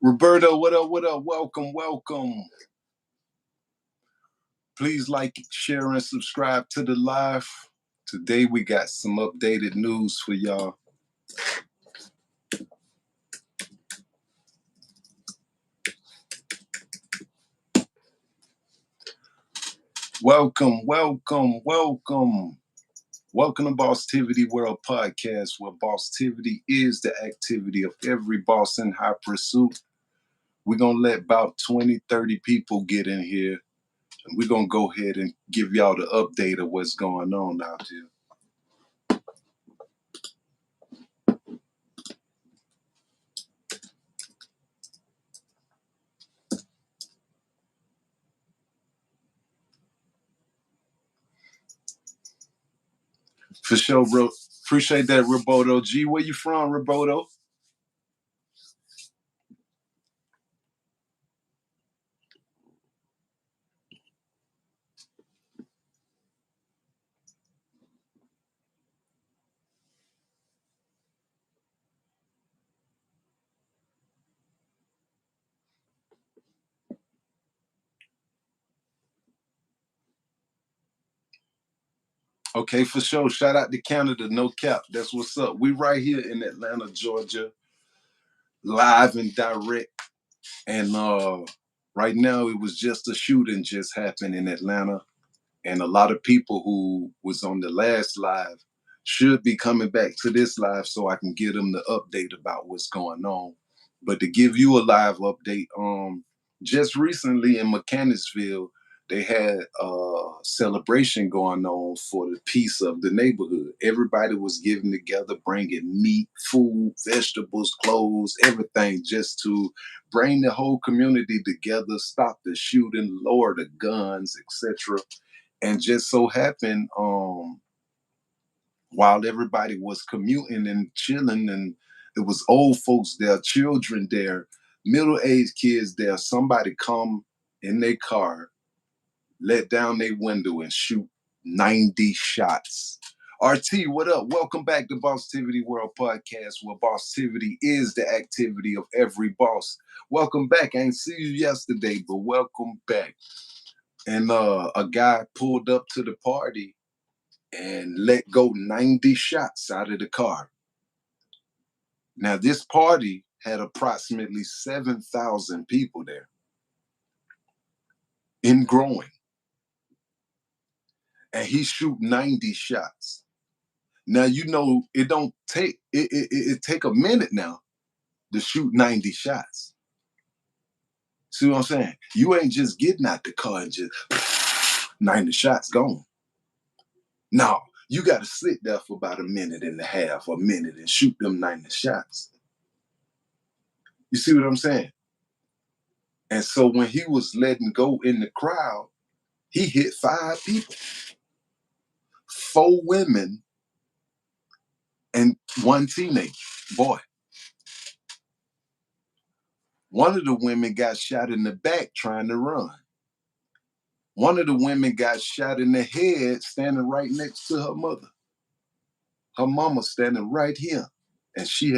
Roberto, what up, what up? Welcome, welcome. Please like, share, and subscribe to the live. Today we got some updated news for y'all. Welcome, welcome, welcome. Welcome to Bosstivity World Podcast, where bosstivity is the activity of every boss in high pursuit. We're going to let about 20, 30 people get in here, and we're going to go ahead and give y'all the update of what's going on out here. For sure, bro. Appreciate that, Roberto. G, where you from, Roberto? Okay, for sure. Shout out to Canada, no cap. That's what's up. We right here in Atlanta, Georgia, live and direct. And right now it was just a shooting just happened in Atlanta. And a lot of people who was on the last live should be coming back to this live so I can give them the update about what's going on. But to give you a live update, just recently in Mechanicsville, they had a celebration going on for the peace of the neighborhood. Everybody was getting together, bringing meat, food, vegetables, clothes, everything just to bring the whole community together, stop the shooting, lower the guns, etc. And just so happened, while everybody was commuting and chilling, and it was old folks there, children there, middle-aged kids there, somebody come in their car, let down their window and shoot 90 shots. RT, what up? Welcome back to Bosstivity World Podcast, where bosstivity is the activity of every boss. Welcome back. I ain't see you yesterday, but welcome back. And a guy pulled up to the party and let go 90 shots out of the car. Now, this party had approximately 7,000 people there and growing. And he shoot 90 shots. Now, you know, it don't take, it take a minute now to shoot 90 shots. See what I'm saying? You ain't just getting out the car and just 90 shots gone. No, you got to sit there for about a minute and a half, a minute, and shoot them 90 shots. You see what I'm saying? And so when he was letting go in the crowd, he hit 5 people, 4 women, and 1 teenage boy. One of the women got shot in the back trying to run. One of the women got shot in the head standing right next to her mother. Her mama standing right here. And she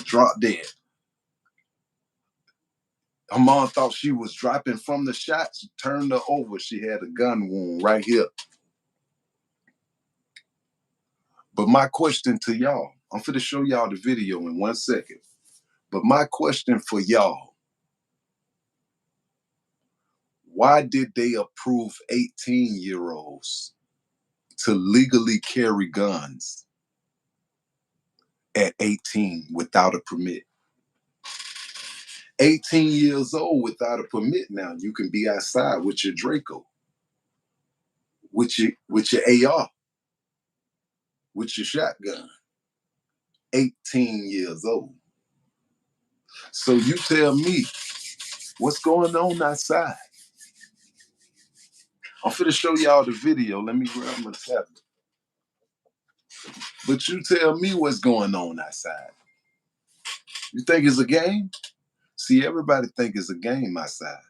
dropped dead. Her mom thought she was dropping from the shots, turned her over. She had a gun wound right here. But my question to y'all, I'm finna show y'all the video in 1 second. But my question for y'all, why did they approve 18-year-olds to legally carry guns at 18 without a permit? 18 years old without a permit now, you can be outside with your Draco, with your AR, with your shotgun. 18 years old. So you tell me, what's going on outside? I'm finna show y'all the video. Let me grab my tablet. But you tell me what's going on outside. You think it's a game? See, everybody think it's a game outside.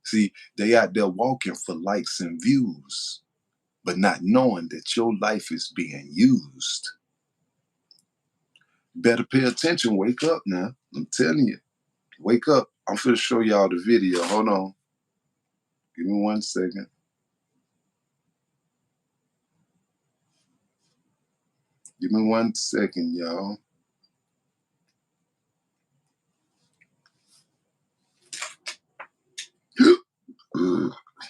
See, they out there walking for likes and views, but not knowing that your life is being used. Better pay attention, wake up now. I'm telling you. Wake up. I'm finna show y'all the video. Hold on. Give me 1 second. Give me 1 second, y'all.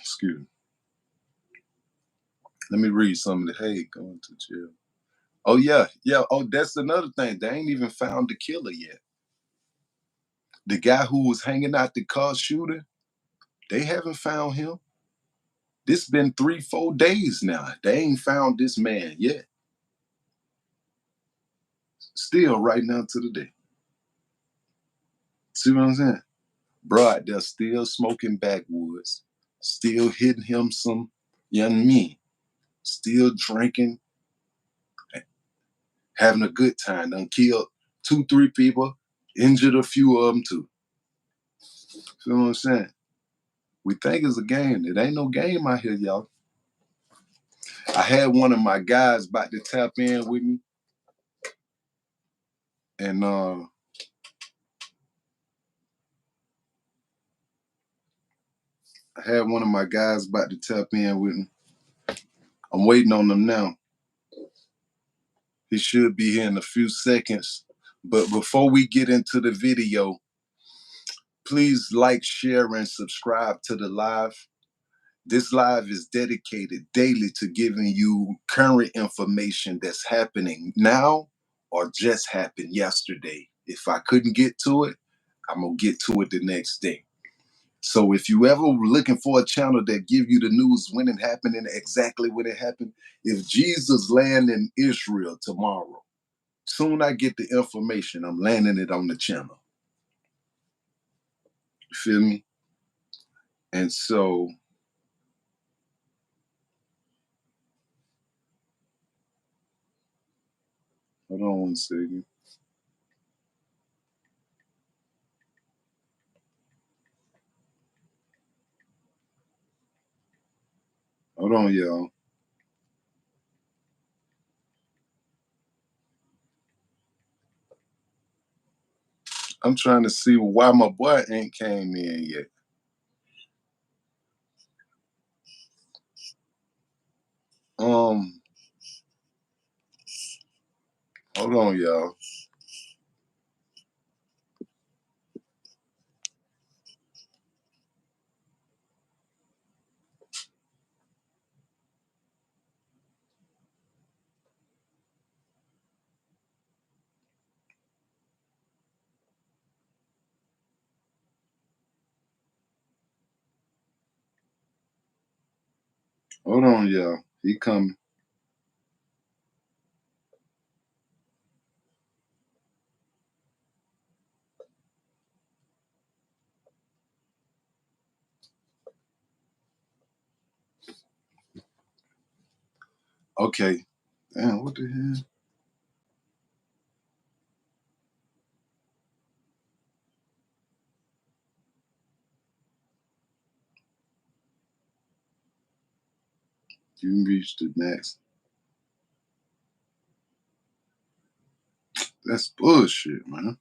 Excuse me. Let me read some of the hate going to jail. Oh, yeah. Yeah. Oh, that's another thing. They ain't even found the killer yet. The guy who was hanging out the car shooting, they haven't found him. This been 3-4 days now. They ain't found this man yet. Still right now to the day. See what I'm saying? Bro, they're still smoking backwoods, still hitting him some young men, still drinking, having a good time. Done killed 2-3 people, injured a few of them too. Feel what I'm saying? We think it's a game. It ain't no game out here, y'all. I had one of my guys about to tap in with me, and I had one of my guys about to tap in with me. I'm waiting on them now. He should be here in a few seconds. But before we get into the video, please like, share, and subscribe to the live. This live is dedicated daily to giving you current information that's happening now or just happened yesterday. If I couldn't get to it, I'm going to get to it the next day. So if you ever looking for a channel that give you the news when it happened and exactly when it happened, if Jesus land in Israel tomorrow, soon I get the information, I'm landing it on the channel. You feel me? And so, hold on 1 second. Hold on, y'all. I'm trying to see why my boy ain't came in yet. Hold on, y'all. Hold on, y'all. He coming. Okay. Damn, what the hell? You reached the max. That's bullshit, man.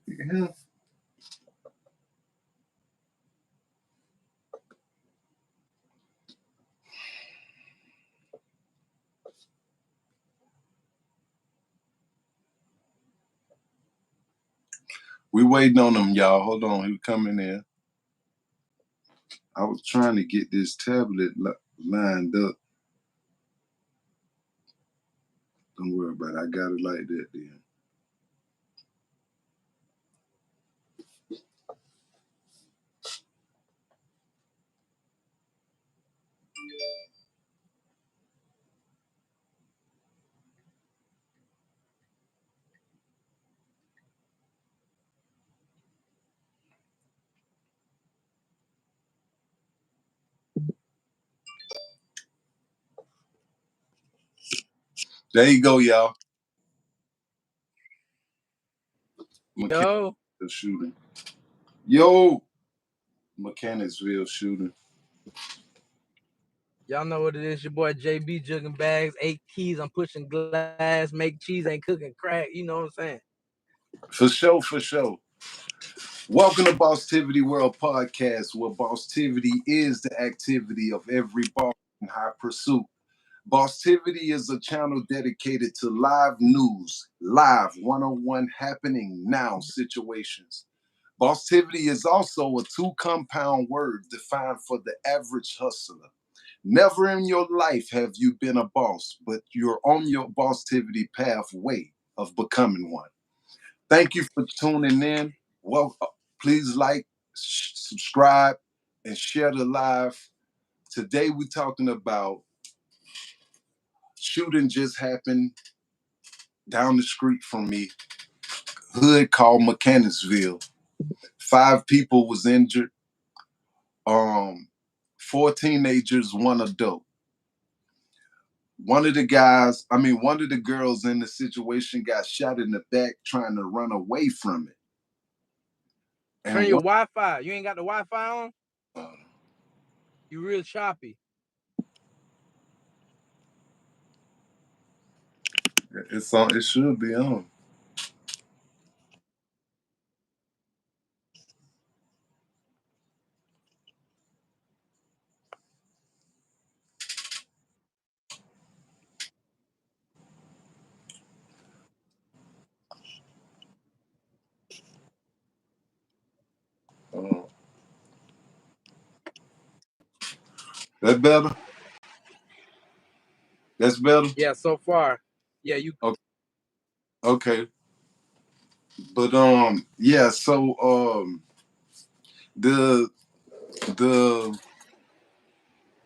Yeah. We waiting on him, y'all. Hold on. He coming in. I was trying to get this tablet lined up. Don't worry about it. I got it like that then. There you go, y'all. Yo, Mechanicsville shooting. Yo, Mechanicsville shooting. y'all know what it is. Your boy JB jugging bags, 8 keys. I'm pushing glass, make cheese, ain't cooking crack. You know what I'm saying? For sure, for sure. Welcome to Bosstivity World Podcast, where Bosstivity is the activity of every boss in high pursuit. Bosstivity is a channel dedicated to live news, live one-on-one happening now situations. Bosstivity is also a two-compound word defined for the average hustler. Never in your life have you been a boss, but you're on your Bosstivity pathway of becoming one. Thank you for tuning in. Well, please like, subscribe, and share the live. Today we're talking about shooting just happened down the street from me, hood called Mechanicsville. 5 people was injured. 4 teenagers, 1 adult. One of the girls in the situation got shot in the back trying to run away from it. Turn And your Wi-Fi. You ain't got the Wi-Fi on? uh, You real choppy. it's on. It should be on. Uh, that better? That's better. Yeah, so far. Yeah, you. Okay. But yeah. So the the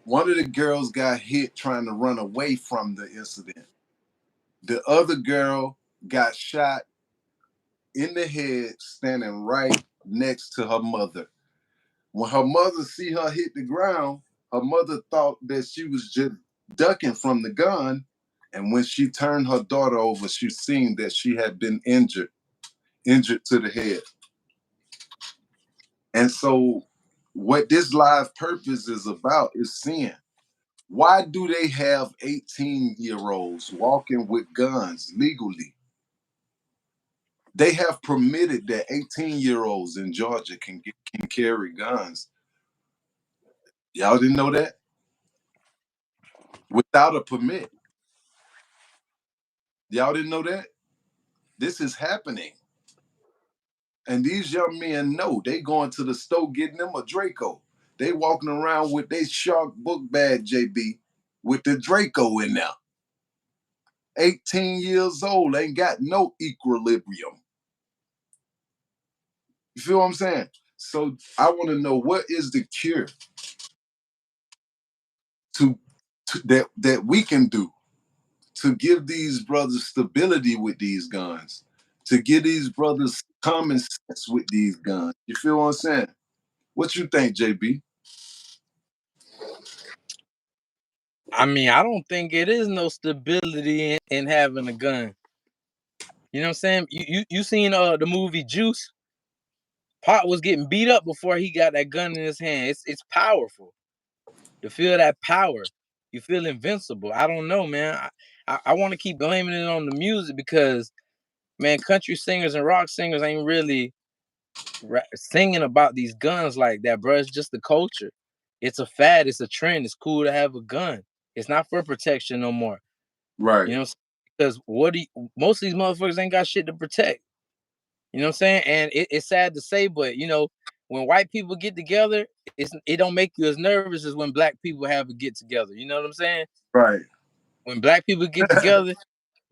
one of the girls got hit trying to run away from the incident. The other girl got shot in the head standing right next to her mother. When her mother see her hit the ground, her mother thought that she was just ducking from the gun. And when she turned her daughter over, she seen that she had been injured to the head. And so what this live purpose is about is seeing why do they have 18-year-olds walking with guns legally? They have permitted that 18-year-olds in Georgia can carry guns. Y'all didn't know that? Without a permit. Y'all didn't know that? This is happening. And these young men know they going to the store getting them a Draco. They walking around with their shark book bag, JB, with the Draco in there. 18 years old, ain't got no equilibrium. You feel what I'm saying? So I want to know, what is the cure to that we can do to give these brothers stability with these guns, to give these brothers common sense with these guns. You feel what I'm saying? What you think, JB? I mean, I don't think it is no stability in having a gun. You know what I'm saying? You seen the movie Juice? Pop was getting beat up before he got that gun in his hand. It's powerful. To feel that power, you feel invincible. I don't know, man. I want to keep blaming it on the music because, man, country singers and rock singers ain't really singing about these guns like that, bro. It's just the culture. It's a fad. It's a trend. It's cool to have a gun. It's not for protection no more. Right. You know, because most of these motherfuckers ain't got shit to protect. You know what I'm saying? And it's sad to say, but when white people get together, it don't make you as nervous as when black people have a get together. You know what I'm saying? Right. When black people get together,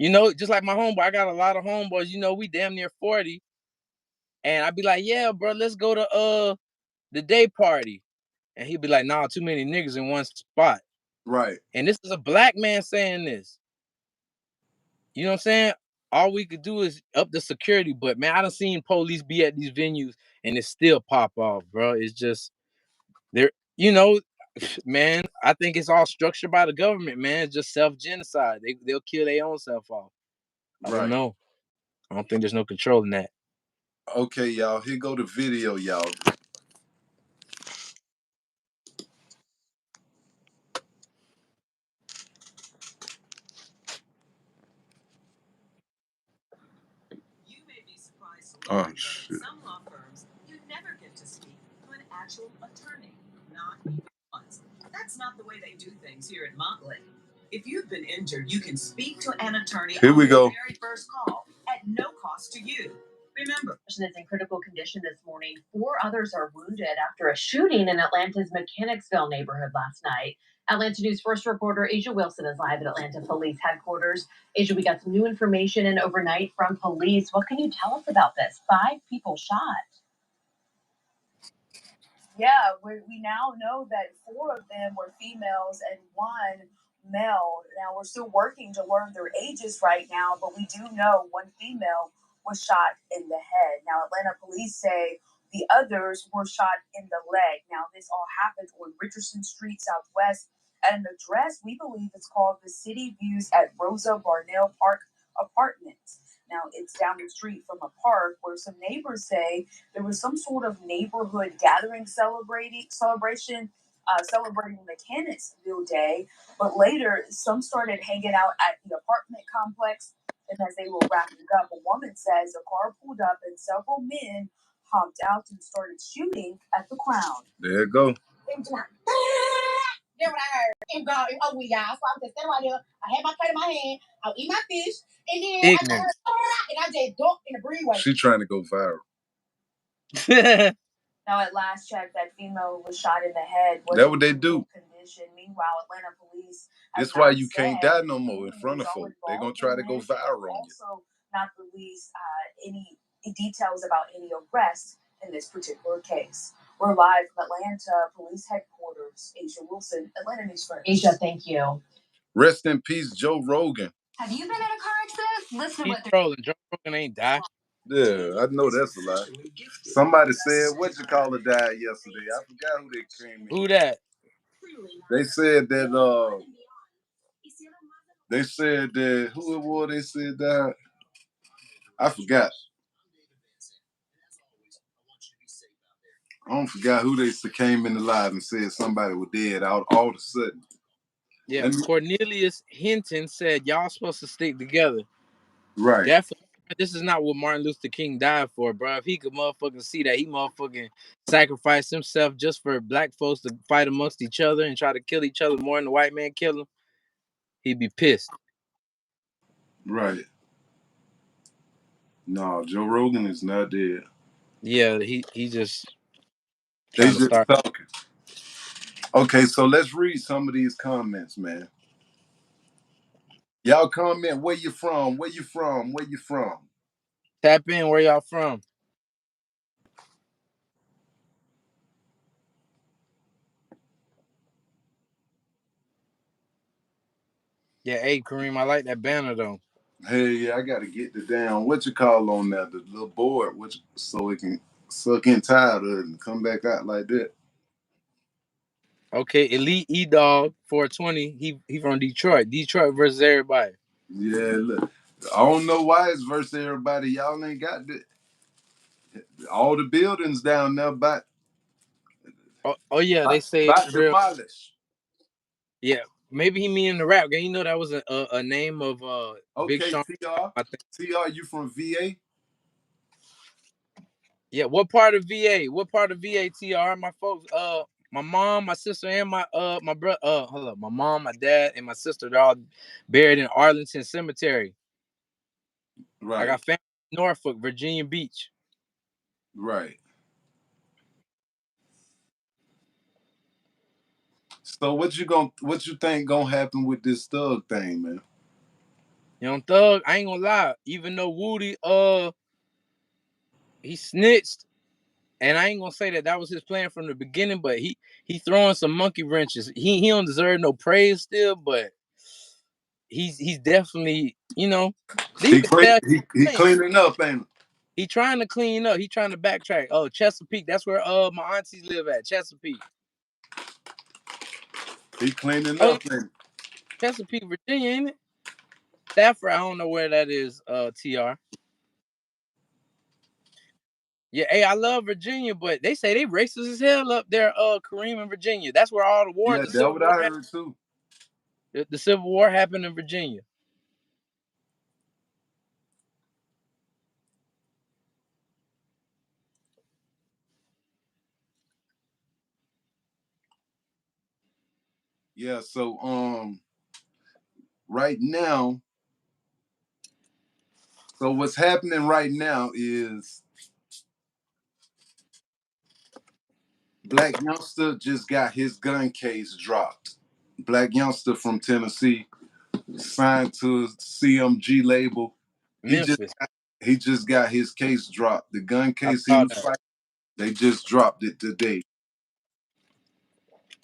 just like my homeboy, I got a lot of homeboys. We damn near 40, and I'd be like, yeah, bro, let's go to the day party, and he'd be like, nah, too many niggas in one spot. Right. And this is a black man saying this. You know what I'm saying? All we could do is up the security, but man, I done seen police be at these venues and it still pop off, bro. It's just they're Man, I think it's all structured by the government, man. It's just self-genocide. They'll kill their own self off. I don't know. I don't think there's no control in that. Okay, y'all. Here go the video, y'all. You may be surprised to learn that shit. in some law firms, you never get to speak to an actual attorney, not even once. That's not the way they do things here at Motley. If you've been injured, you can speak to an attorney Here on we the go. very first call at no cost to you. Remember, person is in critical condition this morning. 4 others are wounded after a shooting in Atlanta's Mechanicsville neighborhood last night. Atlanta News First reporter Asia Wilson is live at Atlanta Police Headquarters. Asia, we got some new information in overnight from police. What can you tell us about this? 5 people shot. Yeah, we now know that 4 of them were females and 1 male. Now, we're still working to learn their ages right now, but we do know 1 female was shot in the head. Now, Atlanta police say the others were shot in the leg. Now, this all happened on Richardson Street Southwest at an address we believe is called the City Views at Rosa Barnell Park Apartments. Now, it's down the street from a park where some neighbors say there was some sort of neighborhood gathering celebrating Mechanicsville Day, but later some started hanging out at the apartment complex. And as they were wrapping up, a woman says a car pulled up and several men hopped out and started shooting at the crowd. There it go. They were doing, that's what I heard. And God, oh, we y'all. So I'm just standing right there. I had my plate in my hand. I'll eat my fish, and then I just Ignorant. heard, and I just dunked in the breezeway. She trying to go viral. Now, at last check, that female was shot in the head. That's what they do. Condition. Meanwhile, Atlanta police. That's why you can't die no more in front of folk. They're gonna try to go viral on you. Also, not release any details about any arrests in this particular case. We're live from Atlanta Police Headquarters. Asia Wilson, Atlanta News First. Asia, thank you. Rest in peace, Joe Rogan. Have you been in a car accident? Listen to He's what they're trolling. Joe Rogan ain't die. Yeah, I know that's a lie. Somebody said what you call it died yesterday. I forgot who they came in. Who that? They said that who it was they said that I forgot. I don't forgot who they came in the live and said somebody was dead all of a sudden. Yeah, Cornelius Hinton said y'all supposed to stick together. Right. Definitely. This is not what Martin Luther King died for, bro. If he could motherfucking see that he motherfucking sacrificed himself just for black folks to fight amongst each other and try to kill each other more than the white man kill him, he'd be pissed. Right. No, Joe Rogan is not dead. Yeah, he just They trying to just start. talking. Okay, so let's read some of these comments, man. Y'all comment where you from, where you from, where you from. Tap in where y'all from. Yeah, hey Kareem, I like that banner though. Hey, I gotta get the damn what you call on that, the little board, so it can suck in tired of it and come back out like that. Okay, Elite E Dog 420. He from Detroit. Detroit versus everybody. Yeah, look. I don't know why it's versus everybody. Y'all ain't got all the buildings down there, but Oh yeah, they say about real. demolished. Yeah, maybe he mean the rap game. You know that was a name of Big Okay, Sean. TR. I think. TR, you from VA? Yeah, what part of VA? What part of VA? TR? My folks. My mom, my sister, and my brother. Hold up. My mom, my dad, and my sister. They're all buried in Arlington Cemetery. Right. I got family in Norfolk, Virginia Beach. Right. So what you think gonna happen with this thug thing, man? You know, Thug. I ain't gonna lie. Even though Woody, he snitched, and I ain't gonna say that was his plan from the beginning, but he throwing some monkey wrenches. He don't deserve no praise still, but he's definitely, you know, you He can tell he cleaning up, ain't he trying to clean up. He trying to backtrack. Oh, Chesapeake, that's where my aunties live at. Chesapeake. He cleaning Oh, up and Chesapeake, Virginia, ain't it? Stafford, I don't know where that is, TR. Yeah, hey, I love Virginia, but they say they racist as hell up there, Kareem in Virginia. That's where all the wars, yeah, the that's Civil what War I happened. heard too. The Civil War happened in Virginia. Yeah, so right now, so what's happening right now is Black Youngster just got his gun case dropped. Black Youngster from Tennessee signed to CMG label. Memphis. He just got his case dropped. The gun I case he saw was that. fighting, they just dropped it today.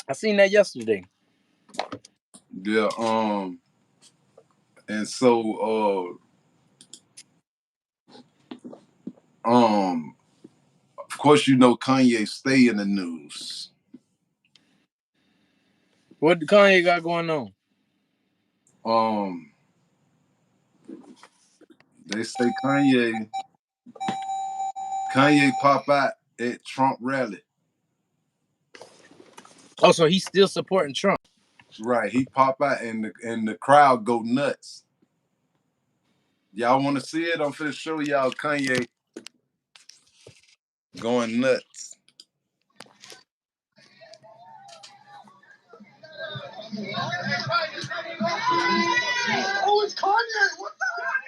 I seen that yesterday. Yeah, and so of course you know Kanye stay in the news. What Kanye got going on? Um they say Kanye pop out at Trump rally. Oh, so he's still supporting Trump. Right, he pop out and the crowd go nuts. Y'all want to see it? I'm finna show y'all Kanye going nuts. Oh, it's Kanye! What the heck?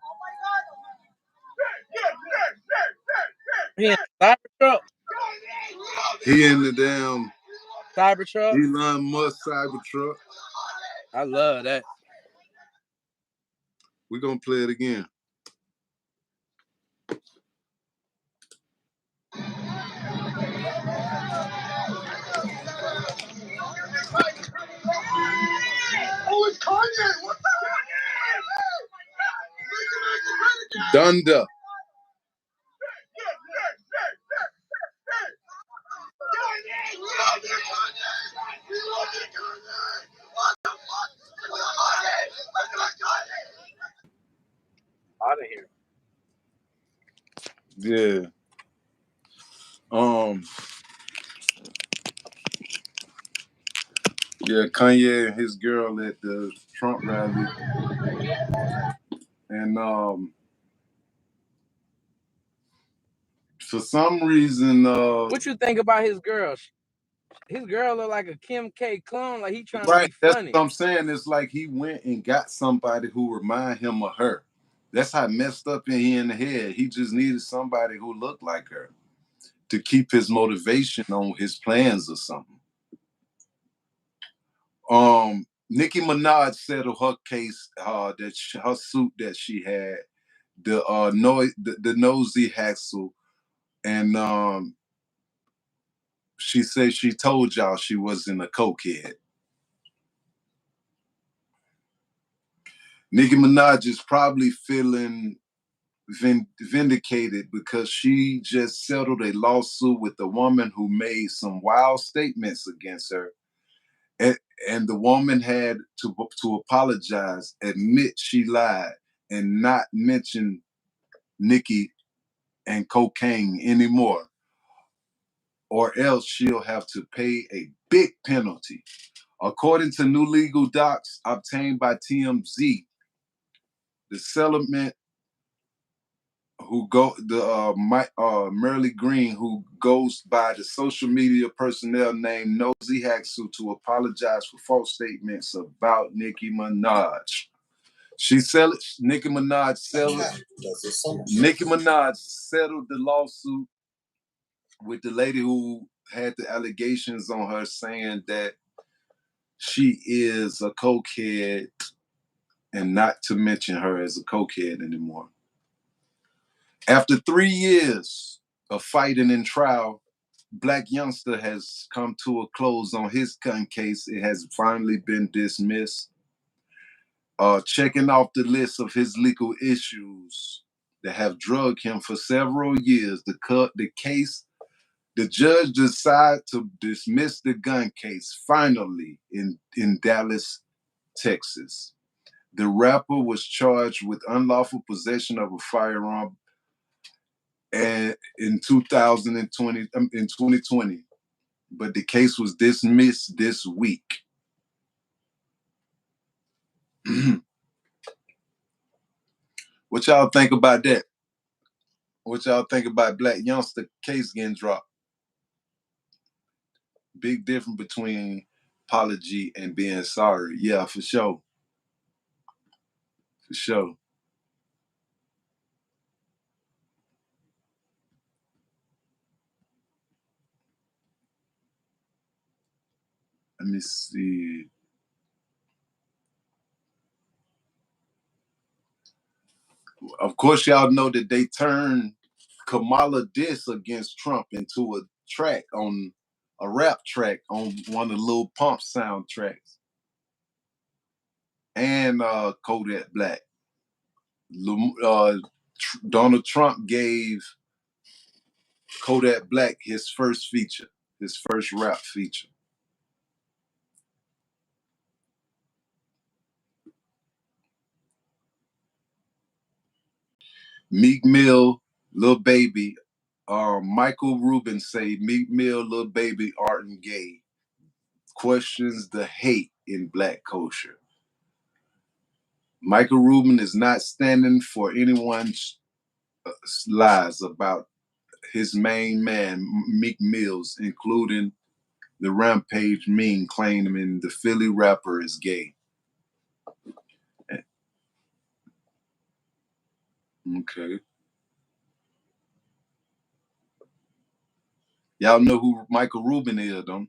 Oh my God! He in the Cybertruck. He in the damn Cybertruck. Elon Musk Cybertruck. I love that. We're gonna play it again. Oh, it's Kanye! What the heck? Dunder. I didn't hear. Yeah. Yeah, Kanye and his girl at the Trump rally. And for some reason, What you think about his girl? His girl look like a Kim K clone. Like he trying to right, be that's funny. what I'm saying. It's like he went and got somebody who remind him of her. That's how messed up he in the head. He just needed somebody who looked like her to keep his motivation on his plans or something. Nicki Minaj settled her case, her suit that she had, the nosy hassle, and she said she told y'all she wasn't a cokehead. Nicki Minaj is probably feeling vindicated because she just settled a lawsuit with a woman who made some wild statements against her. And the woman had to apologize, admit she lied, and not mention Nicki and cocaine anymore, or else she'll have to pay a big penalty. According to new legal docs obtained by TMZ, the settlement Merle Green, who goes by the social media personnel name Nosy Haxel, to apologize for false statements about Nicki Minaj. Nicki Minaj settled the lawsuit with the lady who had the allegations on her, saying that she is a cokehead and not to mention her as a cokehead anymore. After 3 years of fighting and trial, Black Youngster has come to a close on his gun case. It has finally been dismissed. Checking off the list of his legal issues that have drugged him for several years, the case The judge decided to dismiss the gun case finally in Dallas, Texas. The rapper was charged with unlawful possession of a firearm and in 2020, but the case was dismissed this week. What y'all think about that? What y'all think about Black Youngster case getting dropped? Big difference between apology and being sorry. Yeah, for sure. For sure. Let me see. Of course, y'all know that they turned Kamala diss against Trump into a track on a rap track on one of the Lil Pump soundtracks. And Kodak Black. Donald Trump gave Kodak Black his first feature, his first rap feature. Meek Mill, Lil Baby, Michael Rubin say Meek Mill, Lil Baby aren't gay. Questions the hate in Black culture. Michael Rubin is not standing for anyone's lies about his main man, Meek Mills, including the Rampage meme claiming the Philly rapper is gay. Okay. Y'all know who Michael Rubin is, don't?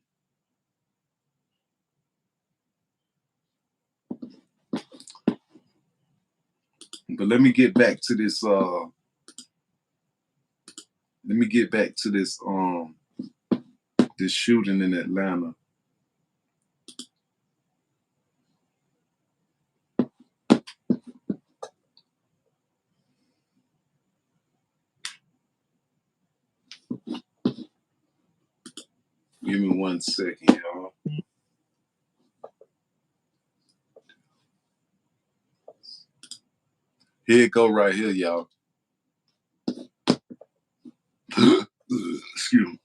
But let me get back to this. This shooting in Atlanta. Give me 1 second, y'all. Here it go right here, y'all. Excuse me.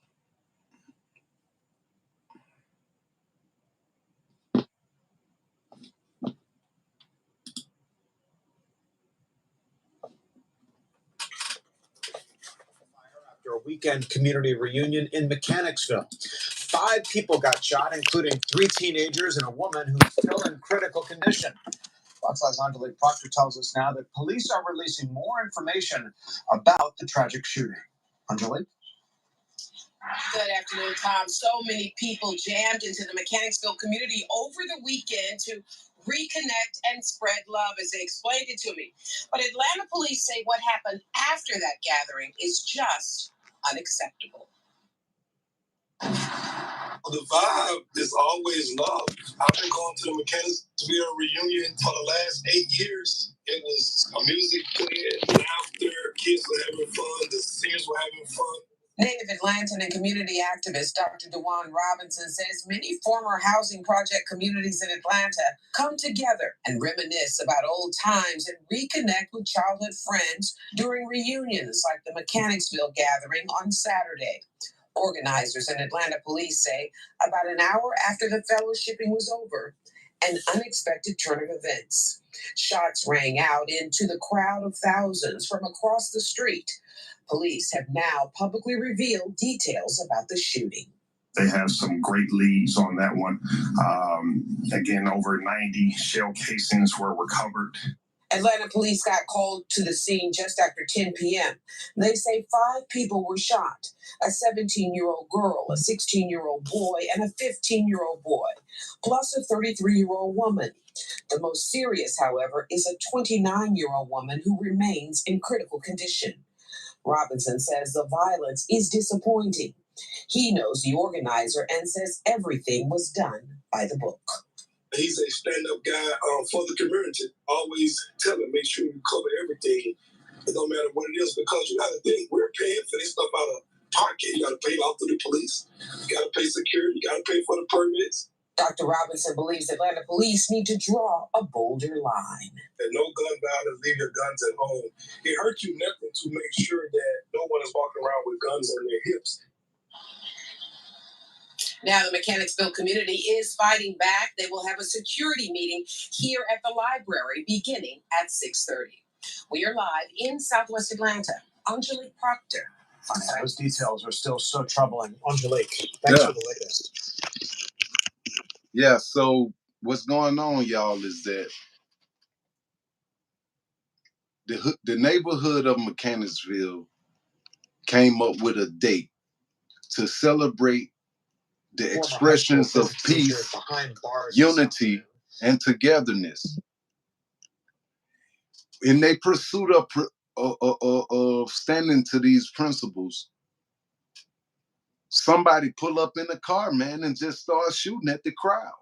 After a weekend community reunion in Mechanicsville. 5 people got shot, including 3 teenagers and a woman who's still in critical condition. Fox Live's Angelique Proctor tells us now that police are releasing more information about the tragic shooting. Angelique? Good afternoon, Tom. So many people jammed into the Mechanicsville community over the weekend to reconnect and spread love, as they explained it to me. But Atlanta police say what happened after that gathering is just unacceptable. The vibe is always love. I've been going to the Mechanicsville reunion for the last 8 years. It was a music playing, laughter, kids were having fun, the singers were having fun. Native Atlantan and community activist Dr. DeJuan Robinson says many former housing project communities in Atlanta come together and reminisce about old times and reconnect with childhood friends during reunions like the Mechanicsville gathering on Saturday. Organizers and Atlanta police say about an hour after the fellowshipping was over, an unexpected turn of events. Shots rang out into the crowd of thousands from across the street. Police have now publicly revealed details about the shooting. They have some great leads on that one. Again, over 90 shell casings were recovered. Atlanta police got called to the scene just after 10 p.m. They say 5 people were shot, a 17-year-old girl, a 16-year-old boy, and a 15-year-old boy, plus a 33-year-old woman. The most serious, however, is a 29-year-old woman who remains in critical condition. Robinson says the violence is disappointing. He knows the organizer and says everything was done by the book. He's a stand-up guy for the community. Always tell him, make sure you cover everything. It don't matter what it is, because you got to think, we're paying for this stuff out of pocket. You got to pay off to the police. You got to pay security. You got to pay for the permits. Dr. Robinson believes Atlanta police need to draw a bolder line. And no gun violence, leave your guns at home. It hurts you nothing to make sure that no one is walking around with guns on their hips. Now the Mechanicsville community is fighting back. They will have a security meeting here at the library beginning at 6:30. We are live in Southwest Atlanta. Angelique Proctor. Those details are still so troubling. Angelique, thanks for the latest. Yeah, so what's going on, y'all, is that the neighborhood of Mechanicsville came up with a date to celebrate the expressions of peace, unity, and togetherness. In their pursuit of standing to these principles, somebody pull up in a car, man, and just start shooting at the crowd.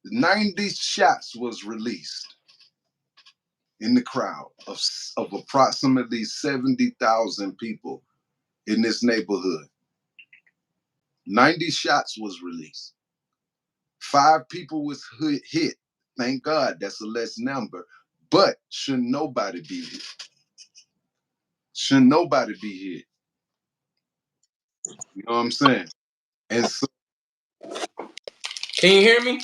90 shots was released in the crowd of approximately 70,000 people in this neighborhood. 90 shots was released. 5 people was hit. Thank God, that's a less number. But should nobody be hit? Should nobody be hit? You know what I'm saying? And so, Can you hear me?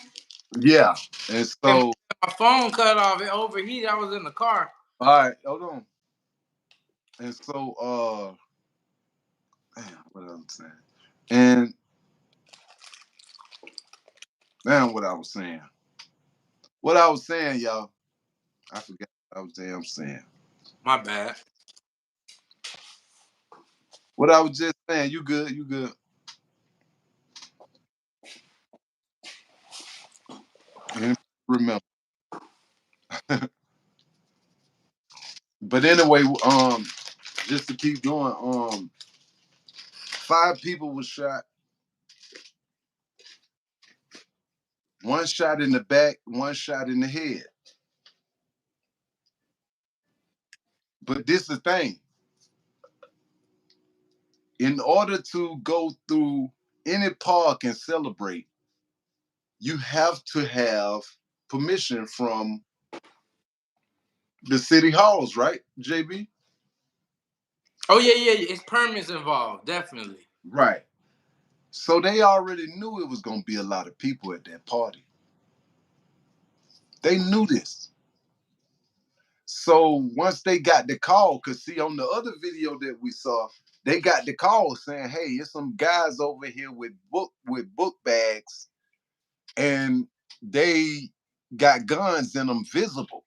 yeah. And so, my phone cut off. It overheated. I was in the car. all right, hold on. And so, damn, what I'm saying. And damn, what I was saying. What I was saying, y'all. I forgot what I was saying. My bad. What I was just saying, you good, you good. Remember. But anyway, just to keep going, 5 people were shot. 1 shot in the back, 1 shot in the head. But this is the thing. In order to go through any park and celebrate, you have to have permission from the city halls, right, JB? Oh, yeah. It's permits involved, definitely. Right. So they already knew it was going to be a lot of people at that party. They knew this. So once they got the call, because see, on the other video that we saw, they got the call saying, hey, it's some guys over here with book bags, and they got guns in them visible.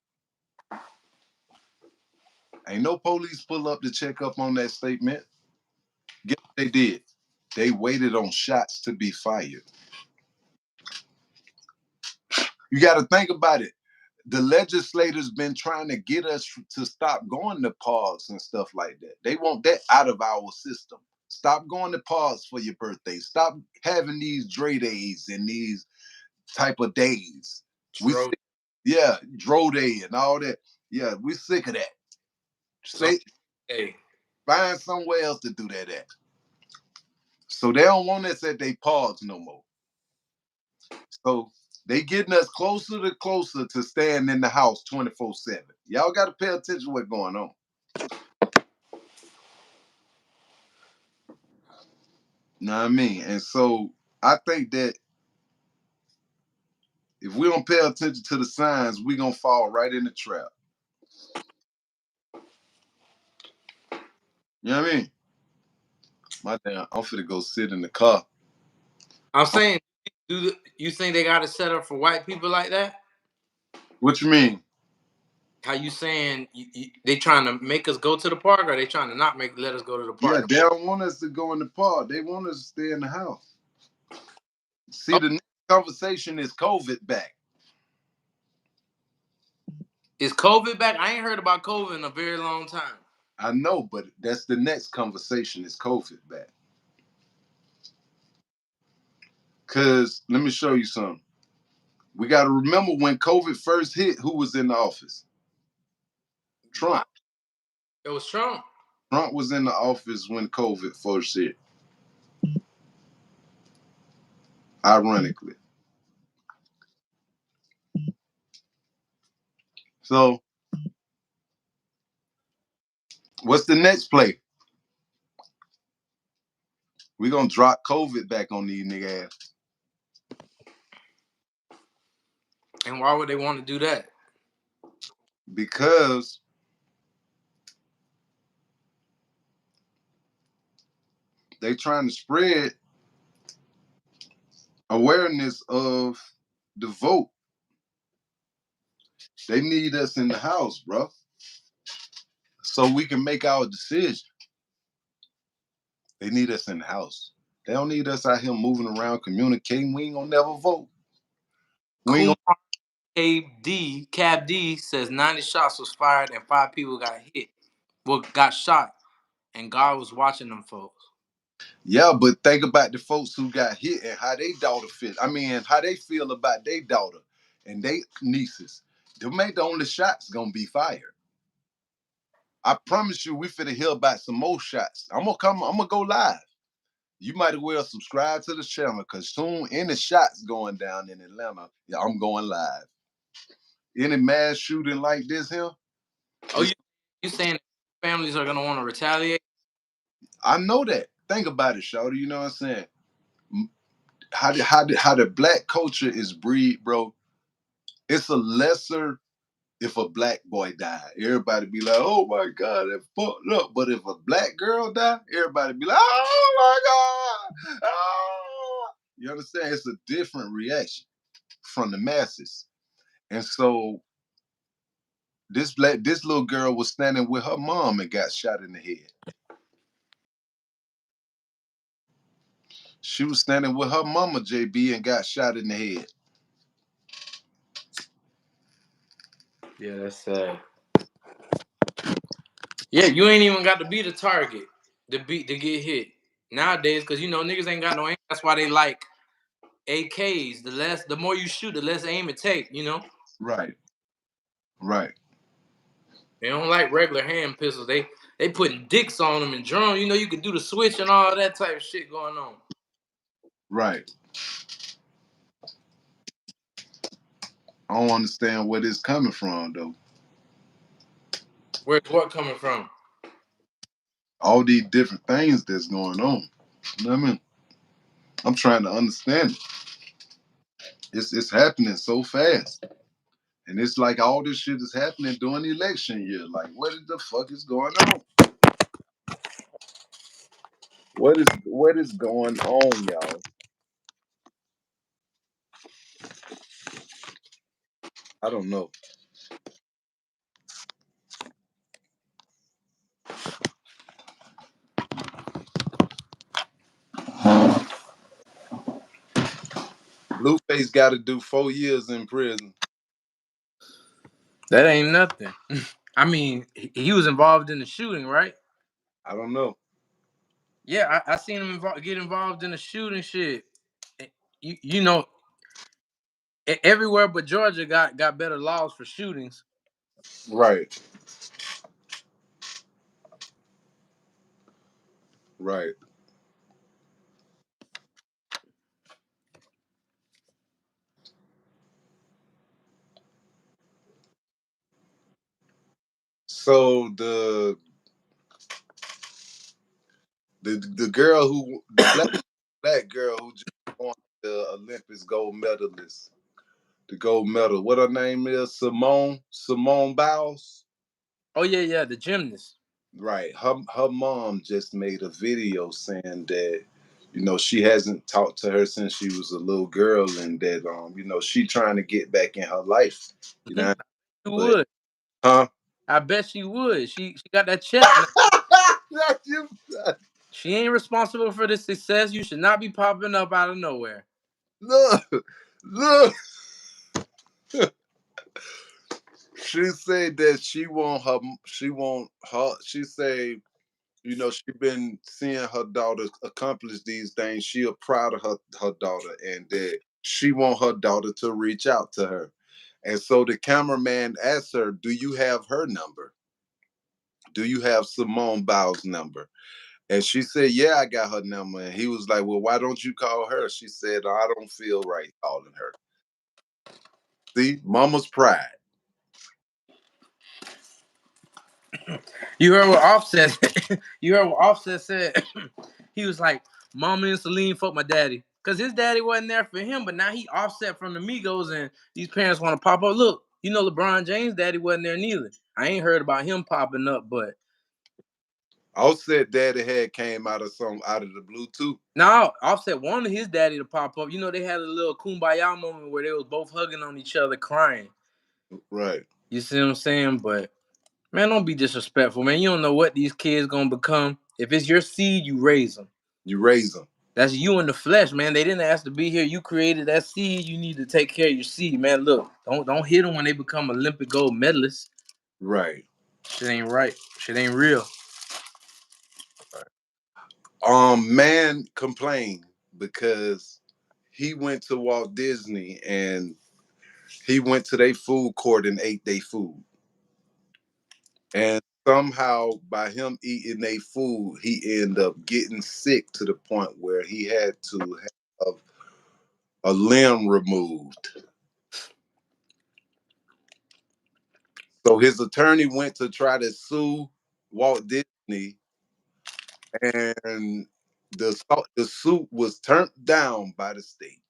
Ain't no police pull up to check up on that statement. Guess what they did? They waited on shots to be fired. You got to think about it. The legislators been trying to get us to stop going to parks and stuff like that. They want that out of our system. Stop going to parks for your birthday. Stop having these Dre days and these type of days. Yeah, Dro Day and all that. Yeah, we sick of that. Find somewhere else to do that at. So they don't want us at their parks no more. So they getting us closer to staying in the house 24/7. Y'all got to pay attention to what's going on. You know what I mean? And so I think that if we don't pay attention to the signs, we're going to fall right in the trap. You know what I mean? My damn, I'm finna go sit in the car. I'm saying, you think they got it set up for white people like that? What you mean? How you saying they trying to make us go to the park, or they trying to not let us go to the park? Yeah, they don't want us to go in the park. They want us to stay in the house. See, the next conversation is COVID back. Is COVID back? I ain't heard about COVID in a very long time. I know, but that's the next conversation is COVID back. Because let me show you something. We got to remember when COVID first hit, who was in the office? Trump. It was Trump. Trump was in the office when COVID first hit. Ironically. So, what's the next play? We're going to drop COVID back on these nigga ass. And why would they want to do that? Because they trying to spread awareness of the vote. They need us in the house, bro, so we can make our decision. They need us in the house. They don't need us out here moving around communicating. We ain't gonna never vote. We ain't gonna... Cab D says 90 shots was fired and 5 people got hit. Well, got shot, and God was watching them folks. Yeah, but think about the folks who got hit and how they daughter feel. I mean, how they feel about their daughter and their nieces. Them ain't the only shots gonna be fired. I promise you, we finna hear about some more shots. I'm gonna go live. You might as well subscribe to the channel because soon any shots going down in Atlanta, yeah, I'm going live. Any mass shooting like this here? Oh, you saying families are gonna want to retaliate? I know that. Think about it, Shawty. You know what I'm saying? How the black culture is breed, bro. It's a lesser if a black boy die. Everybody be like, oh my God, that fucked up. But if a black girl die, everybody be like, oh my God. Oh. You understand? It's a different reaction from the masses. And so this little girl was standing with her mom and got shot in the head. She was standing with her mama, JB, and got shot in the head. Yeah, that's sad. Yeah, you ain't even got to be the target to get hit nowadays, because niggas ain't got no aim. That's why they like AKs. The more you shoot, the less aim it take. Right. Right. They don't like regular hand pistols. They putting dicks on them and drones. You can do the switch and all that type of shit going on. Right. I don't understand where this coming from, though. Where's what coming from? All these different things that's going on. You know what I mean? I'm trying to understand it. It's happening so fast. And it's like all this shit is happening during the election year. Like, what the fuck is going on? What is going on, y'all? I don't know. Blueface got to do 4 years in prison. That ain't nothing. I mean, he was involved in the shooting, right? I don't know. Yeah, I seen him get involved in the shooting shit. You know, everywhere but Georgia got better laws for shootings. Right. Right. So the girl the black girl who just won the Olympics gold medalist, the gold medal. What her name is? Simone Biles. Oh yeah, the gymnast. Right. Her mom just made a video saying that she hasn't talked to her since she was a little girl, and that she trying to get back in her life. You know, She but would. huh? I bet she would. She got that check now. She ain't responsible for the success. You should not be popping up out of nowhere. Look. She said that she say, she been seeing her daughter accomplish these things. She is proud of her daughter, and that she want her daughter to reach out to her. And so the cameraman asked her, do you have her number? do you have Simone Biles' number? And she said, yeah, I got her number. And he was like, well, why don't you call her? She said, I don't feel right calling her. See, mama's pride. You heard what Offset you heard what Offset said? He was like, Mama and Celine fuck my daddy. Because his daddy wasn't there for him, but now he Offset from the Migos, and these parents want to pop up. Look, you know LeBron James' daddy wasn't there neither. I ain't heard about him popping up, but Offset daddy had came out of the blue too. now Offset wanted his daddy to pop up. You know, they had a little kumbaya moment where they was both hugging on each other, crying. Right. You see what I'm saying? But man, don't be disrespectful, man. You don't know what these kids gonna become. If it's your seed, you raise them. You raise them. That's you in the flesh, man. They didn't ask to be here. You created that seed. You need to take care of your seed, man. Look, don't hit them when they become Olympic gold medalists. Right. Shit ain't right. Shit ain't real. Man complained because he went to Walt Disney and he went to their food court and ate their food. And somehow by him eating their food, he ended up getting sick to the point where he had to have a limb removed. So his attorney went to try to sue Walt Disney, and the suit was turned down by the state.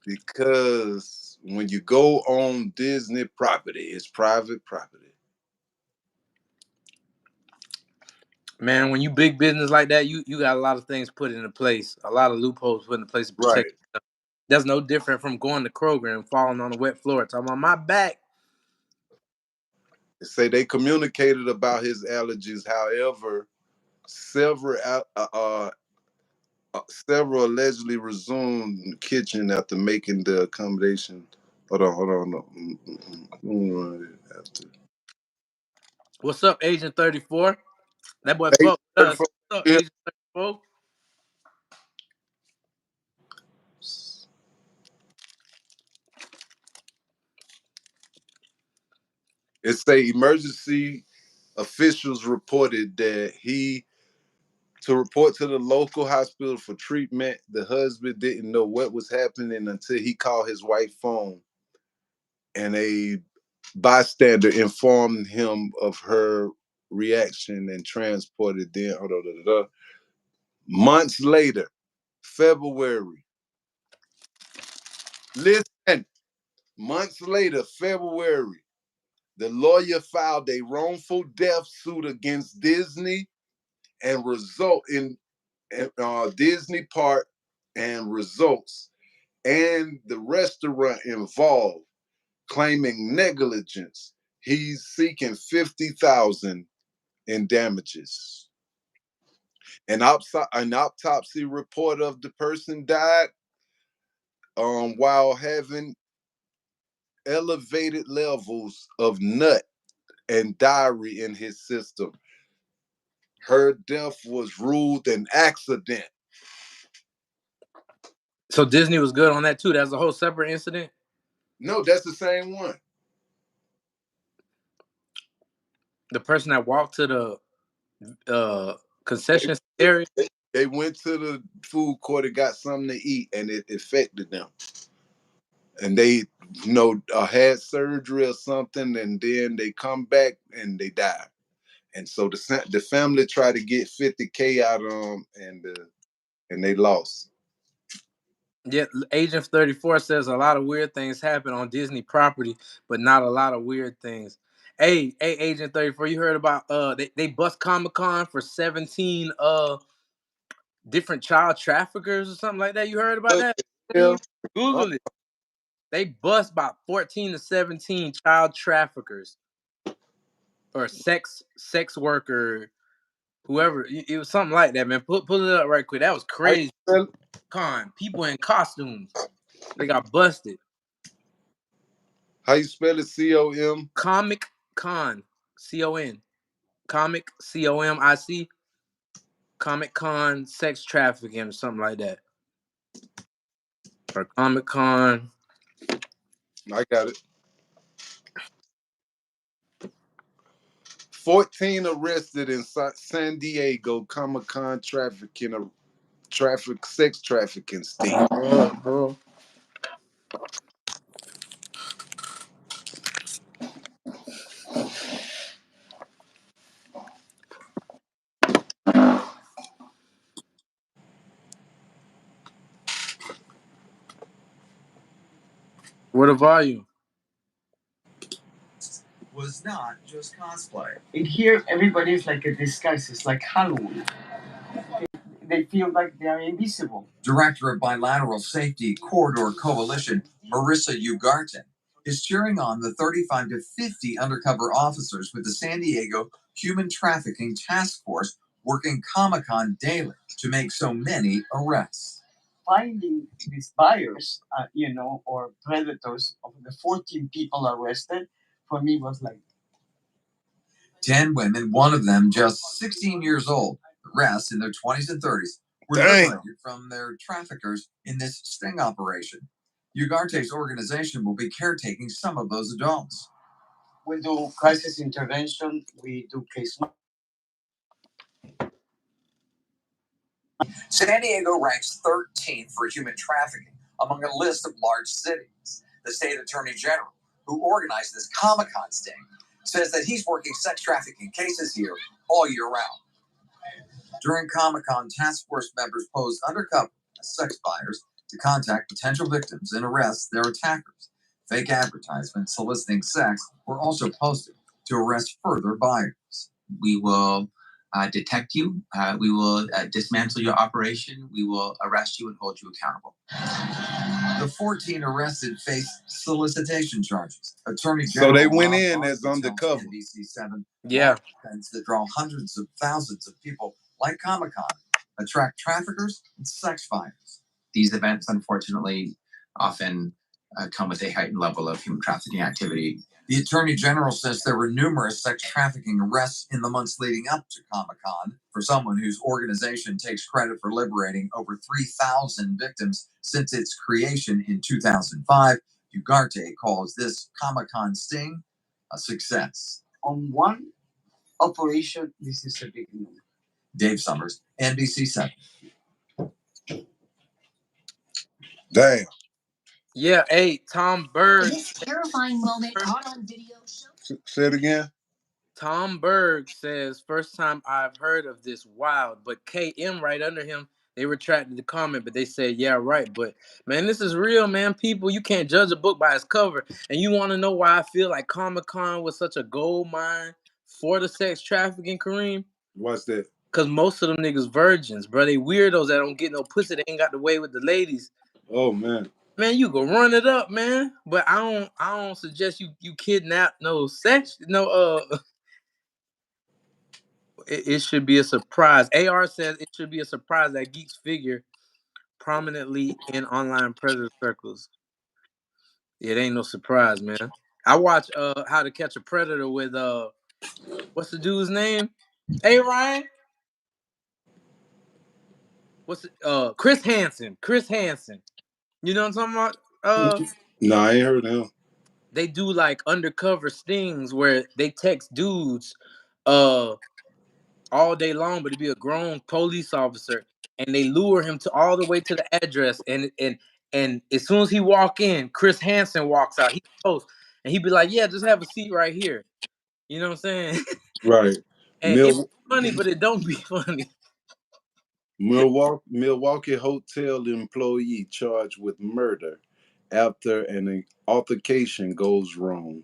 Because when you go on Disney property, it's private property. Man, when you big business like that, you got a lot of things put into place, a lot of loopholes put into place to protect yourself. That's no different from going to Kroger and falling on the wet floor, talking about my back. They say they communicated about his allergies. However, several allegedly resumed in the kitchen after making the accommodation. Hold on. No. What's up, Agent 34? That boy fuck with us. What's up, Agent 34? It say emergency officials reported that to report to the local hospital for treatment. The husband didn't know what was happening until he called his wife's phone, and a bystander informed him of her reaction and transported them. Months later, February. Listen, months later, February, the lawyer filed a wrongful death suit against Disney and result in Disney Park and results and the restaurant involved, claiming negligence. He's seeking $50,000 in damages. An autopsy report of the person died while having elevated levels of nut and diary in his system. Her death was ruled an accident. So Disney was good on that too. That's a whole separate incident? No, that's the same one. The person that walked to the concession area? They went to the food court and got something to eat, and it affected them. And they, had surgery or something, and then they come back and they die. And so the family tried to get $50K out of them, and they lost. Yeah, Agent 34 says a lot of weird things happen on Disney property, but not a lot of weird things. Hey, Agent 34, you heard about they bust Comic-Con for 17 different child traffickers or something like that? You heard about that? Yeah. Google it. They bust about 14 to 17 child traffickers or sex worker, whoever. It was something like that, man. Pull it up right quick. That was crazy. People in costumes. They got busted. How you spell it? COM? Comic Con. CON. Comic COMIC. Comic Con sex trafficking or something like that. Or Comic Con. I got it. 14 arrested in San Diego Comic-Con sex trafficking sting. What a volume. Was not just cosplay. In here, everybody's like a disguise. It's like Halloween. They feel like they are invisible. Director of Bilateral Safety Corridor Coalition, Marissa Ugarte, is cheering on the 35 to 50 undercover officers with the San Diego Human Trafficking Task Force working Comic-Con daily to make so many arrests. Finding these buyers, or predators of the 14 people arrested, for me was like 10 women, one of them just 16 years old, the rest in their 20s and 30s, were liberated from their traffickers in this sting operation. Ugarte's organization will be caretaking some of those adults. We do crisis intervention, we do case. San Diego ranks 13th for human trafficking among a list of large cities. The state attorney general, who organized this Comic-Con sting, says that he's working sex trafficking cases here all year round. During Comic-Con, task force members posed undercover as sex buyers to contact potential victims and arrest their attackers. Fake advertisements soliciting sex were also posted to arrest further buyers. We will detect you. We will dismantle your operation. We will arrest you and hold you accountable. The 14 arrested face solicitation charges. Attorney So General they went Rob in Barkley as tells undercover. NBC7 Yeah. events that draw hundreds of thousands of people like Comic-Con attract traffickers and sex buyers. These events, unfortunately, often come with a heightened level of human trafficking activity. The Attorney General says there were numerous sex trafficking arrests in the months leading up to Comic-Con. For someone whose organization takes credit for liberating over 3,000 victims since its creation in 2005, Ugarte calls this Comic-Con sting a success. On one operation, this is a big number. Dave Summers, NBC7. Damn. Yeah, hey, Tom Berg. This terrifying moment caught on video. Say it again. Tom Berg says, first time I've heard of this, wild. But KM right under him, they retracted the comment, but they said, yeah, right. But, man, this is real, man. People, you can't judge a book by its cover. And you want to know why I feel like Comic-Con was such a gold mine for the sex trafficking, Kareem? What's that? Because most of them niggas virgins, bro. They weirdos that don't get no pussy. They ain't got the way with the ladies. Oh, man. Man, you go run it up, man. But I don't suggest you kidnap no sex, it should be a surprise. AR says it should be a surprise that geeks figure prominently in online predator circles. It ain't no surprise, man. I watch How to Catch a Predator with what's the dude's name? Hey Ryan. What's it? Chris Hansen. Chris Hansen. You know what I'm talking about? No, I ain't heard of him. They do like undercover stings where they text dudes all day long, but it'd be a grown police officer, and they lure him to all the way to the address. And as soon as he walk in, Chris Hansen walks out. He goes, and he'd be like, "Yeah, just have a seat right here." You know what I'm saying? Right. And it's funny, but it don't be funny. Milwaukee hotel employee charged with murder after an altercation goes wrong.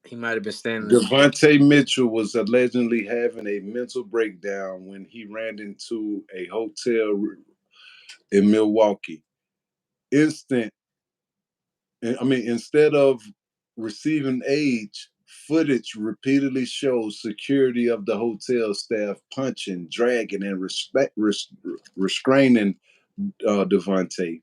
He might have been standing. Devontae Mitchell was allegedly having a mental breakdown when he ran into a hotel in Milwaukee. Instead of receiving aid, footage repeatedly shows security of the hotel staff punching, dragging, and restraining Devontae.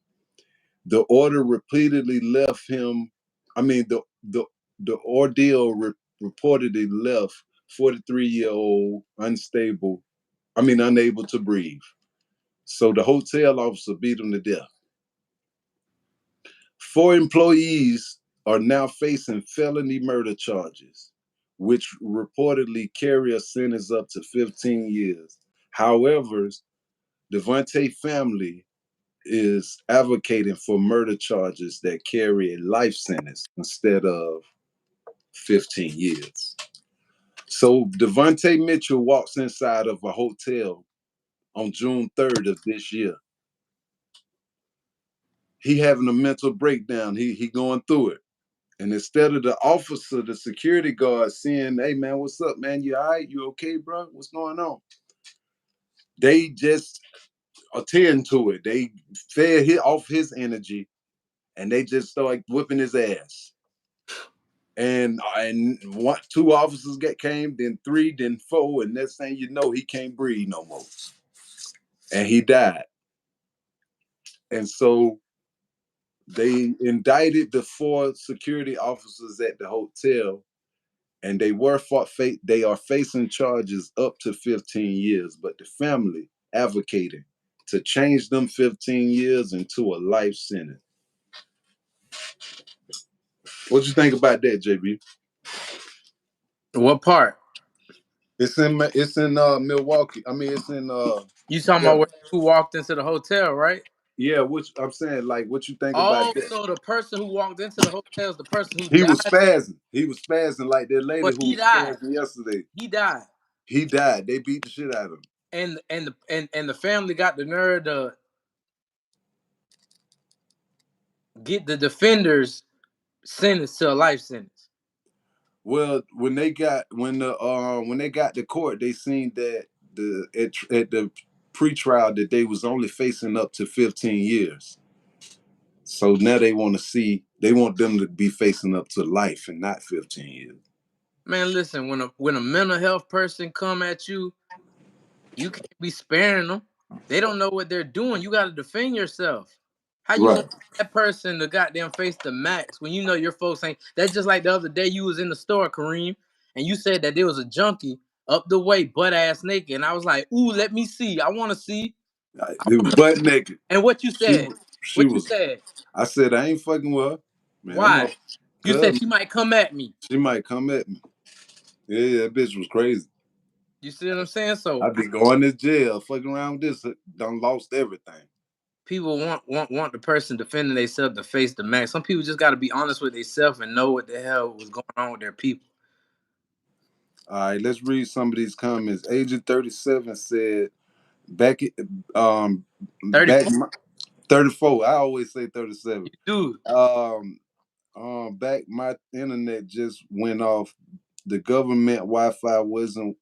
The order repeatedly left him. The ordeal reportedly left 43-year-old unable to breathe. So the hotel officer beat him to death. 4 employees are now facing felony murder charges, which reportedly carry a sentence up to 15 years. However, Devontae family is advocating for murder charges that carry a life sentence instead of 15 years. So Devontae Mitchell walks inside of a hotel on June 3rd of this year. He having a mental breakdown. He going through it. And instead of the officer, the security guard saying, hey man, what's up, man? You all right? You okay, bro? What's going on? They just attend to it. They fed off his energy and they just started whipping his ass. And 2 officers came, then 3, then 4, and next thing you know, he can't breathe no more. And he died. And so they indicted the 4 security officers at the hotel, and they are facing charges up to 15 years. But the family advocating to change them 15 years into a life sentence. What you think about that, JB? What part? It's in Milwaukee. I mean, it's in You talking about who walked into the hotel, right? Yeah, which I'm saying, like, what you think Oh, about that? so the person who walked into the hotel is the person who He died. was spazzing. He was spazzing like that lady But who he was died. spazzing yesterday. He died. He died. They beat the shit out of him. And the family got the nerve to get the defenders sentenced to a life sentence. Well, when they got to court, they seen that at the pretrial that they was only facing up to 15 years. So now they want them to be facing up to life and not 15 years. Man, listen, when a mental health person come at you, you can't be sparing them. They don't know what they're doing. You got to defend yourself. How you Right. gonna that person to goddamn face the max when you know your folks ain't? That's just like the other day you was in the store, Kareem, and you said that there was a junkie up the way, butt ass naked, and I was like, "Ooh, let me see. I want to see." He was butt naked. And what you said? She What you was. said? I said I ain't fucking with her. Man, Why? You said she might come at me. She might come at me. Yeah, that bitch was crazy. You see what I'm saying? So I'd be going to jail, fucking around with this, done lost everything. people want the person defending themselves to face the max. Some people just got to be honest with themselves and know what the hell was going on with their people. All right, let's read some of these comments. Agent 37 said, back 34. I always say 37. Dude. Back my internet just went off. The government Wi-Fi wasn't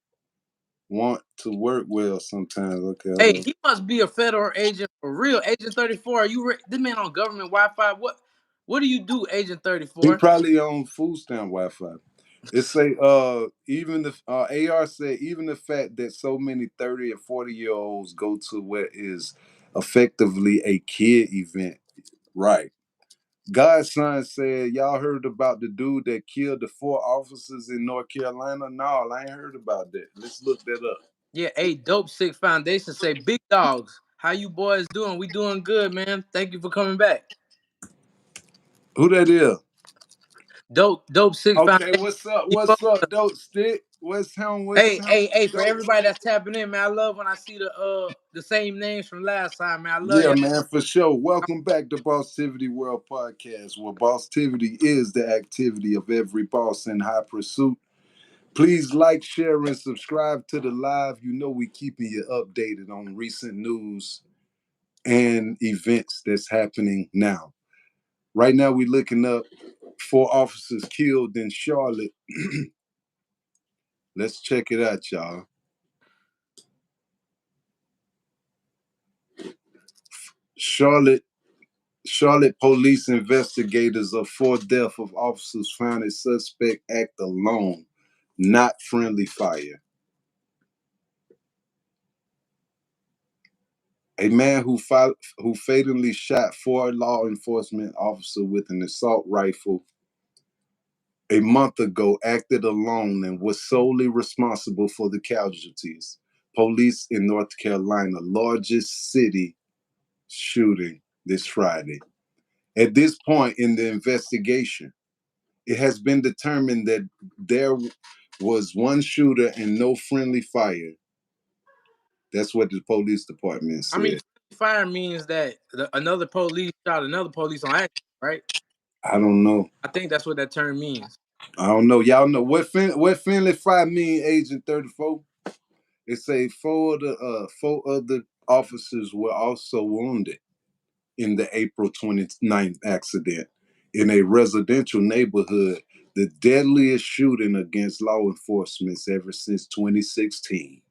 want to work well sometimes. Okay. Hey, he must be a federal agent for real. Agent 34, are you this man on government Wi-Fi? What do you do, Agent 34? He probably on food stamp Wi-Fi. It say even the AR said even the fact that so many 30 and 40-year-olds go to what is effectively a kid event. Right. Godson said, y'all heard about the dude that killed the 4 officers in North Carolina? No, I ain't heard about that. Let's look that up. Yeah, Dope Sick Foundation say, big dogs, how you boys doing? We doing good, man. Thank you for coming back. Who that is? Dope Sick Foundation. Okay, what's up? What's up, Dope Stick? What's him? Hey, for everybody that's tapping in, man, I love when I see the same names from last time, man. I love Yeah, y'all. man, for sure. Welcome back to Bosstivity World Podcast, where Bosstivity is the activity of every boss in high pursuit. Please like, share, and subscribe to the live. You know we keeping you updated on recent news and events that's happening now. Right now, we're looking up 4 officers killed in Charlotte. Let's check it out, y'all. Charlotte police investigators of 4 deaths of officers found a suspect act alone, not friendly fire. A man who fatally shot 4 law enforcement officers with an assault rifle a month ago acted alone and was solely responsible for the casualties. Police in North Carolina, largest city shooting this Friday. At this point in the investigation, it has been determined that there was one shooter and no friendly fire. That's what the police department said. I mean, fire means that another police shot another police on accident, right? I don't know. I think that's what that term means. I don't know. Y'all know what friendly fire mean, Agent 34? It say four other officers were also wounded in the April 29th accident in a residential neighborhood, the deadliest shooting against law enforcement ever since 2016.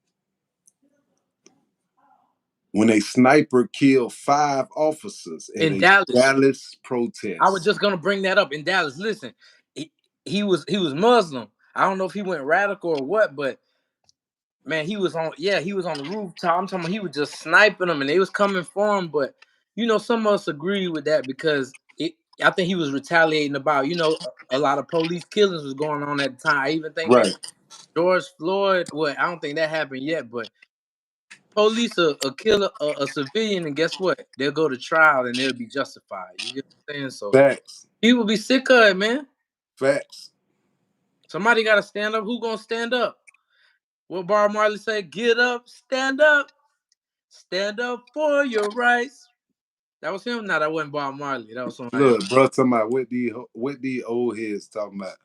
When a sniper killed 5 officers at In a Dallas. Dallas protest. I was just gonna bring that up in Dallas. Listen, he was Muslim. I don't know if he went radical or what, but man, he was on the rooftop. I'm talking about he was just sniping them and they was coming for him. But you know, some of us agree with that because I think he was retaliating about, you know, a lot of police killings was going on at the time. I even think Right. George Floyd, I don't think that happened yet, but police will kill a civilian, and guess what? They'll go to trial and they'll be justified. You get what I'm saying? So Facts. people be sick of it, man. Facts. Somebody got to stand up. Who gonna stand up? What Bob Marley say? Get up, stand up for your rights. That was him. No, that wasn't Bob Marley. That was somebody else. Look, bro, talking about what these old heads talking about.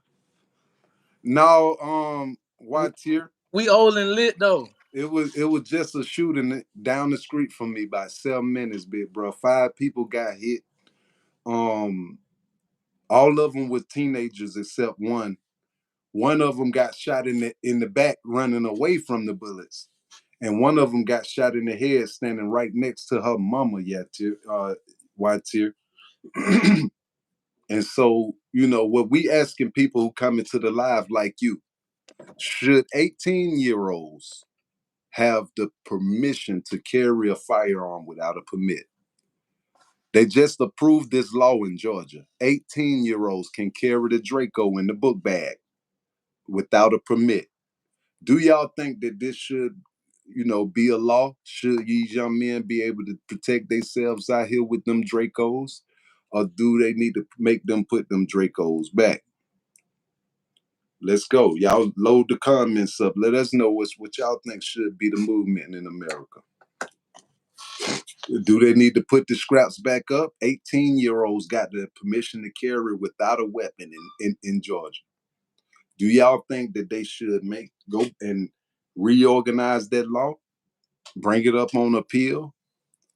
No, what tier? We old and lit though. It was just a shooting down the street from me by 7 minutes, big bro. 5 people got hit. All of them were teenagers except one. One of them got shot in the back running away from the bullets. And one of them got shot in the head standing right next to her mama, white tier. And so, you know, what we asking people who come into the live like you, should 18-year-olds have the permission to carry a firearm without a permit? They just approved this law in Georgia. 18-year-olds can carry the Draco in the book bag without a permit. Do y'all think that this should, you know, be a law? Should these young men be able to protect themselves out here with them Dracos? Or do they need to make them put them Dracos back? Let's go. Y'all load the comments up. Let us know what y'all think should be the movement in America. Do they need to put the scraps back up? 18-year-olds got the permission to carry without a weapon in Georgia. Do y'all think that they should go and reorganize that law? Bring it up on appeal?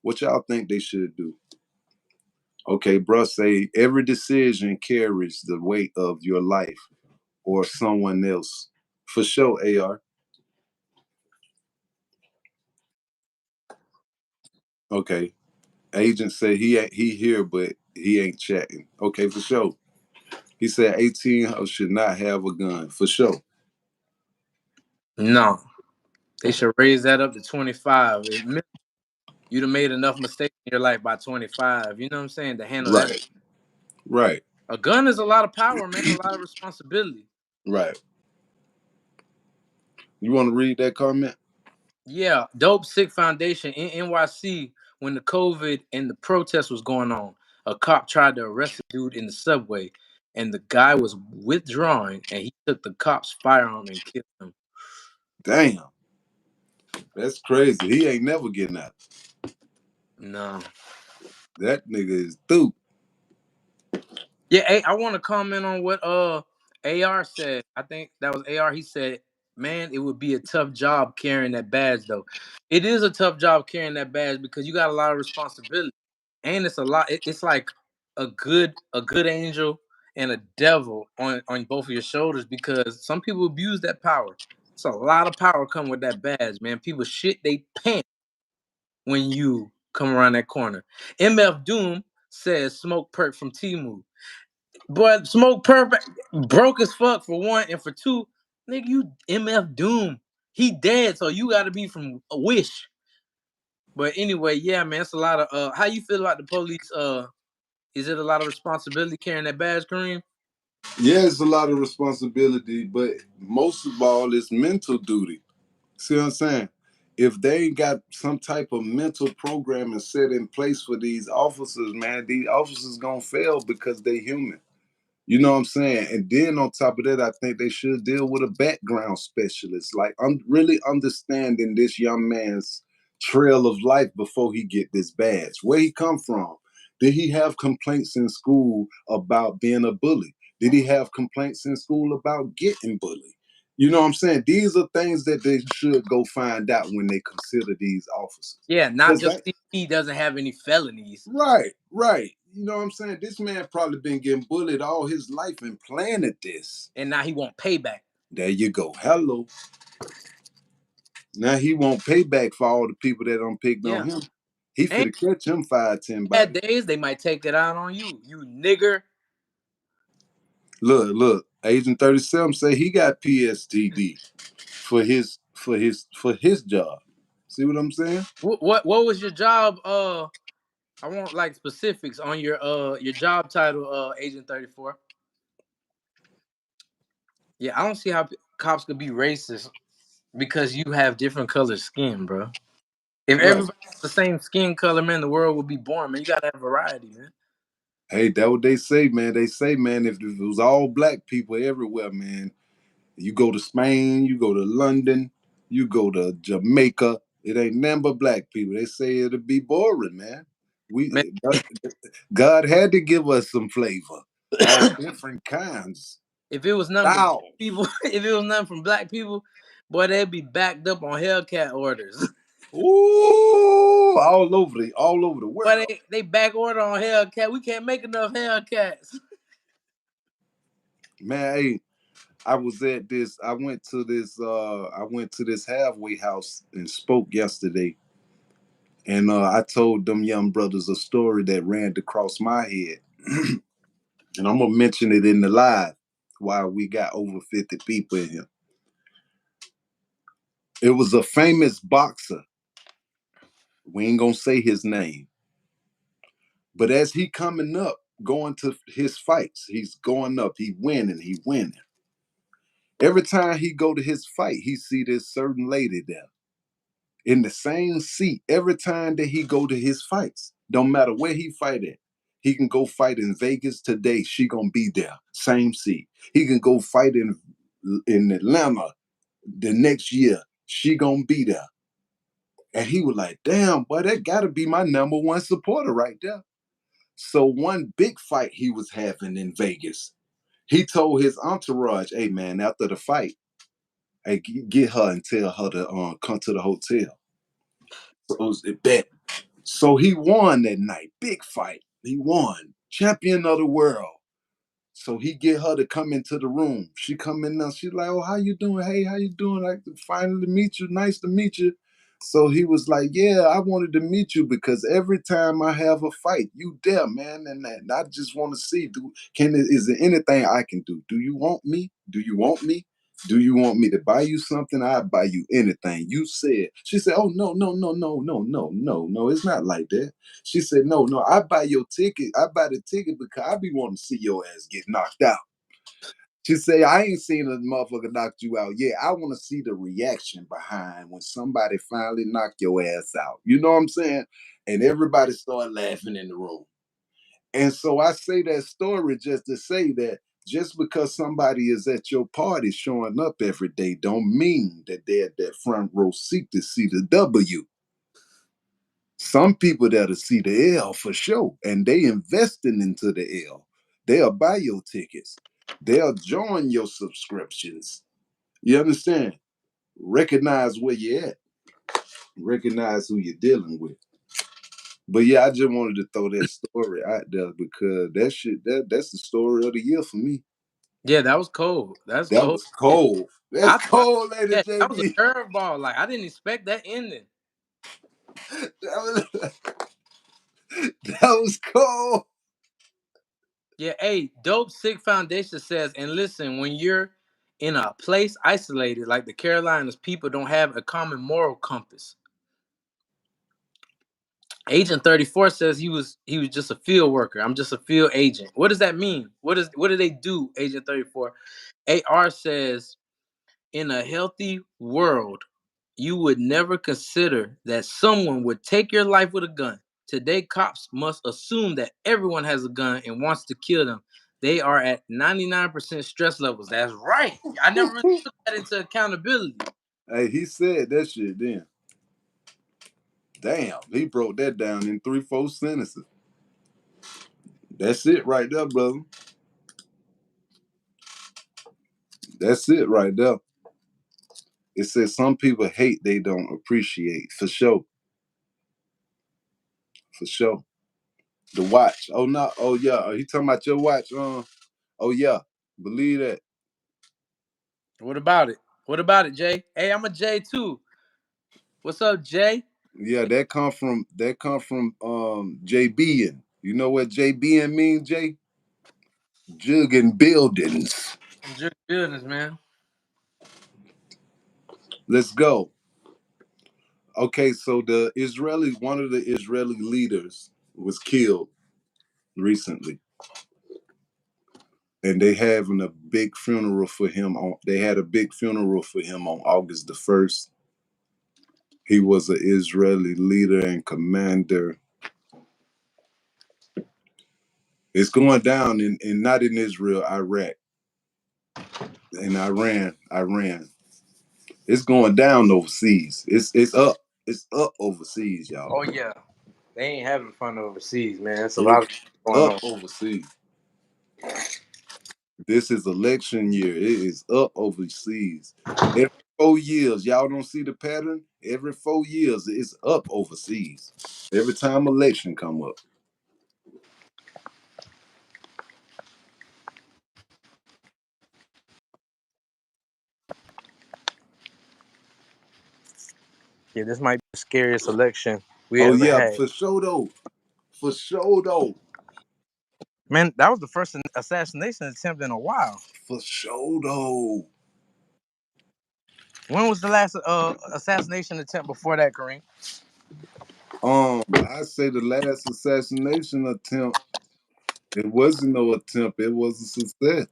What y'all think they should do? Okay, bruh, say every decision carries the weight of your life or someone else. For sure, AR. Okay. Agent said he here, but he ain't chatting. Okay, for sure. He said 18 should not have a gun. For sure. No, they should raise that up to 25. You'd have made enough mistakes in your life by 25. You know what I'm saying? To handle that. Right. A gun is a lot of power, man. A lot of responsibility. Right. You want to read that comment? Yeah, Dope Sick Foundation in NYC, when the COVID and the protest was going on, a cop tried to arrest a dude in the subway, and the guy was withdrawing, and he took the cop's firearm and killed him. Damn. That's crazy. He ain't never getting out. No. That nigga is through. Yeah, hey, I want to comment on what AR said. I think that was AR. He said, man, it would be a tough job carrying that badge, though. It is a tough job carrying that badge because you got a lot of responsibility. And it's a lot. It's like a good angel and a devil on both of your shoulders because some people abuse that power. It's a lot of power come with that badge, man. People shit they pants when you come around that corner. MF Doom says smoke perk from Timu. But Smoke Perfect broke as fuck for one, and for two, nigga, you MF Doom. He dead, so you gotta be from a Wish. But anyway, yeah, man, it's a lot of how you feel about the police? Is it a lot of responsibility carrying that badge, Kareem? Yeah, it's a lot of responsibility, but most of all, it's mental duty. See what I'm saying? if they ain't got some type of mental programming set in place for these officers, man, these officers gonna fail because they human. You know what I'm saying? And then on top of that, I think they should deal with a background specialist. Like, I'm really understanding this young man's trail of life before he get this badge. Where he come from? Did he have complaints in school about being a bully? Did he have complaints in school about getting bullied? You know what I'm saying? These are things that they should go find out when they consider these officers. Yeah, not just he doesn't have any felonies. Right, right. You know what I'm saying? This man probably been getting bullied all his life and planted this. And now he want payback. There you go. Hello. Now he won't pay back for all the people that don't pick on him. He finna catch him 5-10 bad bodies. days, they might take it out on you, you nigger. Look. Agent 37 say he got PSTD for his job. See what I'm saying? What was your job? I want like specifics on your job title, Agent 34. Yeah, I don't see how cops could be racist because you have different colored skin, bro. If everybody had the same skin color, man, the world would be boring, man. You gotta have variety, man. Hey, that's what they say, man. They say, man, if it was all black people everywhere, man, you go to Spain, you go to London, you go to Jamaica, it ain't nothing but black people. They say it'll be boring, man. Man, God had to give us some flavor, all different kinds. if it was nothing but people, if it was nothing from black people, boy, they'd be backed up on Hellcat orders. Ooh, all over the world. But they back order on Hellcat. We can't make enough Hellcats. Man, hey, I went to this halfway house and spoke yesterday. And I told them young brothers a story that ran across my head. And I'm gonna mention it in the live while we got over 50 people in here. It was a famous boxer. We ain't gonna say his name. But as he coming up, going to his fights, he's going up, he winning. Every time he go to his fight, he see this certain lady there in the same seat every time that he go to his fights. Don't matter where he fight at. He can go fight in Vegas today. She gonna be there, same seat. He can go fight in Atlanta the next year. She gonna be there. And he was like, damn, boy, that gotta be my number one supporter right there. So one big fight he was having in Vegas, he told his entourage, hey man, after the fight, hey, get her and tell her to come to the hotel. So it was a bet. So he won that night. Big fight. He won. Champion of the world. So he get her to come into the room. She come in now. She's like, oh, how you doing? Hey, how you doing? Like, finally meet you. Nice to meet you. So he was like, yeah, I wanted to meet you because every time I have a fight, you there, man. And I just want to see, is there anything I can do? Do you want me? Do you want me? Do you want me to buy you something? I'll buy you anything. You said. She said, oh, no. It's not like that. She said, no, I buy your ticket. I buy the ticket because I be wanting to see your ass get knocked out. She said, I ain't seen a motherfucker knock you out yet. I want to see the reaction behind when somebody finally knock your ass out. You know what I'm saying? And everybody started laughing in the room. And so I say that story just to say that just because somebody is at your party showing up every day don't mean that they're at that front row seat to see the W. Some people that'll see the L for sure, and they investing into the L. They'll buy your tickets. They'll join your subscriptions. You understand? Recognize where you're at. Recognize who you're dealing with. But yeah, I just wanted to throw that story out there because that's the story of the year for me. Yeah, that was cold. That's That cold. was cold. That's cold, lady Yeah, JB. that was a curveball. Like I didn't expect that ending. that was cold. Yeah, hey, Dope Sick Foundation says, and listen, when you're in a place isolated like the Carolinas, people don't have a common moral compass. Agent 34 says he was just a field worker. I'm just a field agent. What does that mean? What do they do, Agent 34? AR says, in a healthy world, you would never consider that someone would take your life with a gun. Today, cops must assume that everyone has a gun and wants to kill them. They are at 99% stress levels. That's right. I never really took that into accountability. Hey, he said that shit then. Damn, he broke that down in 3-4 sentences. That's it right there, brother. That's it right there. It says some people hate they don't appreciate. For sure. For sure. The watch. Oh no. Oh yeah. He talking about your watch. Oh yeah. Believe that. What about it? What about it, Jay? Hey, I'm a Jay too. What's up, Jay? Yeah, that come from JBN. You know what JBN means, Jay? Jugging buildings. I'm just business, man. Let's go. Okay, so one of the Israeli leaders was killed recently. And they having a big funeral for him they had a big funeral for him on August the 1st. He was an Israeli leader and commander. It's going down in not in Israel, Iraq, and Iran. It's going down overseas. It's up. It's up overseas, y'all. Oh yeah. They ain't having fun overseas, man. It's a lot It's of going up on. overseas. This is election year. It is up overseas. Every 4 years, y'all don't see the pattern? Every 4 years, it's up overseas. Every time election come up. Yeah, this might be the scariest election we Oh ever yeah, had. for sure though. For sure though. Man, that was the first assassination attempt in a while. For sure though. When was the last assassination attempt before that, Kareem? I say the last assassination attempt, it wasn't no attempt, it was a success.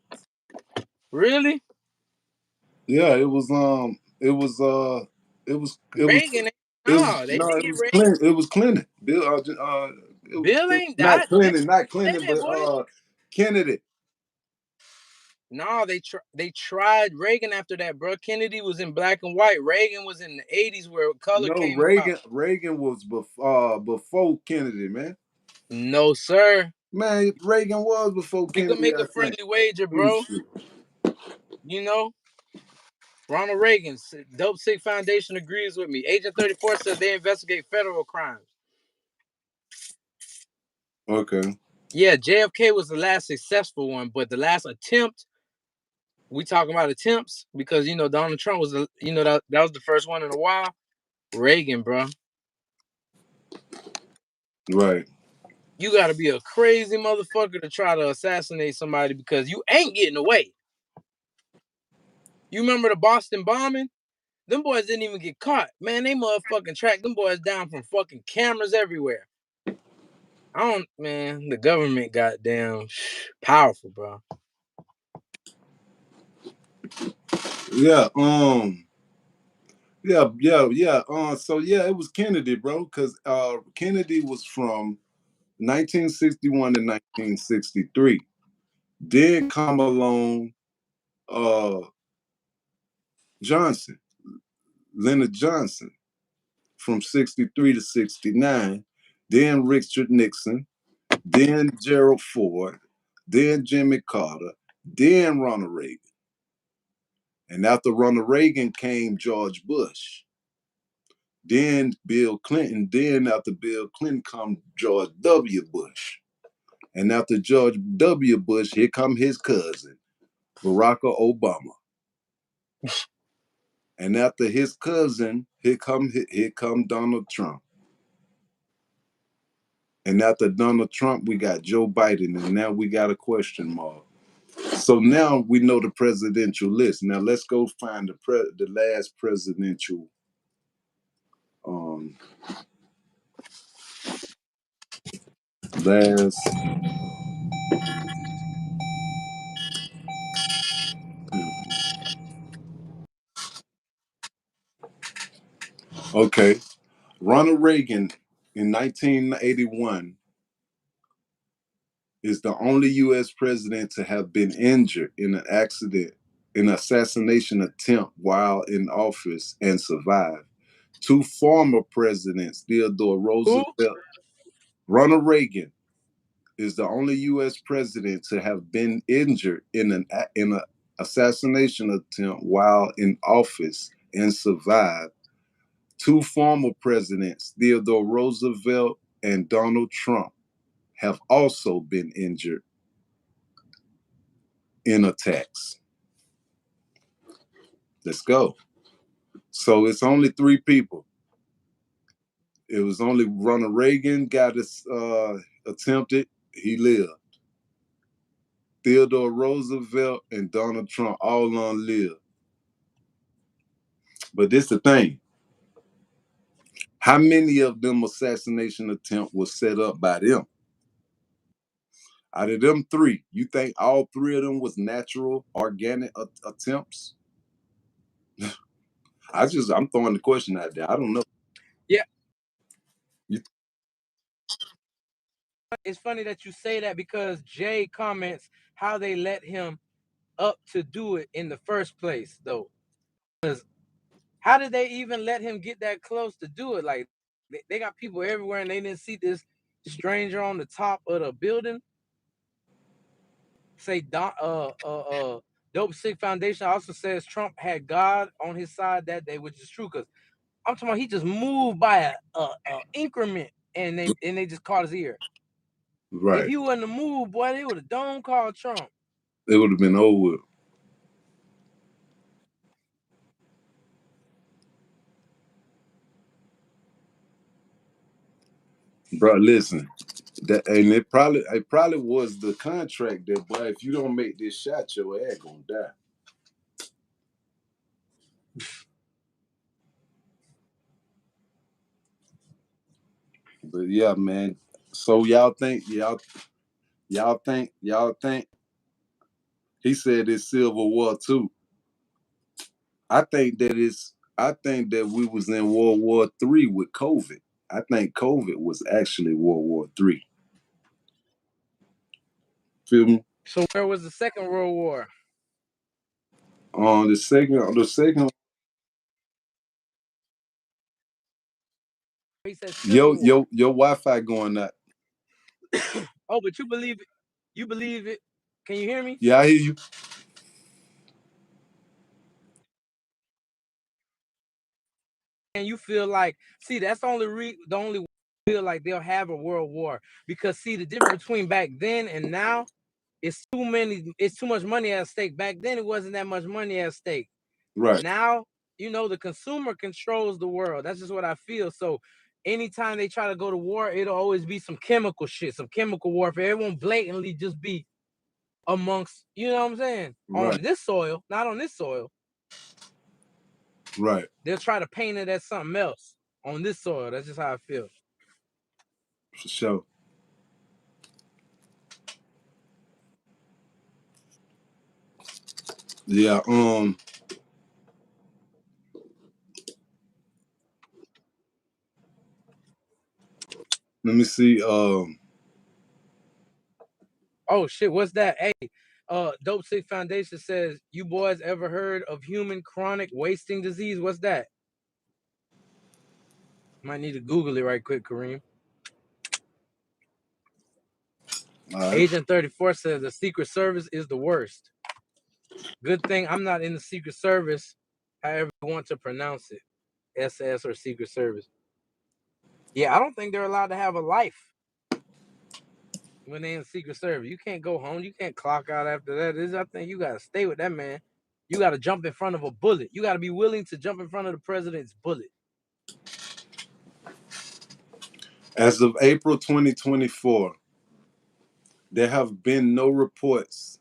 Really? Yeah, it was it was Reagan? it was No, they no, didn't it get was Reagan. Clinton. It was Clinton. Bill Bill it was ain't not died. Bill Clinton, not Clinton, dead, but boy. Kennedy. No, they tried Reagan after that, bro. Kennedy was in black and white. Reagan was in the 80s where color No, came about. Reagan was before Kennedy, man. No, sir. Man, Reagan was before You can Kennedy, make I a think. friendly wager, Let me bro. see. You know, Ronald Reagan, Dope Sick Foundation agrees with me. Agent 34 says they investigate federal crimes. Okay. Yeah, JFK was the last successful one, but the last attempt, we talking about attempts because Donald Trump was that was the first one in a while. Reagan, bro. Right. You got to be a crazy motherfucker to try to assassinate somebody because you ain't getting away. You remember the Boston bombing? Them boys didn't even get caught. Man, they motherfucking tracked them boys down from fucking cameras everywhere. The government goddamn powerful, bro. Yeah, yeah. So yeah, it was Kennedy, bro, because Kennedy was from 1961 to 1963. Then come along Johnson, Leonard Johnson, from 63 to 69. Then Richard Nixon, then Gerald Ford, then Jimmy Carter, then Ronald Reagan. And after Ronald Reagan came George Bush. Then Bill Clinton. Then after Bill Clinton come George W. Bush. And after George W. Bush, here come his cousin, Barack Obama. And after his cousin, here come Donald Trump. And after Donald Trump, we got Joe Biden, and now we got a question mark. So now we know the presidential list. Now let's go find the last presidential last Okay. Ronald Reagan in 1981 is the only U.S. president to have been injured in an assassination attempt while in office and survived. Two former presidents, Theodore Who? Roosevelt, Ronald Reagan is the only U.S. president to have been injured in an assassination attempt while in office and survived. Two former presidents, Theodore Roosevelt and Donald Trump, have also been injured in attacks. Let's go. So it's only three people. It was only Ronald Reagan got attempted. He lived. Theodore Roosevelt and Donald Trump all lived. But this the thing. How many of them assassination attempts was set up by them? Out of them three, you think all three of them was natural, organic attempts? I'm throwing the question out there. I don't know. Yeah. You, It's funny that you say that because Jay comments how they let him up to do it in the first place, though. Because how did they even let him get that close to do it? Like, they got people everywhere and they didn't see this stranger on the top of the building. Say, Dope Sick Foundation also says Trump had God on his side that day, which is true. Because I'm talking about he just moved by a increment and they just caught his ear. right. If he wasn't to move, boy, they would have done called Trump. It would have been over with. Bro, listen. It probably was the contract that, boy, if you don't make this shot, your ass gonna die. But yeah, man. So y'all think he said it's Civil War II. I think that we was in World War III with COVID. I think COVID was actually World War III. Feel me? So where was the Second World War? On the second. He said Civil War. Your Wi-Fi going out. Oh, but you believe it? You believe it? Can you hear me? Yeah, I hear you. And you feel like, see, that's the only way I feel like they'll have a world war. Because see, the difference between back then and now is it's too much money at stake. Back then it wasn't that much money at stake. Right. Now, the consumer controls the world. That's just what I feel. So anytime they try to go to war, it'll always be some chemical shit, some chemical warfare. It won't blatantly just be amongst, you know what I'm saying? Right. On this soil, not on this soil. Right. They'll try to paint it as something else on this soil. That's just how I feel. For sure. Yeah, let me see. Oh shit, what's that? Hey, Dope Sick Foundation says, you boys ever heard of human chronic wasting disease? What's that? Might need to Google it right quick, Kareem. Right. Agent 34 says the Secret Service is the worst. Good thing I'm not in the Secret Service, however you want to pronounce it. SS or Secret Service. Yeah, I don't think they're allowed to have a life when they're in the Secret Service. You can't go home. You can't clock out after that. I think you got to stay with that man. You got to jump in front of a bullet. You got to be willing to jump in front of the president's bullet. As of April 2024, there have been no reported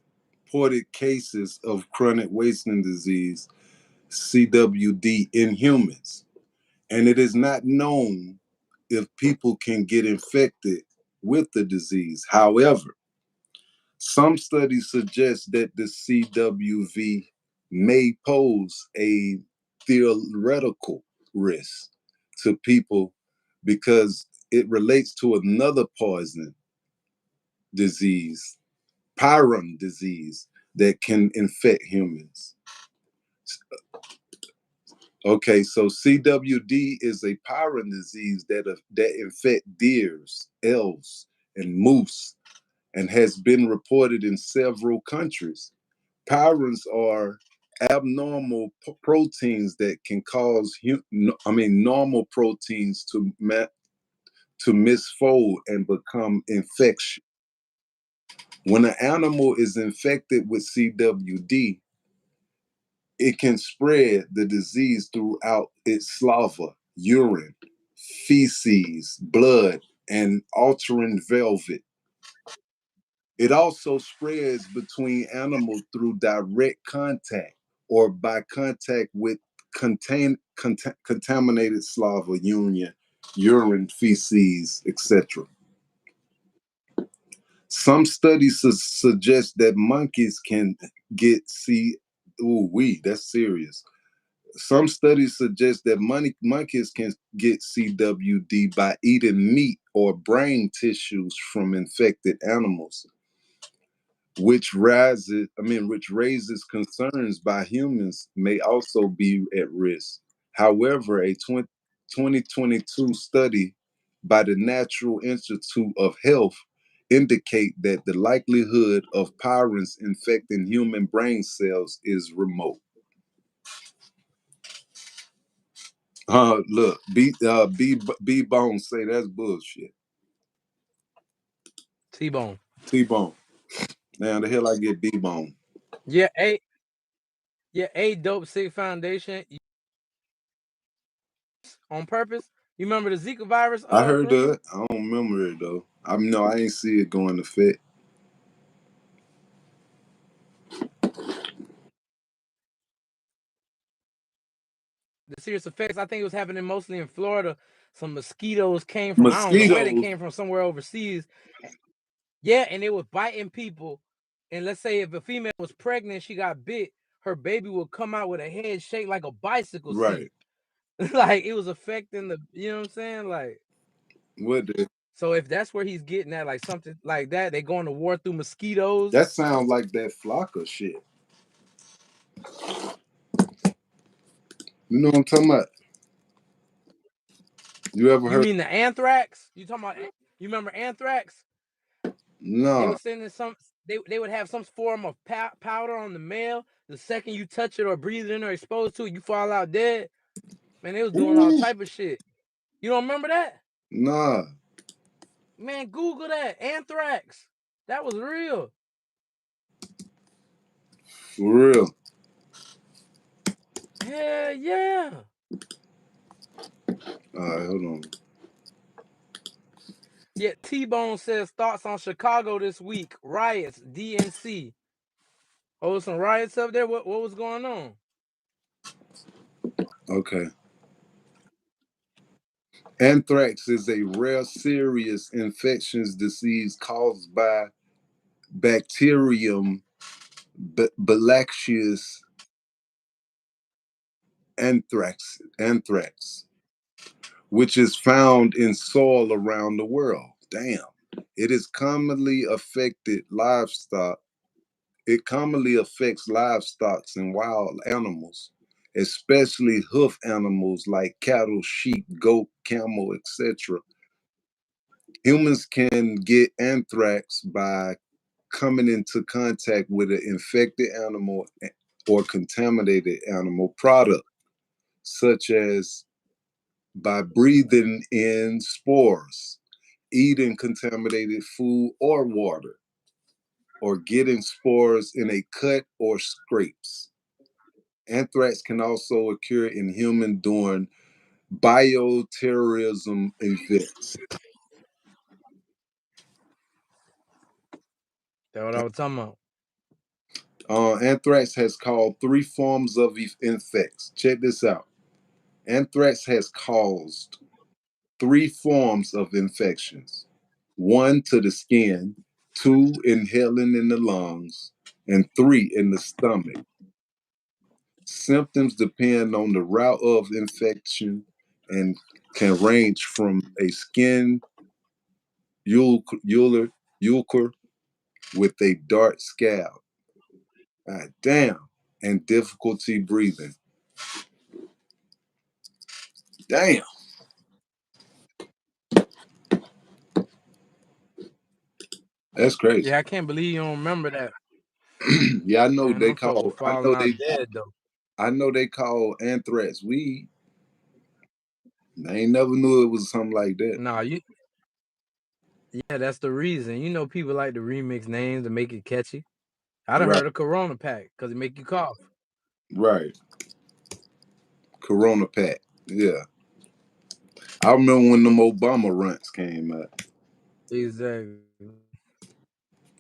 cases of chronic wasting disease, CWD, in humans. And it is not known if people can get infected with the disease. However, some studies suggest that the CWV may pose a theoretical risk to people because it relates to another poison disease, pyron disease, that can infect humans. Okay, so CWD is a pyron disease that infect deers, elves, and moose, and has been reported in several countries. Pyrons are abnormal proteins that can cause normal proteins to misfold and become infection. When an animal is infected with CWD, it can spread the disease throughout its saliva, urine, feces, blood, and altering velvet. It also spreads between animals through direct contact or by contact with contaminated saliva, urine, feces, etc. Some studies suggest that monkeys can get that's serious. Some studies suggest that monkeys can get CWD by eating meat or brain tissues from infected animals, which raises concerns by humans may also be at risk. However, a 2022 study by the Natural Institute of Health indicate that the likelihood of pyrons infecting human brain cells is remote. Look, B Bone say that's bullshit. T-Bone. T-Bone. Now the hell I get B Bone. Yeah, A Dope Sick Foundation on purpose. You remember the Zika virus? I heard Commercial? that. I don't remember it though. I ain't see it going to fit. The serious effects. I think it was happening mostly in Florida. Some mosquitoes came from, I don't know where they Mosquitoes. came from, somewhere overseas. Yeah, and it was biting people. And let's say if a female was pregnant, she got bit, her baby would come out with a head shaped like a bicycle seat. Right. Like it was affecting the, you know what I'm saying? Like, What the? so if that's where he's getting at, like something like that, they going to war through mosquitoes. That sounds like that Flocka shit. You know what I'm talking about? You ever You heard? mean the anthrax? You talking about? You remember anthrax? They No. were sending some. They would have some form of powder on the male. The second you touch it or breathe it in or exposed to it, you fall out dead. Man, they was doing all Ooh. type of shit. You don't remember that? Nah. Man, Google that. Anthrax. That was real. For real. Hell yeah. All right, hold on. Yeah, T-Bone says thoughts on Chicago this week. Riots, DNC. Oh, some riots up there? What was going on? Okay. Anthrax is a rare, serious infectious disease caused by bacterium Bacillus anthrax, which is found in soil around the world. Damn. It is commonly affected livestock. It commonly affects livestock and wild animals, especially hoof animals like cattle, sheep, goat, camel, etc. Humans can get anthrax by coming into contact with an infected animal or contaminated animal product, such as by breathing in spores, eating contaminated food or water, or getting spores in a cut or scrapes. Anthrax can also occur in humans during bioterrorism events. That's what I was talking about. Anthrax has caused 3 forms of infects. Check this out. Anthrax has caused 3 forms of infections. 1 to the skin, 2 inhaling in the lungs, and 3 in the stomach. Symptoms depend on the route of infection and can range from a skin ulcer with a dark scab. God damn. And difficulty breathing. Damn. That's crazy. Yeah, I can't believe you don't remember that. Yeah, I know Man, they them folks call. were falling out dead though. I know they call anthrax weed. I ain't never knew it was something like that. Nah, yeah, that's the reason. You know, people like to remix names to make it catchy. I done Right. heard of Corona Pack because it make you cough. Right. Corona Pack. Yeah. I remember when them Obama runts came out. Exactly.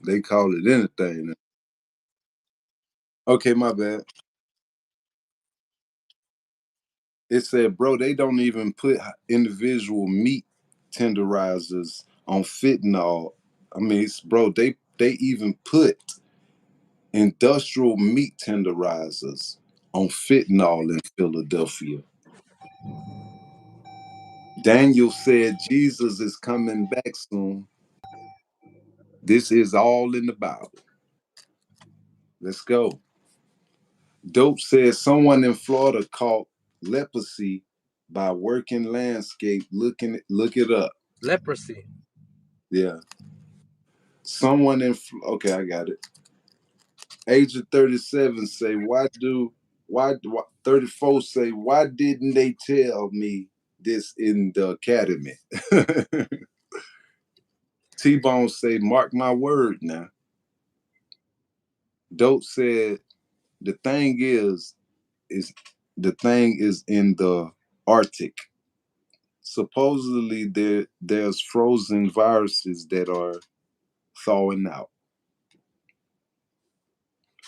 They called it anything. Okay, my bad. It said, bro, they don't even put individual meat tenderizers on fentanyl. I mean, bro, they even put industrial meat tenderizers on fentanyl in Philadelphia. Daniel said Jesus is coming back soon. This is all in the Bible. Let's go. Dope says someone in Florida caught leprosy by working landscape. Look it up. Leprosy. Yeah. Someone in okay, I got it. Age of 37 say, why 34 say, why didn't they tell me this in the academy? T-Bone say, mark my word now. Dope said, the thing is the thing is in the Arctic. Supposedly there's frozen viruses that are thawing out.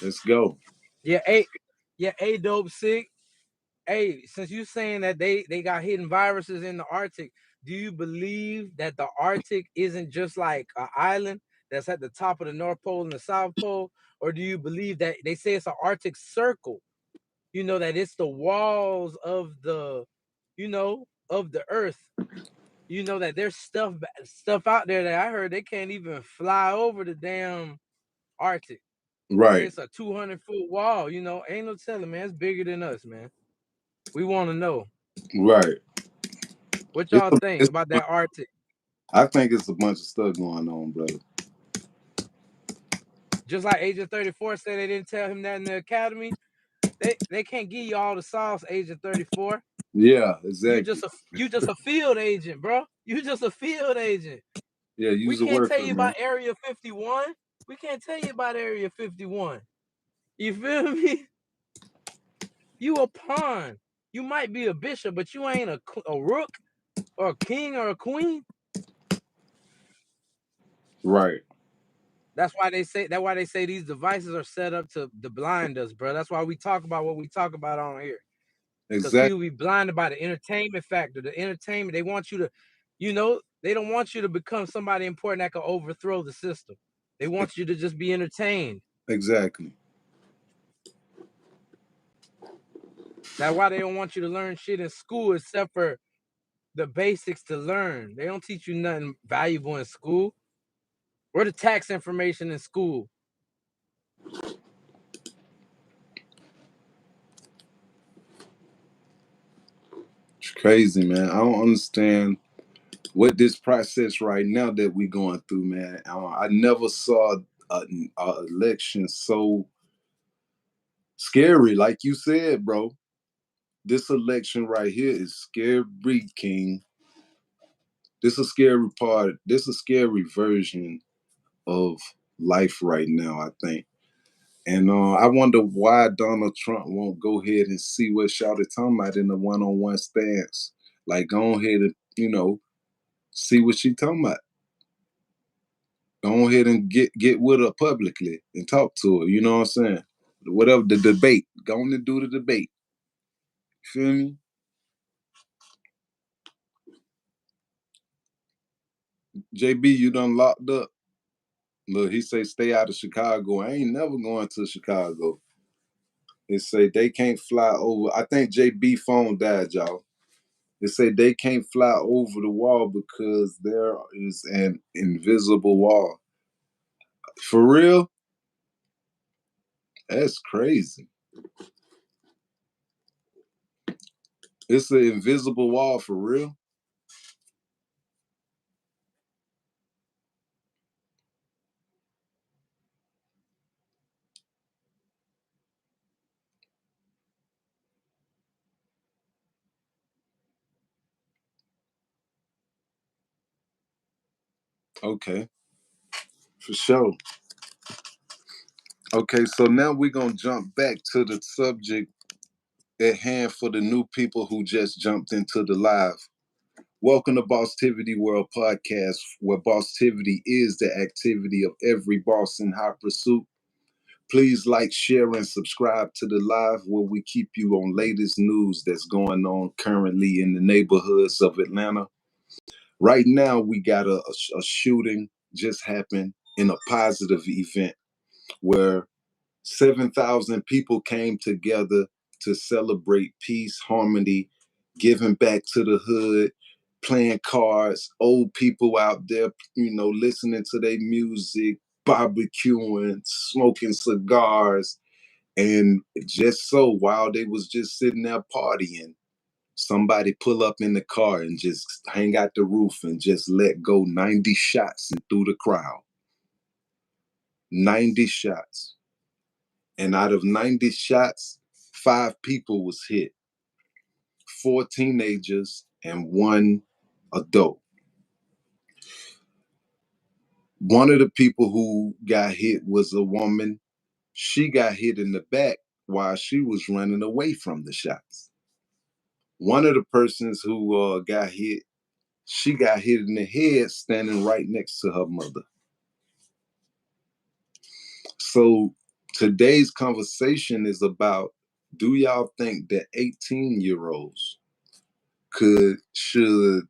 Let's go. Yeah, Dope sick. Hey, since you saying that they got hidden viruses in the Arctic, do you believe that the Arctic isn't just like an island that's at the top of the North Pole and the South Pole? Or do you believe that they say it's an Arctic circle? You know, that it's the walls of the, of the earth. You know that there's stuff out there that I heard they can't even fly over the damn Arctic. And Right. it's a 200-foot wall, ain't no telling, man. It's bigger than us, man. We want to know. Right. What It's y'all a, think it's, about that Arctic? I think it's a bunch of stuff going on, brother. Just like Agent 34 said they didn't tell him that in the academy. They can't give you all the sauce, Agent 34. Yeah, You exactly. just a field agent, bro. You just a field agent. Yeah, We use a can't tell worker, you man. about Area 51. We can't tell you about Area 51. You feel me? You a pawn. You might be a bishop, but you ain't a rook or a king or a queen. Right. That's why they say these devices are set up to blind us, bro. That's why we talk about what we talk about on here. Because Exactly. people be blinded by the entertainment factor. The entertainment, they want you to, they don't want you to become somebody important that can overthrow the system. They want you to just be entertained. Exactly. That's why they don't want you to learn shit in school except for the basics to learn. They don't teach you nothing valuable in school. Where the tax information in school? It's crazy, man. I don't understand what this process right now that we going through, man. I never saw an election so scary, like you said, bro. This election right here is scary, King. This is a scary part. This is a scary version of life right now, I think. And I wonder why Donald Trump won't go ahead and see what Shawty talking about in the one-on-one stance. Like, go ahead and, see what she talking about. Go ahead and get with her publicly and talk to her. You know what I'm saying? Whatever the debate, go on and do the debate. Feel me? JB, you done locked up. Look, he say stay out of Chicago. I ain't never going to Chicago. They say they can't fly over. I think JB phone died, y'all. It say they can't fly over the wall because there is an invisible wall. For real? That's crazy. It's an invisible wall for real? Okay, for sure. Okay, so now we're going to jump back to the subject at hand for the new people who just jumped into the live. Welcome to Bosstivity World Podcast, where Bosstivity is the activity of every boss in high pursuit. Please like, share, and subscribe to the live where we keep you on latest news that's going on currently in the neighborhoods of Atlanta. Right now, we got a shooting just happened in a positive event where 7,000 people came together to celebrate peace, harmony, giving back to the hood, playing cards, old people out there, listening to their music, barbecuing, smoking cigars. And just so while they was just sitting there partying, somebody pull up in the car and just hang out the roof and just let go 90 shots and through the crowd. 90 shots. And out of 90 shots, 5 people was hit. 4 teenagers and 1 adult. One of the people who got hit was a woman. She got hit in the back while she was running away from the shots. One of the persons who got hit, she got hit in the head standing right next to her mother. So today's conversation is about, do y'all think that 18-year-olds should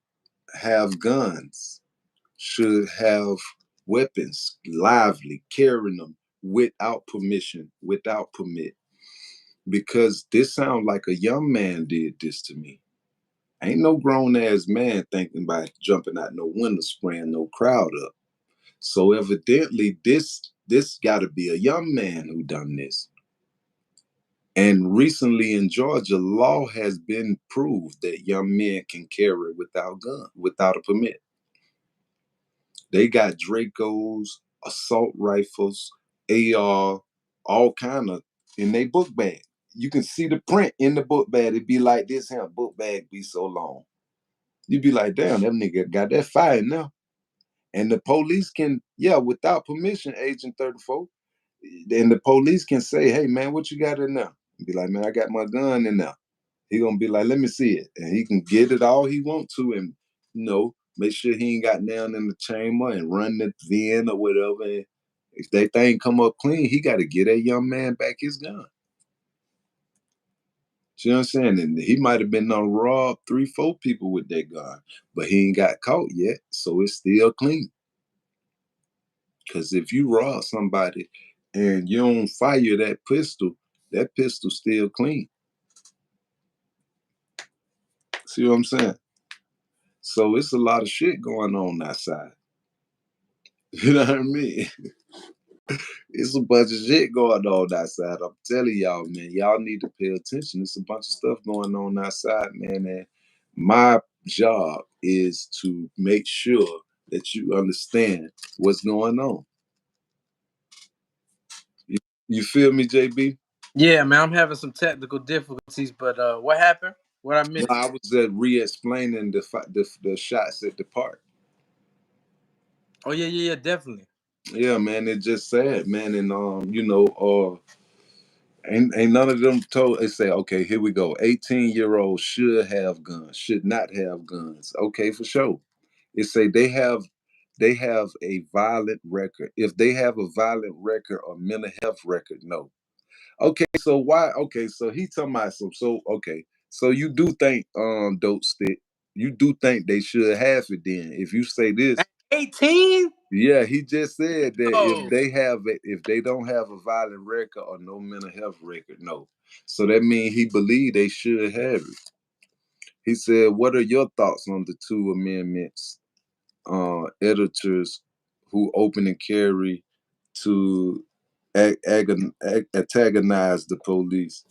have guns, should have weapons, lively, carrying them without permission, without permit? Because this sounds like a young man did this to me. Ain't no grown-ass man thinking about jumping out no window, spraying no crowd up. So evidently, this got to be a young man who done this. And recently in Georgia, law has been proved that young men can carry without a permit. They got Dracos, assault rifles, AR, all kind of in their book bag. You can see the print in the book bag. It'd be like this here, book bag be so long. You'd be like, damn, that nigga got that fire now. And the police can, without permission, Agent 34, and the police can say, hey, man, what you got in there? Be like, man, I got my gun in there. He gonna be like, let me see it. And he can get it all he want to and, make sure he ain't got down in the chamber and run the VN or whatever. And if that thing come up clean, he got to get that young man back his gun. You know what I'm saying? And he might have been on rob 3-4 people with that gun, but he ain't got caught yet, so it's still clean. Because if you rob somebody and you don't fire that pistol still clean. See what I'm saying? So it's a lot of shit going on outside. You know what I mean? It's a bunch of shit going on outside. I'm telling y'all, man, y'all need to pay attention. It's a bunch of stuff going on outside, man. And my job is to make sure that you understand what's going on. You feel me, JB? Yeah, man, I'm having some technical difficulties, but what happened? What I missed? No, I was re-explaining the shots at the park. Oh yeah, definitely. Yeah, man, it's just sad, man, and ain't none of them told. They say, okay, here we go. 18-year-olds should have guns, should not have guns. Okay, for sure. It say they have a violent record. If they have a violent record or mental health record, no. Okay, so why? Okay, so he talking about some. So okay, so you do think Dope Stick, you do think they should have it then? If you say this, 18? yeah, he just said that Oh. if they don't have a violent record or no mental health record, no. So that means he believe they should have it. He said, "What are your thoughts on the 2 amendments? Editors who open and carry to antagonize the police."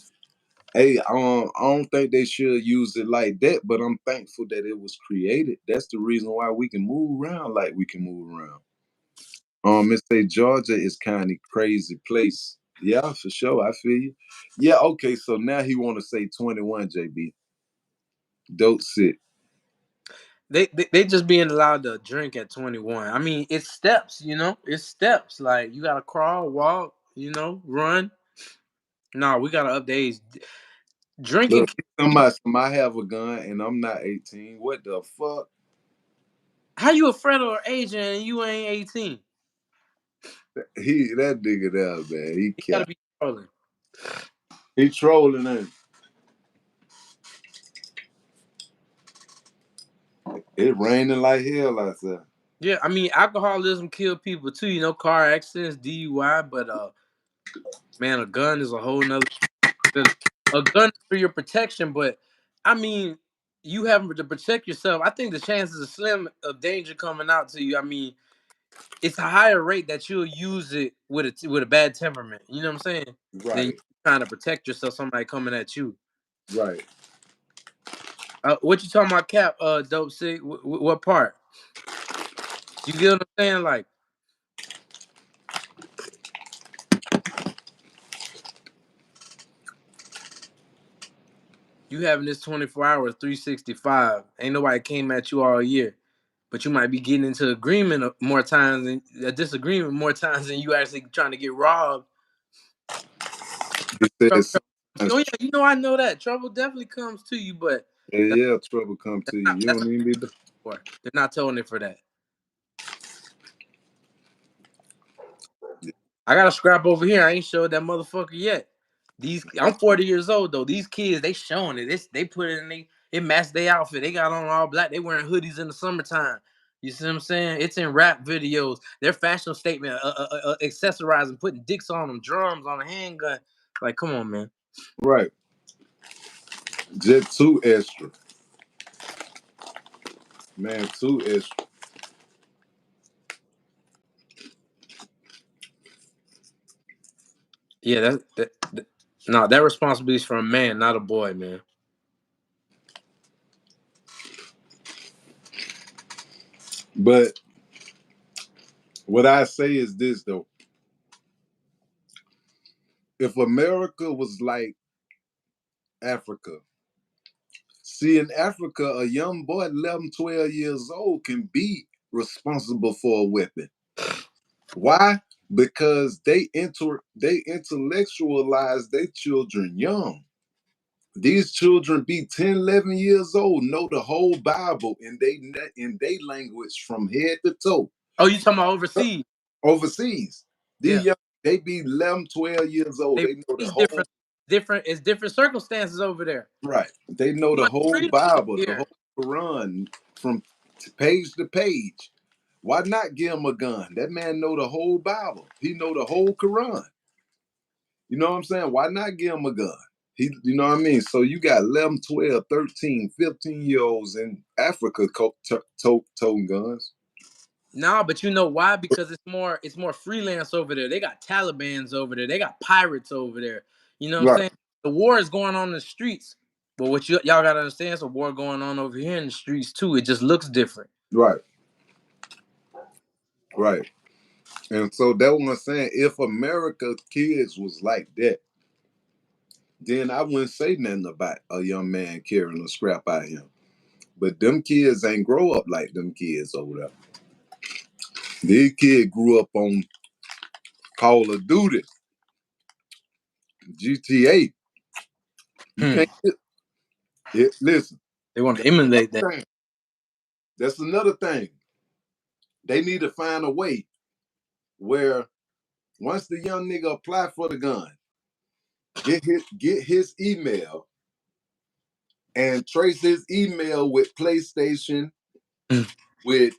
Hey, I don't think they should use it like that, but I'm thankful that it was created. That's the reason why we can move around like we can move around. It say Georgia is kind of crazy place. Yeah, for sure. I feel you. Yeah, okay. So now he want to say 21, JB. Dope shit. They just being allowed to drink at 21. I mean, it's steps, you know? It's steps. Like, you gotta crawl, walk, you know, run. No, we gotta up the age. Drinking. Look, I have a gun and I'm not 18. What the fuck? How you a federal agent and you ain't 18? That nigga there, man. He Gotta kept. be trolling. He trolling him. It raining like hell outside. Yeah, I mean, alcoholism kill people too, you know, car accidents, DUI, but man, a gun is a whole nother. A gun is for your protection, but I mean, you having to protect yourself. I think the chances are slim of danger coming out to you. I mean, it's a higher rate that you'll use it with a bad temperament. You know what I'm saying? Than you Right, trying to protect yourself, somebody coming at you. right. What you talking about, Cap? Dope sick. What part? You get what I'm saying? Like, you having this 24 hours, 365. Ain't nobody came at you all year. But you might be getting into agreement more times than a disagreement more times than you actually trying to get robbed. He says, Oh yeah, you know I know that trouble definitely comes to you, but yeah, trouble come to you. You that's don't even need to. not they're not telling it for that. I got a scrap over here. I ain't showed that motherfucker yet. I'm 40 years old though. These kids, they showing it. They put it in it matched their outfit. They got on all black. They wearing hoodies in the summertime. You see what I'm saying? It's in rap videos. Their fashion statement, accessorizing, putting dicks on them, drums on a handgun. Like, come on, man. Right. Just too extra. Man, too extra. Yeah, no, that responsibility is for a man, not a boy, man. But what I say is this though. If America was like Africa, see, in Africa, a young boy, 11, 12 years old, can be responsible for a weapon. Why? Because they intellectualize their children young. These children be 10, 11 years old, know the whole Bible in they language from head to toe. Oh, you talking about overseas? Overseas. Yeah. These young, they be 11, 12 years old. They know the whole It's different circumstances over there. right. They know the whole Bible, the Here. whole Quran from page to page. Why not give him a gun? That man know the whole Bible. He know the whole Quran. You know what I'm saying? Why not give him a gun? You know what I mean? So you got 11, 12, 13, 15-year-olds in Africa toting guns. No, but you know why? Because it's more freelance over there. They got Talibans over there. They got pirates over there. You know what I'm Right, saying? The war is going on in the streets. But what y'all gotta understand, it's a war going on over here in the streets too. It just looks different. right, right. And so that what I'm saying. If America's kids was like that, then I wouldn't say nothing about a young man carrying a scrap out him. But them kids ain't grow up like them kids over there. These kids grew up on Call of Duty, GTA. You can't listen. They want to emulate that. That's another thing. They need to find a way where once the young nigga apply for the gun, get his email and trace his email with PlayStation, with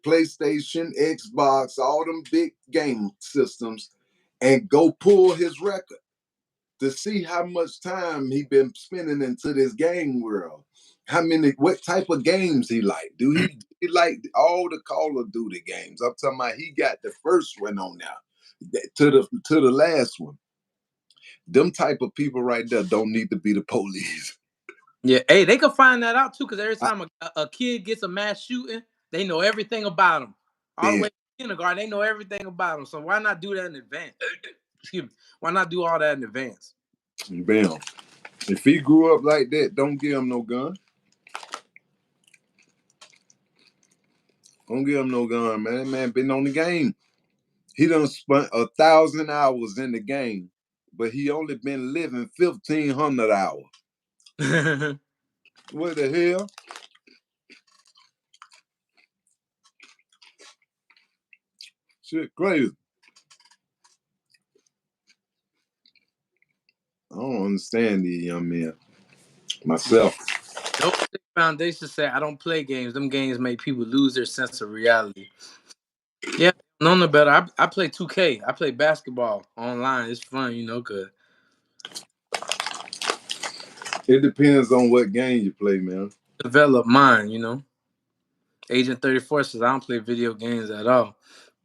PlayStation, Xbox, all them big game systems, and go pull his record to see how much time he been spending into this game world. What type of games he like? Do he like all the Call of Duty games? I'm talking about he got the first one on now to the last one. Them type of people right there don't need to be the police. Yeah, hey, they can find that out too, because every time a kid gets a mass shooting, they know everything about him. All the way to kindergarten, they know everything about him. So why not do that in advance? Excuse me. Why not do all that in advance? Bam. If he grew up like that, don't give him no gun. Don't give him no gun, man. That man been on the game. He done spent 1,000 hours in the game, but he only been living 1,500 hours. What the hell? Shit crazy. I don't understand these young men. Myself. Those Foundation say, I don't play games. Them games make people lose their sense of reality. Yeah, no better. I play 2K. I play basketball online. It's fun, you know, because It depends on what game you play, man. develop mine, you know. Agent 34 says, I don't play video games at all.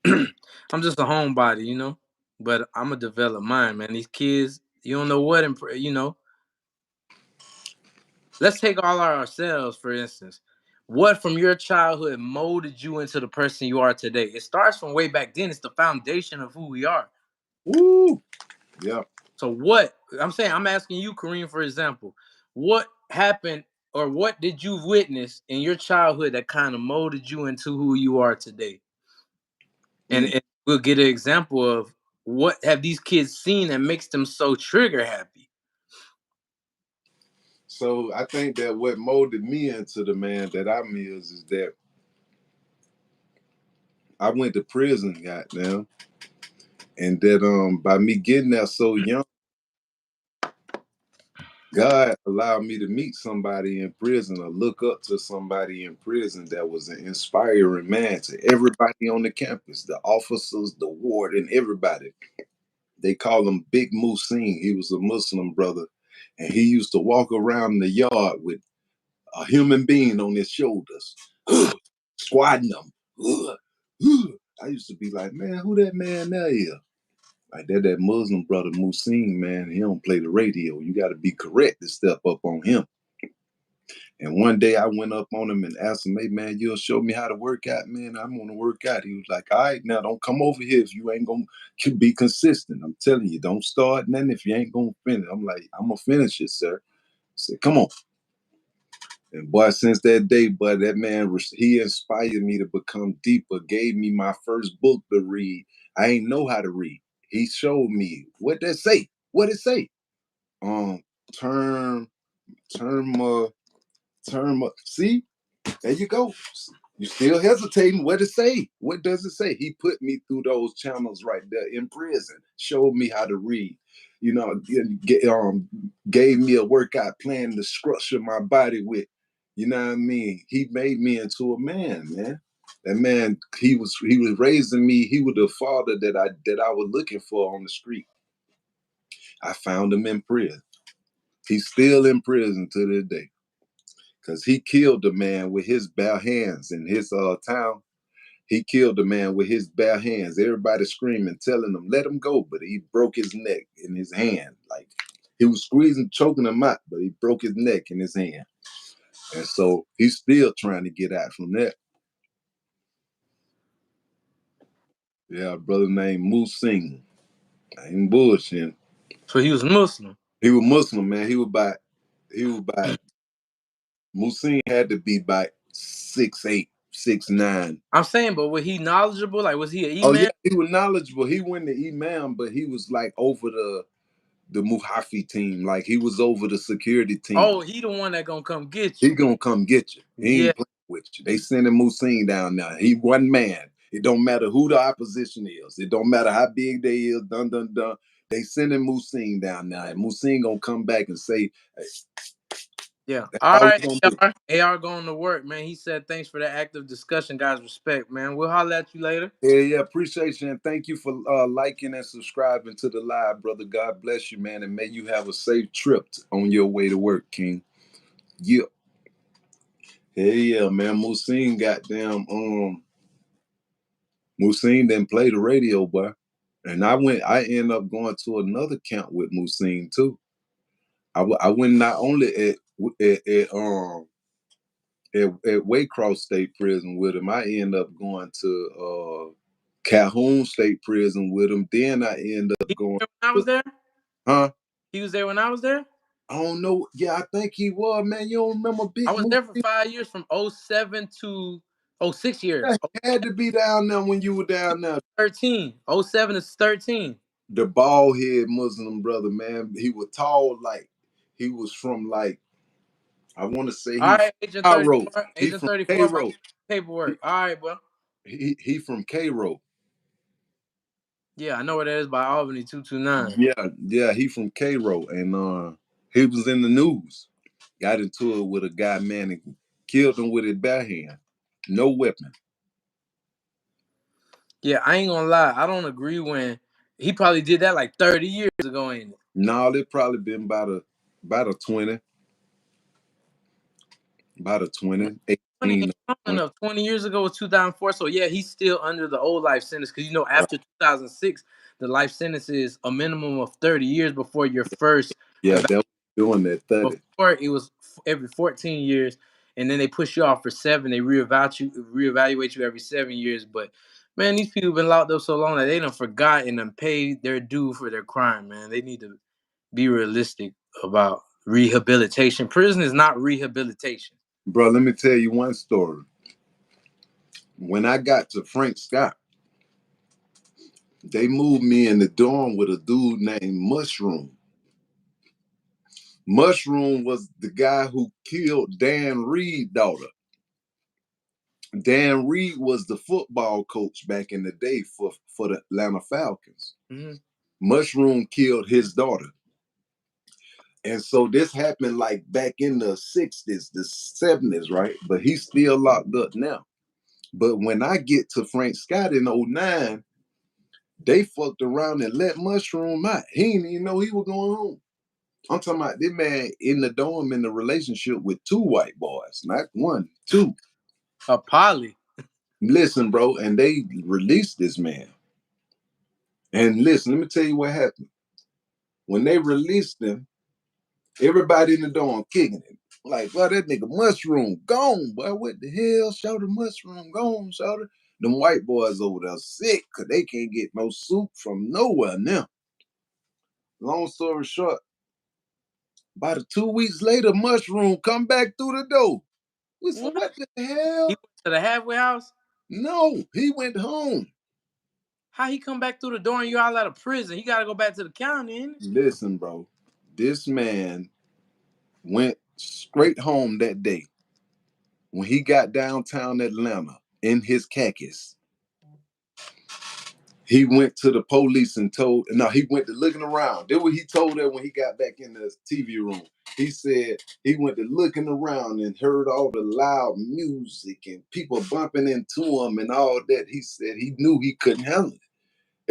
I'm just a homebody, you know. But I'm a develop mind, man. These kids, you don't know what, you know. Let's take all ourselves, for instance. What from your childhood molded you into the person you are today? It starts from way back then. It's the foundation of who we are. Woo! Yeah. So what I'm asking you, Kareem, for example, what happened or what did you witness in your childhood that kind of molded you into who you are today? And we'll get an example of what have these kids seen that makes them so trigger happy. So I think that what molded me into the man that I'm is that I went to prison, goddamn. And that by me getting there so young, God allowed me to meet somebody in prison or look up to somebody in prison that was an inspiring man to everybody on the campus, the officers, the warden, everybody. They call him Big Musin. He was a Muslim brother. And he used to walk around the yard with a human being on his shoulders, squatting them. I used to be like, man, who that man there is? Like that Muslim brother Musin, man, he don't play the radio. You got to be correct to step up on him. And one day I went up on him and asked him, hey, man, you'll show me how to work out, man. I'm going to work out. He was like, all right, now don't come over here if you ain't going to be consistent. I'm telling you, don't start nothing if you ain't going to finish. I'm like, I'm going to finish it, sir. I said, come on. And boy, since that day, but that man, he inspired me to become deeper, gave me my first book to read. I ain't know how to read. He showed me what that say. What it say? Term. See, there you go. You still hesitating. What it say? What does it say? He put me through those channels right there in prison. Showed me how to read. You know, gave me a workout plan to structure my body with. You know what I mean? He made me into a man, man. That man, he was raising me. He was the father that I was looking for on the street. I found him in prison. He's still in prison to this day. Because he killed the man with his bare hands in his town. He killed the man with his bare hands. Everybody screaming, telling him, let him go. But he broke his neck in his hand. Like he was squeezing, choking him out, but he broke his neck in his hand. And so he's still trying to get out from that. Yeah, a brother named Musin. I ain't bullshitting. So he was Muslim. He was Muslim, man. He was by Musin had to be about 6'8", 6'9". I'm saying, but was he knowledgeable? Like, was he an Oh imam? yeah, he was knowledgeable. He went to imam, but he was like over the Muhafi team. Like he was over the security team. Oh, he the one that gonna come get you. He gonna come get you. He ain't playing with you. They sending Musin down now. He one man. It don't matter who the opposition is. It don't matter how big they is. Dun dun dun. They sending Musin down now, and Musin gonna come back and say, hey, yeah. that's All all right, we gonna do. AR going to work, man. He said thanks for the active discussion, guys. Respect, man. We'll holler at you later. Yeah, appreciate you, and thank you for liking and subscribing to the live, brother. God bless you, man, and may you have a safe trip on your way to work, King. Yeah. Hey, yeah, man. Musin didn't play the radio, boy. And I ended up going to another camp with Musin too. I went not only at Waycross State Prison with him, I ended up going to Calhoun State Prison with him. Then I ended up going. When I was there? Huh? He was there when I was there? I don't know. Yeah, I think he was, man. You don't remember Big I was Moose? there for 5 years, from 07 to 06 years. I had to be down there when you were down there. 13. 07 to 13. The bald head Muslim brother, man. He was tall, like he was from like, I want to say he All was right, Agent Cairo. 34. He Agent from 34 Cairo. paperwork. All right, bro. He from Cairo. Yeah, I know where that is, by Albany 229. Yeah, he from Cairo, and he was in the news. Got into it with a guy, man, and killed him with his bare hand. No weapon. Yeah, I ain't gonna lie. I don't agree when he probably did that like 30 years ago, ain't it? No, it probably been about a 20. About a 20, 18. 20 years ago was 2004. So yeah, he's still under the old life sentence, because after 2006, the life sentence is a minimum of 30 years before your first. Yeah, they were doing that 30. Before it was every 14 years, and then they push you off for 7. They reevaluate you every 7 years. But man, these people been locked up so long that they done forgot and done paid their due for their crime. Man, they need to be realistic about rehabilitation. Prison is not rehabilitation. Bro, let me tell you one story. When I got to Frank Scott, they moved me in the dorm with a dude named Mushroom. Mushroom was the guy who killed Dan Reed's daughter. Dan Reed was the football coach back in the day for the Atlanta Falcons. Mm-hmm. Mushroom killed his daughter. And so this happened like back in the 60s, the 70s, right? But he's still locked up now. But when I get to Frank Scott in 09, they fucked around and let Mushroom out. He didn't even know he was going home. I'm talking about this man in the dorm in the relationship with 2 white boys, not 1, 2. A poly. Listen, bro, and they released this man. And listen, let me tell you what happened. When they released him, everybody in the dorm kicking him. Like, well, that nigga Mushroom gone, boy. What the hell? Shout the Mushroom gone, shout it. Them white boys over there sick because they can't get no soup from nowhere now. Long story short, about 2 weeks later, Mushroom come back through the door. We said, what the hell? He went to the halfway house? No, he went home. How he come back through the door and you all out of prison? He got to go back to the county, ain't it? Listen, bro, this man went straight home that day. When he got downtown Atlanta in his khakis, he went to the police and he went to looking around. That's what he told her when he got back in the TV room. He said he went to looking around and heard all the loud music and people bumping into him and all that. He said he knew he couldn't handle it.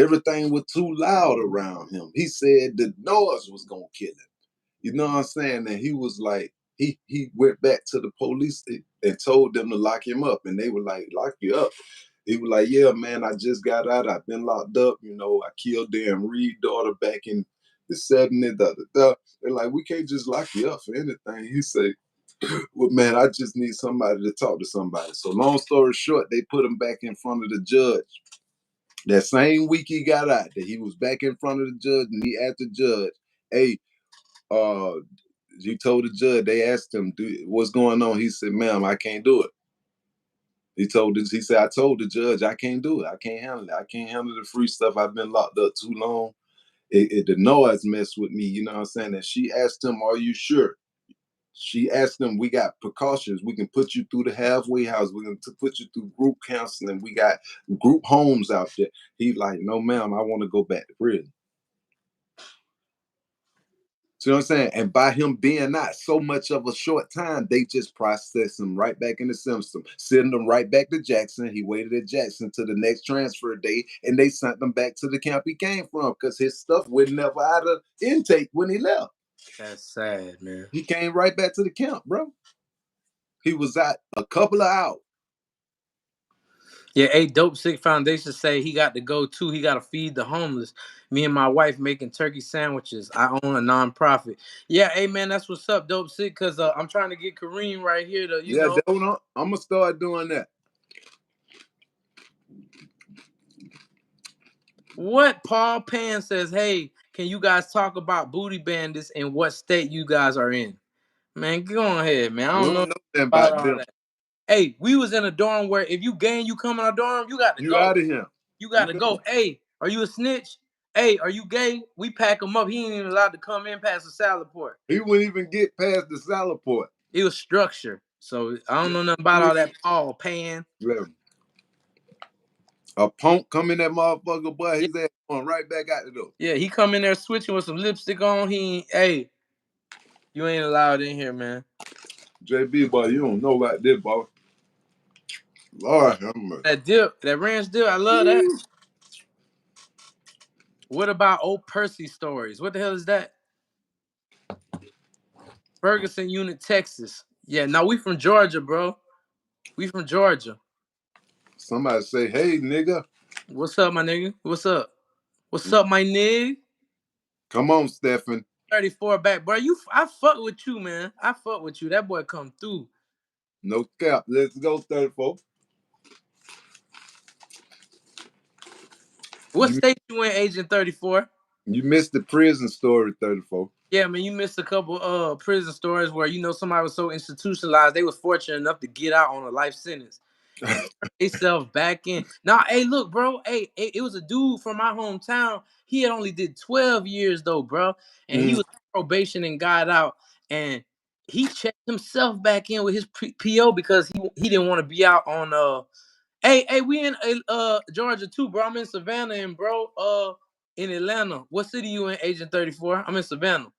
Everything was too loud around him. He said the noise was going to kill him. You know what I'm saying? And he was like, he went back to the police and told them to lock him up. And they were like, lock you up? He was like, yeah, man, I just got out. I've been locked up. You know, I killed Dan Reed's daughter back in the 70s. They're like, we can't just lock you up for anything. He said, well, man, I just need somebody to talk to somebody. So long story short, they put him back in front of the judge. That same week he got out, that he was back in front of the judge, and he asked the judge, hey, he told the judge, they asked him, what's going on? He said, ma'am, I can't do it. He said, I told the judge, I can't do it. I can't handle it. I can't handle the free stuff. I've been locked up too long. The noise messed with me, you know what I'm saying? And she asked him, are you sure? She asked him, we got precautions. We can put you through the halfway house. We're going to put you through group counseling. We got group homes out there. He's like, no, ma'am, I want to go back to prison. See what I'm saying? And by him being not so much of a short time, they just processed him right back in the system, send him right back to Jackson. He waited at Jackson to the next transfer day, and they sent him back to the camp he came from because his stuff was never out of intake when he left. That's sad, man. He came right back to the camp, bro. He was out a couple of hours. Yeah, Dope Sick Foundation say he got to go too. He got to feed the homeless. Me and my wife making turkey sandwiches. I own a nonprofit. Yeah, hey man, that's what's up, Dope Sick. Cause I'm trying to get Kareem right here to know. I'm gonna start doing that. What Paul Pan says, hey, can you guys talk about booty bandits and what state you guys are in? Man, go on ahead, man. I don't know about all that. Hey, we was in a dorm where if you gang, you come in our dorm, you got to go. You out of here. You got to go. Hey, are you a snitch? Hey, are you gay? We pack him up. He ain't even allowed to come in past the salad port. He wouldn't even get past the salad port. It was structure. So I don't know nothing about all that Paul Pan. Yeah. A punk come in that motherfucker, boy, his ass going right back out the door. Yeah, he come in there switching with some lipstick on. Hey, you ain't allowed in here, man. JB, boy, you don't know about this, boy. Lord, that dip, that ranch dip, I love that. What about old Percy stories? What the hell is that? Ferguson Unit, Texas. Yeah, now we from Georgia, bro. We from Georgia. Somebody say, hey, nigga. What's up, my nigga? What's up? What's up, my nigga? Come on, Stephen. 34 back, bro. I fuck with you, man. I fuck with you. That boy come through. No cap. Let's go, 34. What state you in, Agent 34? You missed the prison story, 34. Yeah, man, you missed a couple prison stories where somebody was so institutionalized they was fortunate enough to get out on a life sentence. They self back in. Now, hey, look, bro. Hey, it was a dude from my hometown. He had only did 12 years though, bro, and he was on probation and got out, and he checked himself back in with his PO because he didn't want to be out on Hey, we in Georgia too, bro. I'm in Savannah and bro, in Atlanta. What city you in, Agent 34? I'm in Savannah.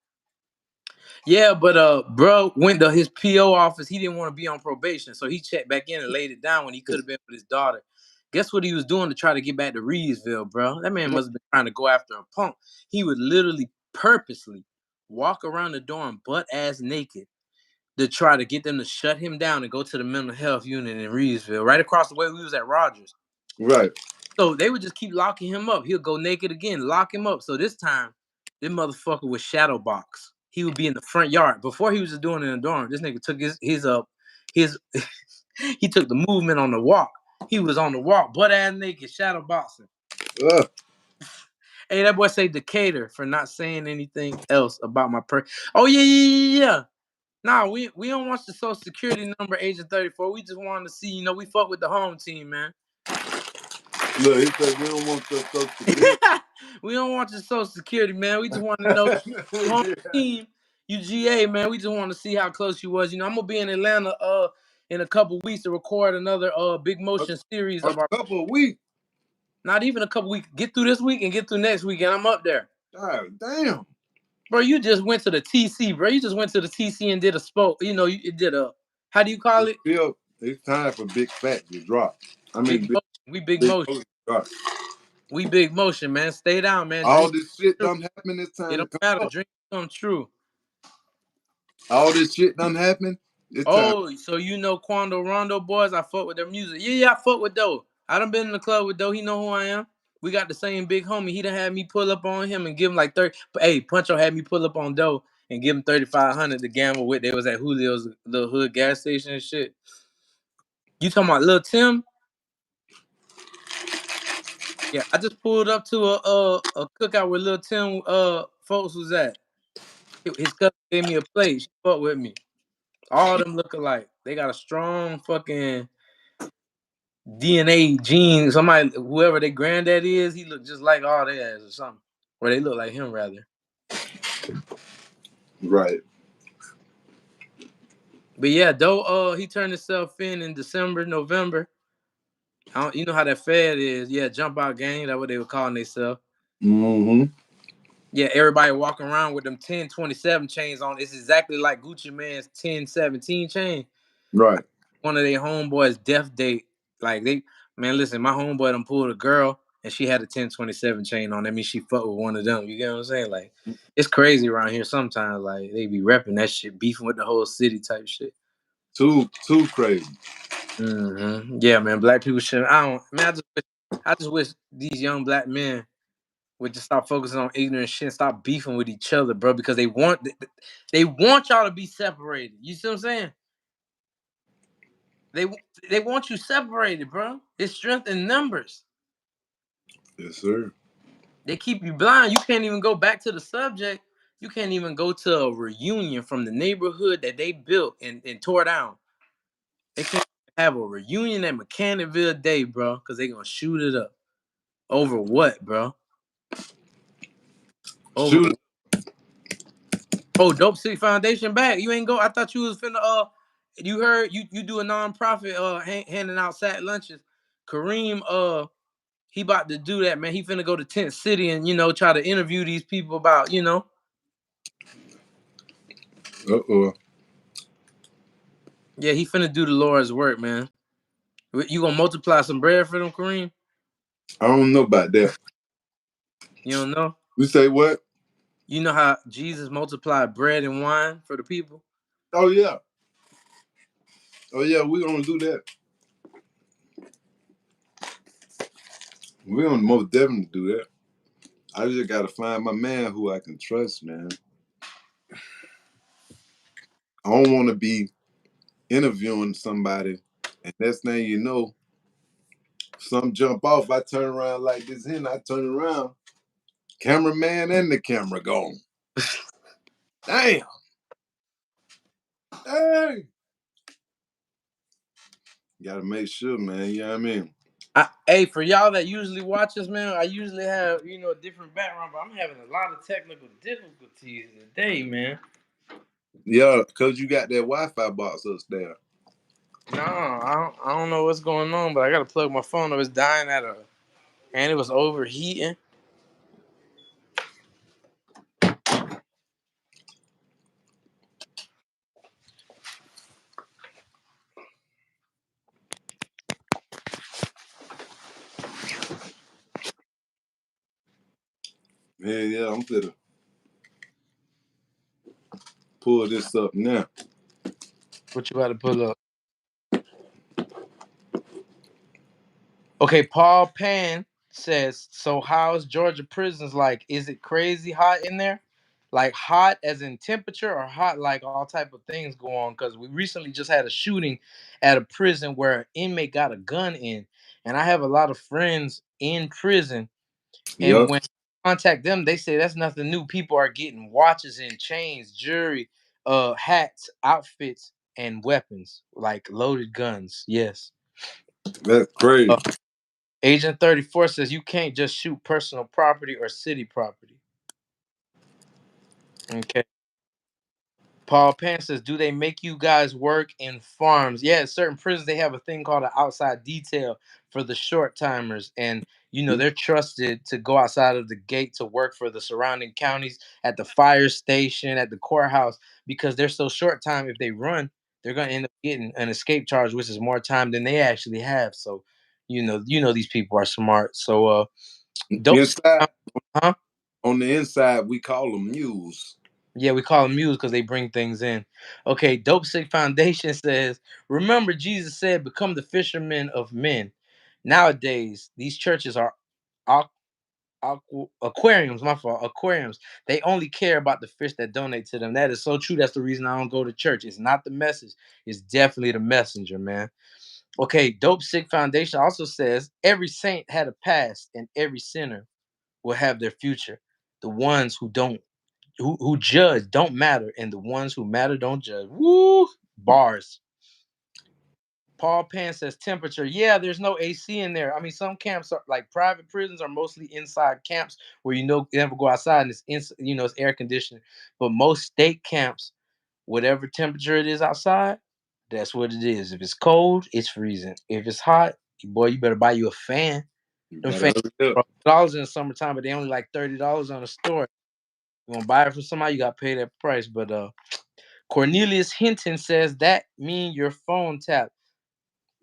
Yeah, but bro went to his PO office. He didn't want to be on probation, so he checked back in and laid it down when he could have been with his daughter. Guess what he was doing to try to get back to Reedsville, bro? That man must have been trying to go after a punk. He would literally purposely walk around the dorm butt-ass naked to try to get them to shut him down and go to the mental health unit in Reedsville. Right across the way, we was at Rogers. Right. So they would just keep locking him up. He'll go naked again, lock him up. So this time, this motherfucker was shadow box. He would be in the front yard. Before he was just doing it in the dorm. This nigga took his he took the movement on the walk. He was on the walk, butt ass naked, shadow boxing. Hey, that boy say Decatur for not saying anything else about my Oh yeah. Nah, we don't want the social security number, Agent 34. We just wanted to see, we fuck with the home team, man. Look, he said we don't want the social security. We don't want your social security, man. We just want to know home team, UGA, man. We just want to see how close you was. I'm gonna be in Atlanta in a couple weeks to record another big motion series of our couple of weeks. Not even a couple weeks. Get through this week and get through next week, and I'm up there. God damn. Bro, you just went to the TC, bro. You just went to the TC and did a spoke. You did a, how do you call it? It's time for big fat to drop. I mean, we big motion. We big motion, man. Stay down, man. All this shit done happen this time. It don't matter. Drink come true. All this shit done happen. So Quando Rondo boys, I fuck with their music. Yeah, I fuck with Doe. I done been in the club with Doe. He know who I am. We got the same big homie. He done had me pull up on him and give him like 30. Hey, Puncho had me pull up on Doe and give him 3,500 to gamble with. They was at Julio's little hood gas station and shit. You talking about Lil Tim? Yeah, I just pulled up to a cookout where Lil Tim folks was at. His cousin gave me a plate. She fucked with me. All them look alike. They got a strong fucking DNA gene. Somebody, whoever their granddad is, he look just like all their ass or something. Or they look like him rather. Right. But yeah, though he turned himself in December, November. You know how that Fed is. Yeah, jump out gang. That's what they were calling themselves. Mm-hmm. Yeah, everybody walking around with them 1027 chains on. It's exactly like Gucci Man's 1017 chain. Right. One of their homeboys' death date. Like listen, my homeboy done pulled a girl and she had a 1027 chain on. That means she fucked with one of them. You get what I'm saying? Like, it's crazy around here sometimes. Like, they be repping that shit, beefing with the whole city type shit. Too crazy. Yeah, man. Black people should. I just wish these young black men would just stop focusing on ignorant shit and stop beefing with each other, bro. Because they want y'all to be separated. You see what I'm saying? They want you separated, bro. It's strength in numbers. Yes, sir. They keep you blind. You can't even go back to the subject. You can't even go to a reunion from the neighborhood that they built and tore down. They can't have a reunion at Mechanicsville Day, bro, because they're going to shoot it up. Over what, bro? Over Shoot. Oh, Dope City Foundation back. You ain't go. I thought you was finna you heard you do a nonprofit handing out sack lunches. Kareem he about to do that, man. He finna go to Tent City and try to interview these people about Yeah, he finna do the Lord's work, man. You gonna multiply some bread for them, Kareem? I don't know about that. You don't know? You say what? You know how Jesus multiplied bread and wine for the people? Oh yeah. Oh yeah, we're gonna do that. We're gonna most definitely do that. I just gotta find my man who I can trust, man. I don't wanna be interviewing somebody and next thing you know, some jump off, I turn around like this here, and I turn around, cameraman and the camera gone. Damn. Hey. You gotta make sure, man. You know what I mean? Hey, for y'all that usually watch us, man, I usually have, a different background, but I'm having a lot of technical difficulties today, man. Yeah, because you got that Wi-Fi box upstairs. No, I don't know what's going on, but I gotta plug my phone up. It's dying and it was overheating. Yeah, I'm gonna pull this up now. What you about to pull up? Okay, Paul Pan says, so how's Georgia prisons like? Is it crazy hot in there? Like hot as in temperature or hot like all type of things go on? Because we recently just had a shooting at a prison where an inmate got a gun in. And I have a lot of friends in prison. And Yep. when I contact them, they say that's nothing new. People are getting watches and chains, jewelry, hats, outfits, and weapons, like loaded guns. Yes. That's crazy. Agent 34 says you can't just shoot personal property or city property. Okay. Paul Pan says, do they make you guys work in farms? Yeah, certain prisons, they have a thing called an outside detail for the short timers. And, they're trusted to go outside of the gate to work for the surrounding counties, at the fire station, at the courthouse, because they're so short time. If they run, they're going to end up getting an escape charge, which is more time than they actually have. So, these people are smart. So, dope. Inside, Huh? on the inside, we call them mules. Yeah, we call them mules because they bring things in. Okay, Dope Sick Foundation says, remember Jesus said, become the fishermen of men. Nowadays, these churches are aquariums, my fault, aquariums. They only care about the fish that donate to them. That is so true. That's the reason I don't go to church. It's not the message. It's definitely the messenger, man. Okay, Dope Sick Foundation also says, every saint had a past and every sinner will have their future. The ones who judge don't matter, and the ones who matter don't judge. Woo! Bars. Paul Pan says temperature. Yeah, there's no AC in there. I mean, some camps are like private prisons are mostly inside camps where you never go outside and it's air conditioned. But most state camps, whatever temperature it is outside, that's what it is. If it's cold, it's freezing. If it's hot, boy, you better buy you a fan. Them fans are $100 in the summertime, but they only like $30 on the store. You want to buy it from somebody, you got to pay that price. But Cornelius Hinton says that mean your phone tapped.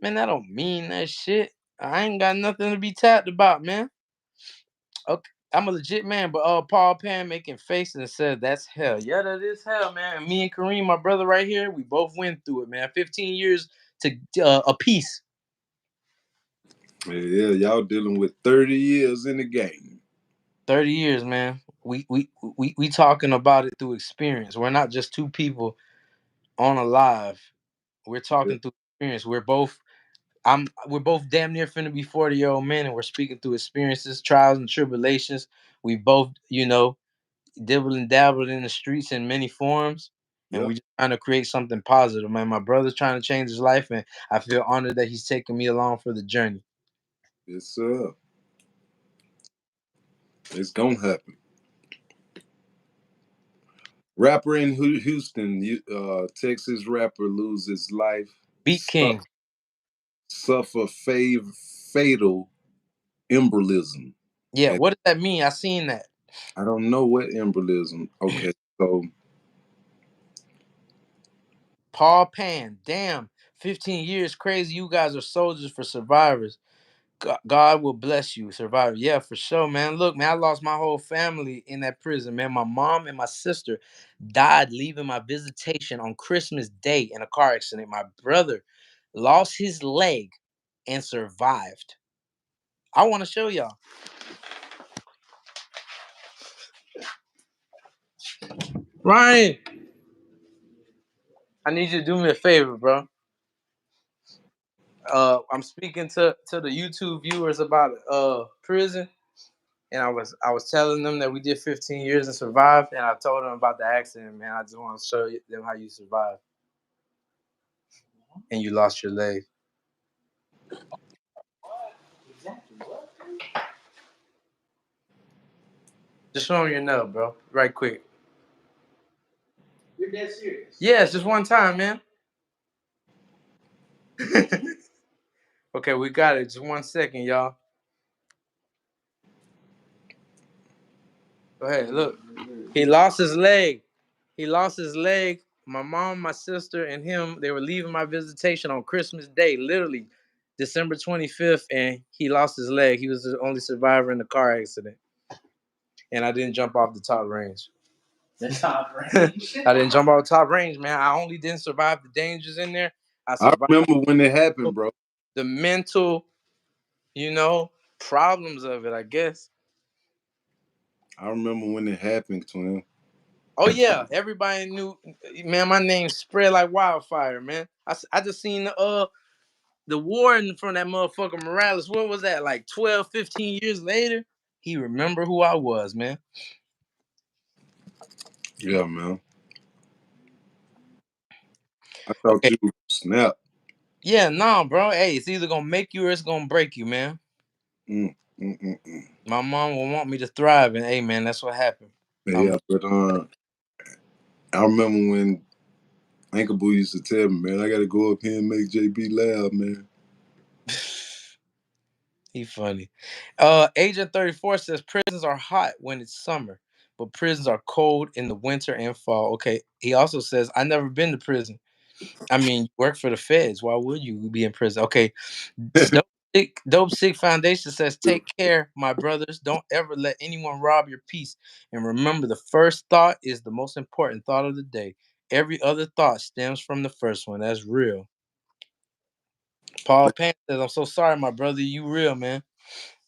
Man, that don't mean that shit. I ain't got nothing to be tapped about, man. Okay. I'm a legit man, but Paul Pan making faces and said that's hell. Yeah, that is hell, man. And me and Kareem, my brother right here, we both went through it, man. 15 years to a piece. Yeah, y'all dealing with 30 years in the game. 30 years, man. We talking about it through experience. We're not just two people on a live. We're Yeah. talking through experience. We're both damn near finna be 40-year-old men, and we're speaking through experiences, trials and tribulations. We both, dibbled and dabbled in the streets in many forms, and Yeah. we just trying to create something positive, man. My brother's trying to change his life, and I feel honored that he's taking me along for the journey. Yes, sir. It's gonna happen. Rapper in Houston, Texas rapper loses life. Beat King. Suffer fatal embolism. Yeah, And what does that mean? I seen that. I don't know what embolism. Okay, so Paul Pan, damn, 15 years, crazy. You guys are soldiers for survivors. God will bless you, survivor. Yeah, for sure, man. Look, man, I lost my whole family in that prison, man. My mom and my sister died leaving my visitation on Christmas Day in a car accident. My brother lost his leg and survived. I want to show y'all. Ryan, I need you to do me a favor, bro. I'm speaking to the YouTube viewers about prison, and I was telling them that we did 15 years and survived, and I told them about the accident, man. I just want to show them how you survived and you lost your leg. Just show them your nub, bro. Right quick. You're dead serious. Yes, just one time, man. Okay, we got it. Just 1 second, y'all. Go ahead. Look, he lost his leg. He lost his leg. My mom, my sister, and him, they were leaving my visitation on Christmas Day, literally December 25th, and he lost his leg. He was the only survivor in the car accident. And I didn't jump off the top range. The top range. I didn't jump off the top range, man. I only didn't survive the dangers in there. I I survived remember when it happened, bro. the mental, problems of it, I guess. I remember when it happened, twin. Oh yeah, everybody knew, man. My name spread like wildfire, man. I just seen the warden from that motherfucker Morales. What was that? Like 12, 15 years later, he remember who I was, man. Yeah, man. I thought Okay, you would snap. yeah, nah, bro. Hey, it's either gonna make you or it's gonna break you, man. Mm, mm, mm, mm. My mom will want me to thrive, and hey, man, that's what happened. Yeah, but I remember when Uncle Boo used to tell me, man, I got to go up here and make JB laugh, man. He funny. Agent 34 says prisons are hot when it's summer, but prisons are cold in the winter and fall. Okay. He also says, I never been to prison. I mean, you work for the feds. Why would you be in prison? Okay. Dope Sick Foundation says, take care, my brothers. Don't ever let anyone rob your peace. And remember, the first thought is the most important thought of the day. Every other thought stems from the first one. That's real. Paul Pan says, I'm so sorry, my brother. You real, man.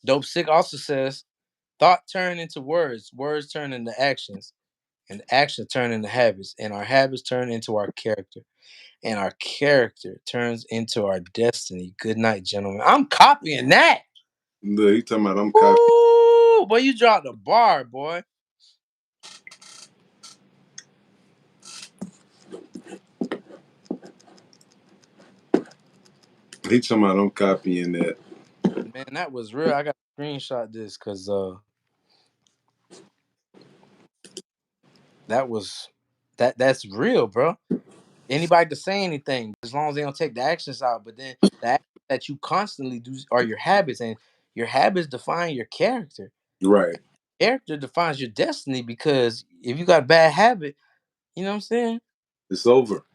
Dope Sick also says, thought turn into words, words turn into actions, and action turn into habits, and our habits turn into our character, and our character turns into our destiny. Good night, gentlemen. I'm copying that. Look, he talking about I'm copying. Ooh, boy, you dropped the bar, boy. He talking about I'm copying that. Man, that was real. I got to screenshot this because that's real, bro. Anybody can say anything as long as they don't take the actions out. But then the actions that you constantly do are your habits, and your habits define your character. Right. Character defines your destiny because if you got a bad habit, you know what I'm saying? It's over.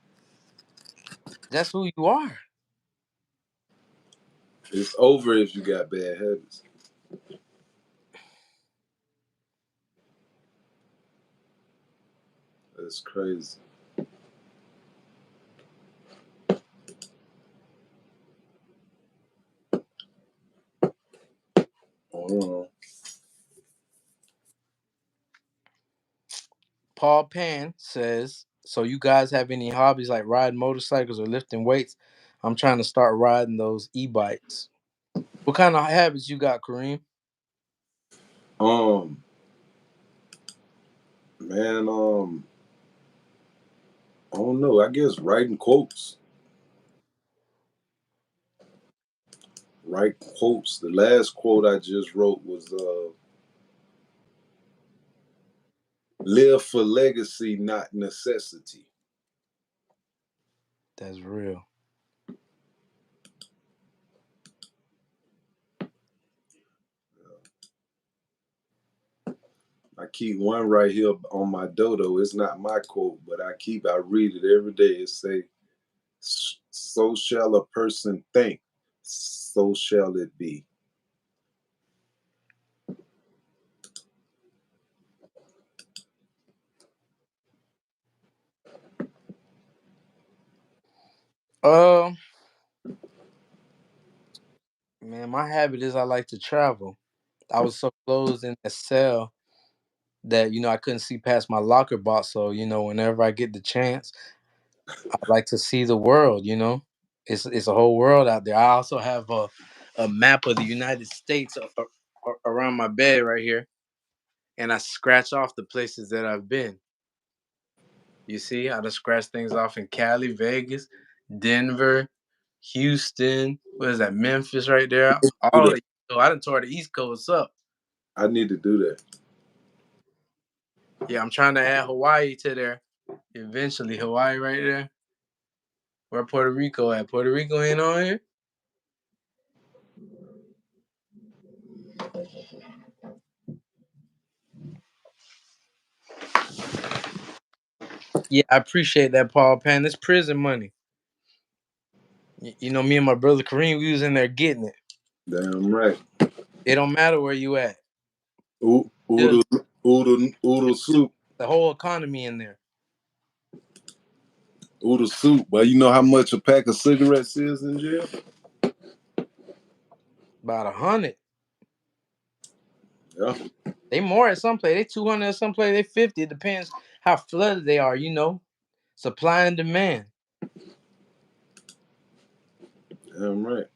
That's who you are. It's over if you got bad habits. That's crazy. Hold on. Paul Pan says, so you guys have any hobbies like riding motorcycles or lifting weights? I'm trying to start riding those e-bikes. What kind of habits you got, Kareem? Man, I don't know. I guess writing quotes. Write quotes. The last quote I just wrote was live for legacy, not necessity. That's real. I keep one right here on my dodo. It's not my quote, but I read it every day. It say, so shall a person think, so shall it be. Man, my habit is I like to travel. I was so closed in a cell that I couldn't see past my locker box. So whenever I get the chance, I like to see the world. It's a whole world out there. I also have a map of the United States around my bed right here, and I scratch off the places that I've been. You see, I just scratch things off in Cali, Vegas, Denver, Houston. What is that? Memphis, right there. Do All that. of the I done tore the East Coast up. I need to do that. Yeah, I'm trying to add Hawaii to there. Eventually, Hawaii right there. Where Puerto Rico at? Puerto Rico ain't on here. Yeah, I appreciate that, Paul Pan. This prison money. Me and my brother Kareem, we was in there getting it. Damn right. It don't matter where you at. Oodle, oodle soup. The whole economy in there. Oodle soup. Well, you know how much a pack of cigarettes is in jail? About 100. Yeah. They more at some place. They 200 at some place. They 50. It depends how flooded they are. Supply and demand. Damn right.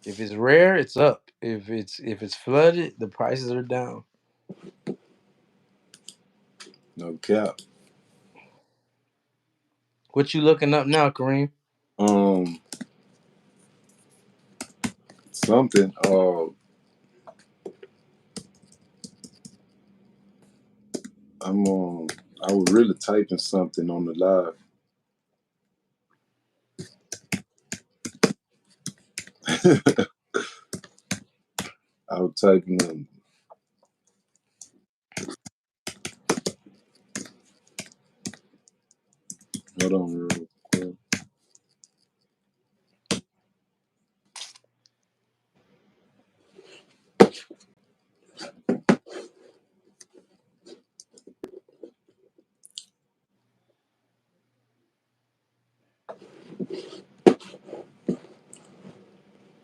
If it's rare, it's up. If it's flooded, the prices are down. No cap. What you looking up now, Kareem? Something. I was really typing something on the live. I was typing hold on real quick.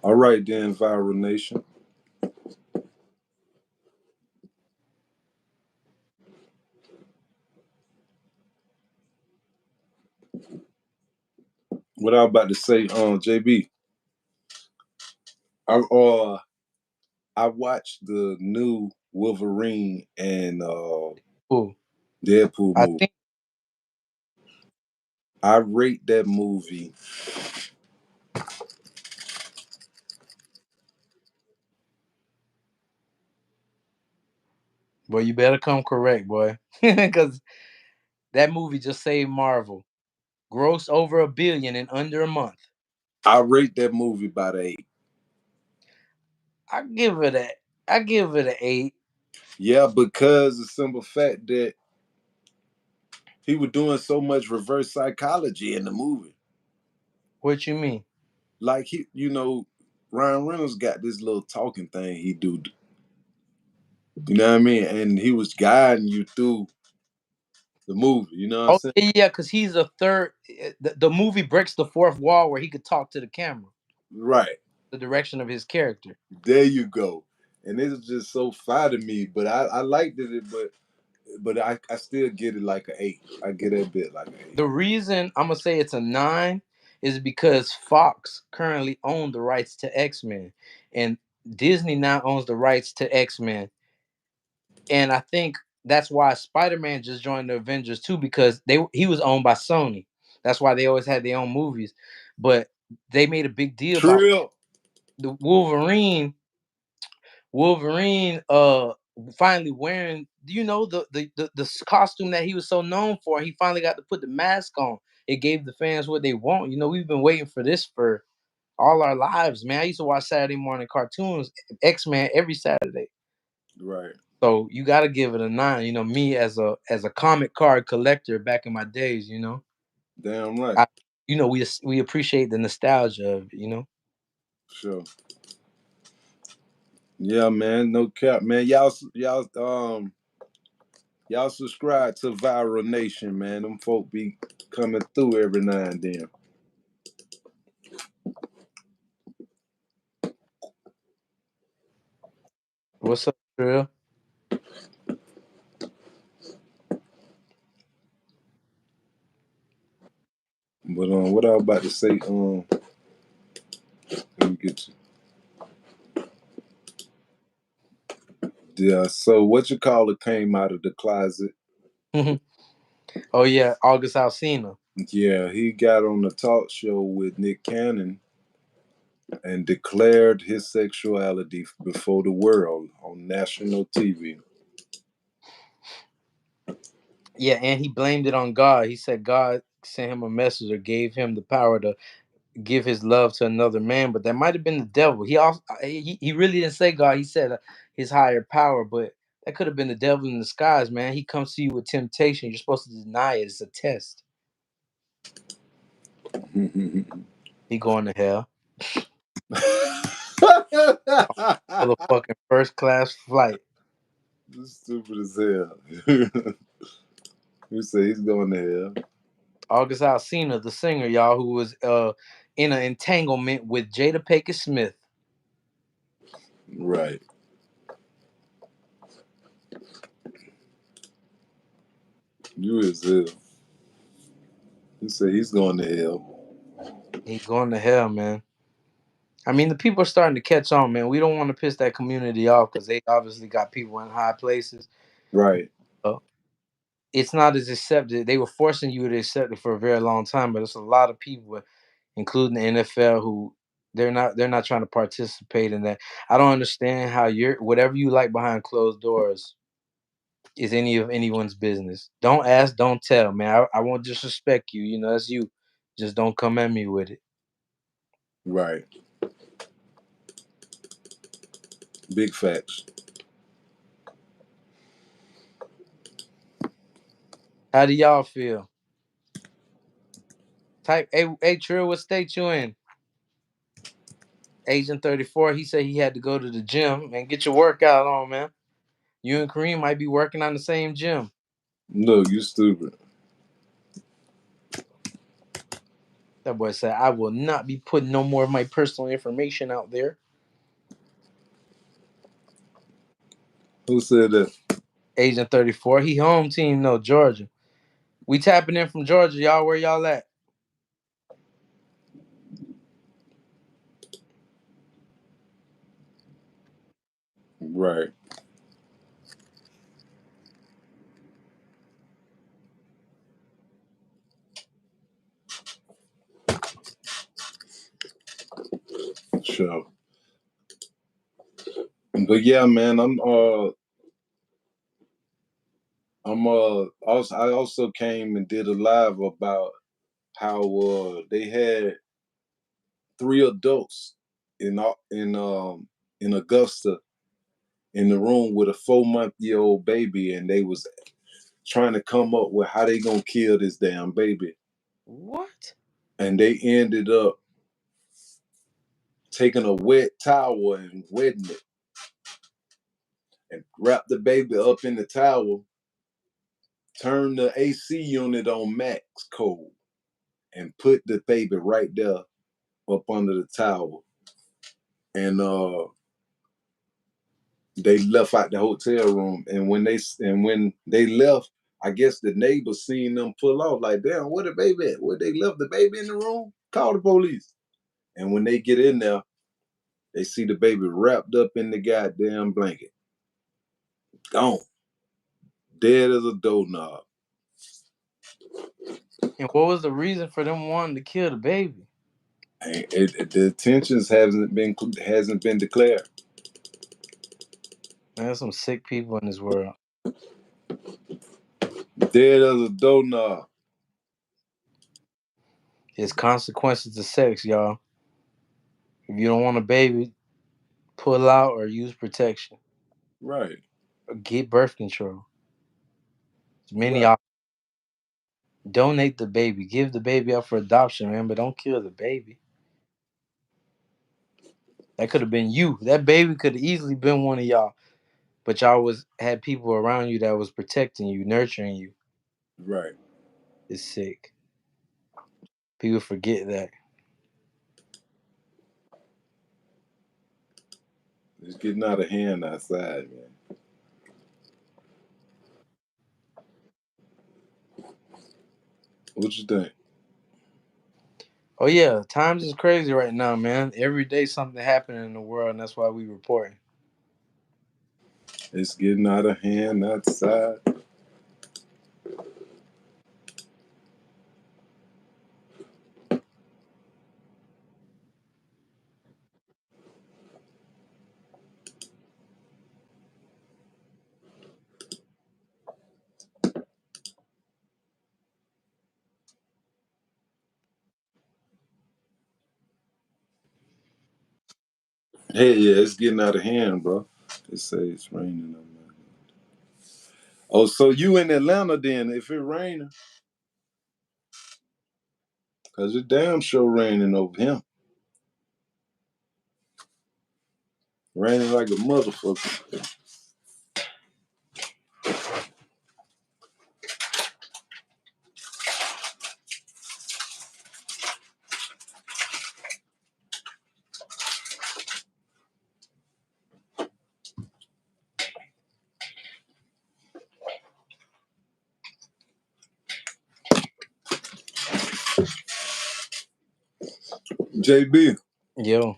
All right then, Viral Nation. What I was about to say, JB. I watched the new Wolverine and Ooh, Deadpool I movie. think. I rate that movie. Boy, you better come correct, boy, because that movie just saved Marvel. Grossed over $1 billion in under a month. I rate that movie by the 8. I give it an 8. Yeah, because the simple fact that he was doing so much reverse psychology in the movie. What you mean? Like Ryan Reynolds got this little talking thing he do. You know what I mean? And he was guiding you through the movie. You know what I'm saying? Yeah, because he's a third. The movie breaks the fourth wall where he could talk to the camera. Right. The direction of his character. There you go. And it was just so fire to me. But I liked it, but I still get it like an 8. I get that bit like an 8. The reason I'm gonna say it's a 9 is because Fox currently owns the rights to X-Men, and Disney now owns the rights to X-Men. And I think that's why Spider-Man just joined the Avengers too, because he was owned by Sony. That's why they always had their own movies. But they made a big deal about Trill. the Wolverine finally wearing, you know, the costume that he was so known for. He finally got to put the mask on. It gave the fans what they want. You know, we've been waiting for this for all our lives, man. I used to watch Saturday morning cartoons, X-Men, every Saturday. Right. So you got to give it a 9. You know, me as a comic card collector back in my days, you know. Damn right. We appreciate the nostalgia of it, you know. Sure. Yeah, man. No cap, man. Y'all subscribe to Viral Nation, man. Them folk be coming through every now and then. What's up, Trill? But what I was about to say, let me get you. Yeah, so what you call it came out of the closet. Oh yeah, August Alsina. Yeah, he got on the talk show with Nick Cannon and declared his sexuality before the world on national TV. Yeah, and he blamed it on God. He said God sent him a message or gave him the power to give his love to another man, but that might have been the devil. He really didn't say God. He said his higher power, but that could have been the devil in disguise, man. He comes to you with temptation. You're supposed to deny it. It's a test. He going to hell. Motherfucking first class flight. This stupid as hell. Who say he's going to hell? August Alsina, the singer, y'all, who was in an entanglement with Jada Pinkett Smith. Right. You is hell. He say he's going to hell. He going to hell, man. I mean, the people are starting to catch on, man. We don't want to piss that community off because they obviously got people in high places. Right. It's not as accepted. They were forcing you to accept it for a very long time, but it's a lot of people, including the NFL, who they're not trying to participate in that. I don't understand how whatever you like behind closed doors is any of anyone's business. Don't ask, don't tell, man. I won't disrespect you. You know, that's you. Just don't come at me with it. Right. Big facts. How do y'all feel? Type, hey, Trill, what state you in? Agent 34, he said he had to go to the gym and get your workout on, man. You and Kareem might be working on the same gym. No, you stupid. That boy said, I will not be putting no more of my personal information out there. Who said that? Agent 34, he home team, no, Georgia. We tapping in from Georgia, y'all. Where y'all at? Right. Sure. But yeah, man, I also came and did a live about how they had 3 adults in Augusta in the room with a 4-month-old baby, and they was trying to come up with how they gonna kill this damn baby. What? And they ended up taking a wet towel and wetting it. and wrap the baby up in the towel, turn the AC unit on max cold, and put the baby right there up under the towel. And they left out the hotel room. And when they left, I guess the neighbors seen them pull off. Like, damn, where the baby at? Where they left the baby in the room? Call the police. And when they get in there, they see the baby wrapped up in the goddamn blanket. Gone. Dead as a doorknob. And what was the reason for them wanting to kill the baby? The intentions hasn't been declared. Man, there's some sick people in this world. Dead as a doorknob. It's consequences to sex, y'all. If you don't want a baby, pull out or use protection. Right. Or get birth control. Many Right. donate the baby. Give the baby up for adoption, man, but don't kill the baby. That could have been you. That baby could have easily been one of y'all. But y'all had people around you that was protecting you, nurturing you. Right. It's sick. People forget that. It's getting out of hand outside, man. What you think? Oh yeah, times is crazy right now, man. Every day something happening in the world, and that's why we reporting. It's getting out of hand outside. Hey, yeah, it's getting out of hand, bro. It says it's raining on my. Oh, so you in Atlanta then? If it raining, cause it damn sure raining over here. Raining like a motherfucker. JB, Yo,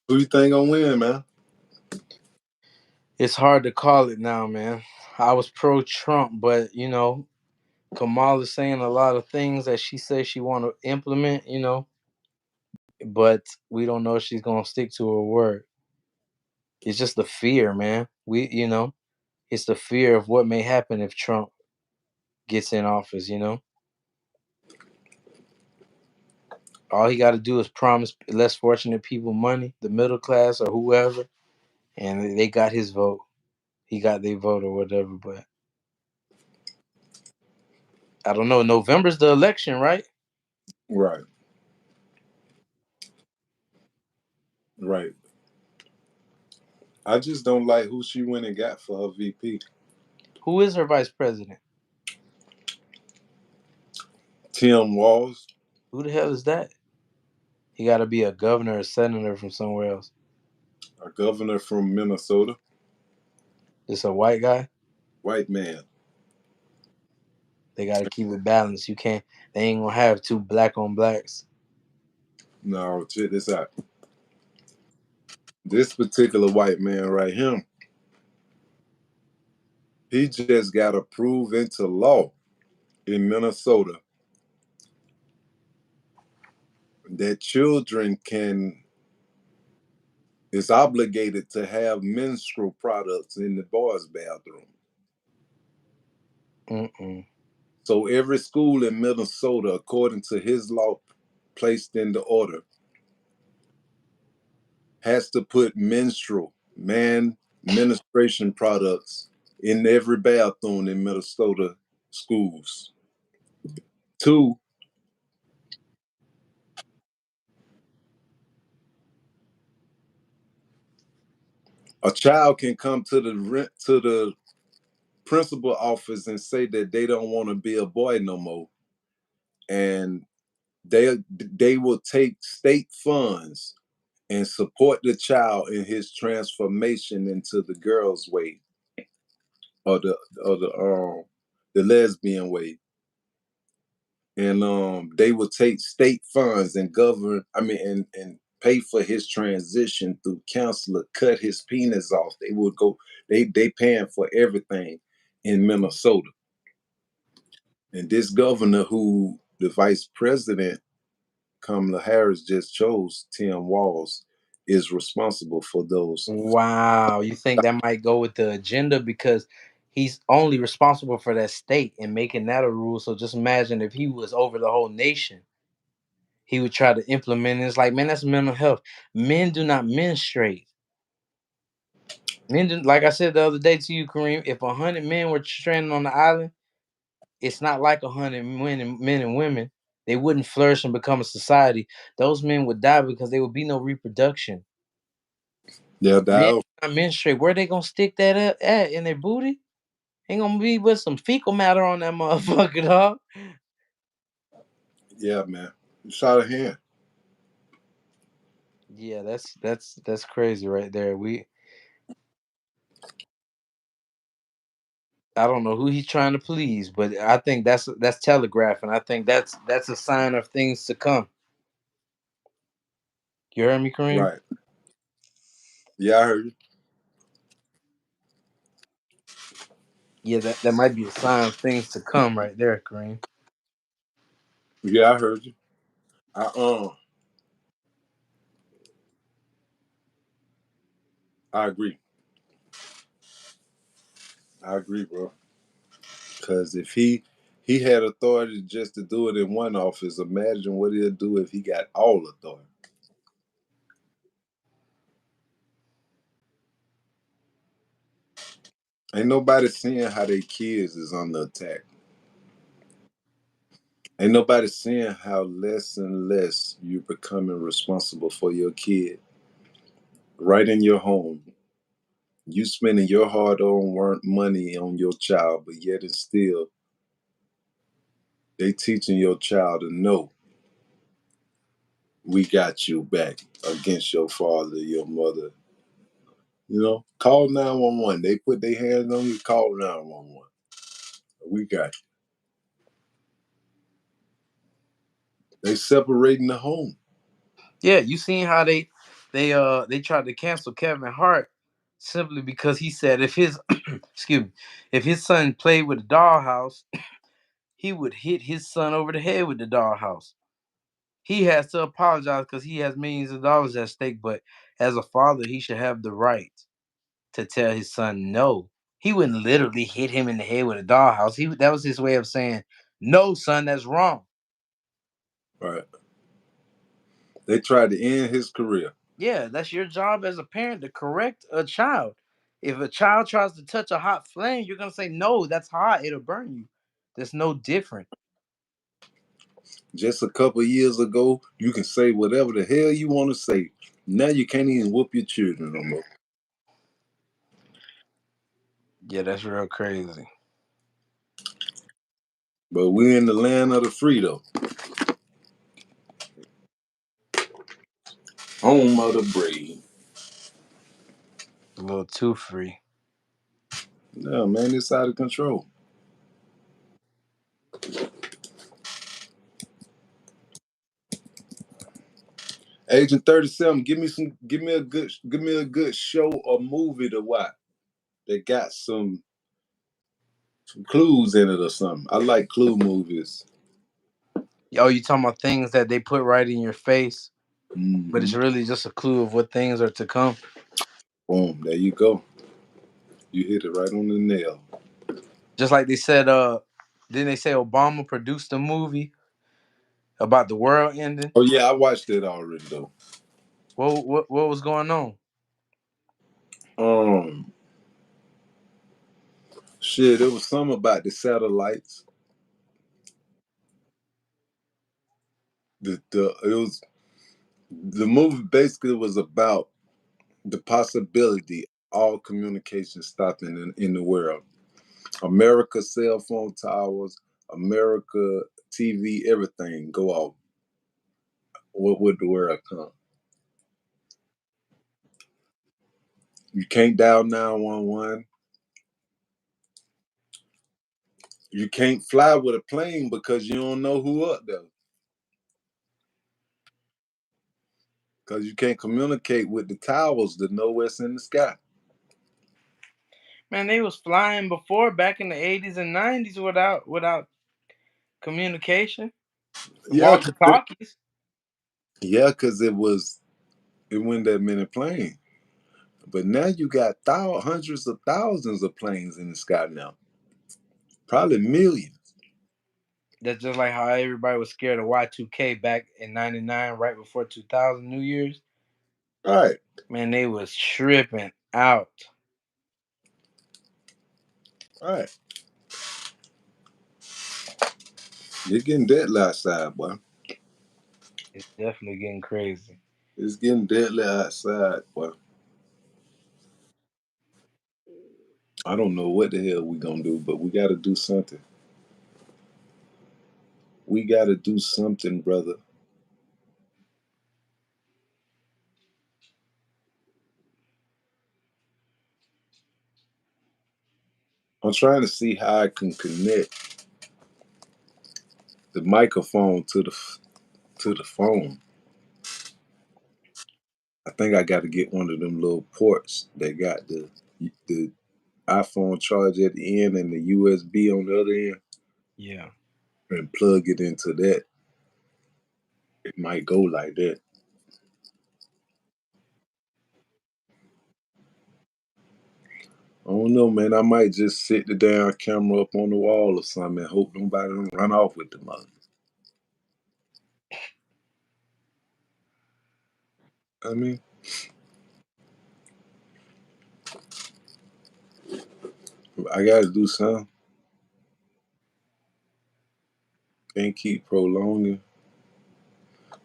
who you think gonna win, man? it's hard to call it now, man. I was pro-Trump, but Kamala's saying a lot of things that she says she want to implement, but we don't know if she's gonna stick to her word. It's just the fear, man. It's the fear of what may happen if Trump gets in office. All he got to do is promise less fortunate people money, the middle class or whoever, and they got his vote. He got their vote or whatever. But I don't know. November's the election, right? Right, right. I just don't like who she went and got for her VP. Who is her vice president? Tim Walz, Who the hell is that? He got to be a governor or senator from somewhere else. a governor from Minnesota, It's a white guy. white man. They got to keep it balanced. You can't. They ain't gonna have two black on blacks. No, check this out. This particular white man right here, he just got approved into law in Minnesota that children is obligated to have menstrual products in the boys' bathroom. Mm-mm. So every school in Minnesota, according to his law placed in the order, has to put menstruation products in every bathroom in Minnesota schools. Two, A child can come to the principal office and say that they don't want to be a boy no more, and they will take state funds and support the child in his transformation into the girl's way, or the lesbian way. And they will take state funds and and pay for his transition through counselor, cut his penis off. They would go, they paying for everything in Minnesota. And this governor, who the vice president Kamala Harris just chose, Tim Walz, is responsible for those. Wow, you think that might go with the agenda because he's only responsible for that state and making that a rule. So just imagine if he was over the whole nation, he would try to implement it. It's like, man, that's mental health. Men do not menstruate. Men do, like I said the other day to you, Kareem, if 100 men were stranded on the island, it's not like 100 men and women. They wouldn't flourish and become a society. Those men would die because there would be no reproduction. They'll Men die off. not menstruate. Where they gonna stick that up at in their booty? Ain't gonna be with some fecal matter on that motherfucker, dog. Yeah, man. It's out of hand. Yeah, that's crazy right there. I don't know who he's trying to please, but I think that's telegraphing. I think that's a sign of things to come. You heard me, Kareem? Right. Yeah, I heard you. Yeah, that might be a sign of things to come right there, Kareem. Yeah, I heard you. I I agree. I agree, bro. Because if he had authority just to do it in one office, imagine what he'll do if he got all authority. Ain't nobody seeing how their kids is under attack. Ain't nobody seeing how less and less you're becoming responsible for your kid right in your home. You spending your hard-earned money on your child, but yet and still, they teaching your child to know we got you back against your father, your mother. You know, call 911. They put their hands on you, call 911. We got you. They separating the home. Yeah, you seen how they tried to cancel Kevin Hart simply because he said if his excuse me, if his son played with a dollhouse, he would hit his son over the head with the dollhouse. He has to apologize because he has millions of dollars at stake, but as a father, he should have the right to tell his son no. He wouldn't literally hit him in the head with a dollhouse. That was his way of saying, no, son, that's wrong. Right. They tried to end his career. Yeah, that's your job as a parent to correct a child. If a child tries to touch a hot flame, you're gonna say, no, that's hot, it'll burn you. That's no different. Just a couple years ago, you can say whatever the hell you want to say. Now you can't even whoop your children no more. Yeah, that's real crazy. But we're in the land of the free, though. Home of the brave. A little too free. No, man, it's out of control. Agent 37, give me a good show or movie to watch that got some clues in it or something. I like clue movies. Oh, you talking about things that they put right in your face, but Hmm. it's really just a clue of what things are to come. Boom, there you go. You hit it right on the nail. Just like they said, didn't they say Obama produced a movie about the world ending? Oh yeah, I watched it already though. What was going on? Um, Shit, it was something about the satellites. The movie basically was about the possibility all communication stopping in the world. America cell phone towers, America TV, everything go off. What would the world come? You can't dial 911. You can't fly with a plane because you don't know who up there. Because you can't communicate with the towers to know what's in the sky. Man, they was flying before back in the 80s and 90s without communication. Yeah, Walkie-talkies. because it wasn't that many planes. But now you got hundreds of thousands of planes in the sky now. Probably millions. That's just like how everybody was scared of Y2K back in 99, right before 2000 New Year's. Right. Man, they was tripping out. Right. You're getting deadly outside, boy. It's definitely getting crazy. It's getting deadly outside, boy. I don't know what the hell we gonna do, but we gotta do something. We gotta do something, brother. I'm trying to see how I can connect the microphone to the phone. I think I got to get one of them little ports that got the iPhone charge at the end and the USB on the other end. Yeah. And plug it into that. It might go like that. I don't know, man. I might just sit the damn camera up on the wall or something and hope nobody don't run off with the mother. I mean, I gotta do something. Can't keep prolonging.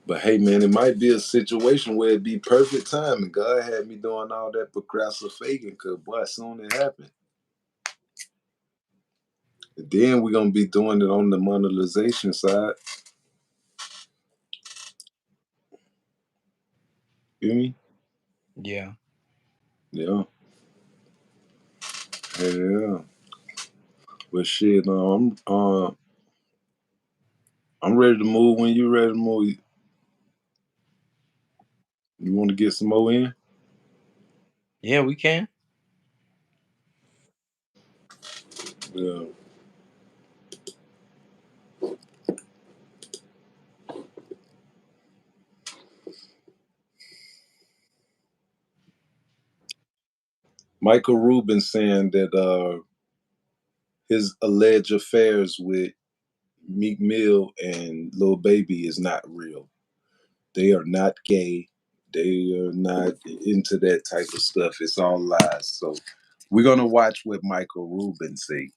But hey, man, it might be a situation where it'd be perfect timing. God had me doing all that procrastinating because, boy, as soon as it happened. And then we're going to be doing it on the monetization side. You mean? Yeah. Yeah. Yeah. But shit, I'm ready to move when you ready to move. You want to get some more in? Yeah, we can. Yeah. Michael Rubin saying that his alleged affairs with Meek Mill and Lil Baby is not real. They are not gay. They are not into that type of stuff. It's all lies. So we're gonna watch what Michael Rubin say.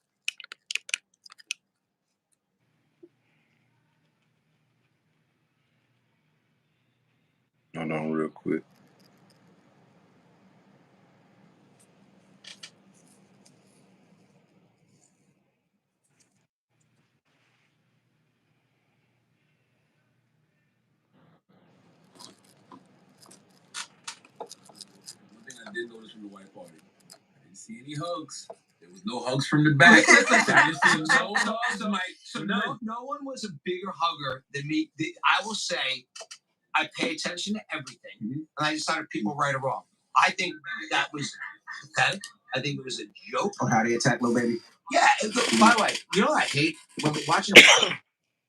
Hold on real quick. One thing I did notice from the white party, I didn't see any hugs. There was no hugs from the back. No one was a bigger hugger than me. I will say, I pay attention to everything, and I decide people right or wrong. I think that was pathetic. I think it was a joke. On how they attack Lil Baby. Yeah. By the way, you know what I hate when we're watching a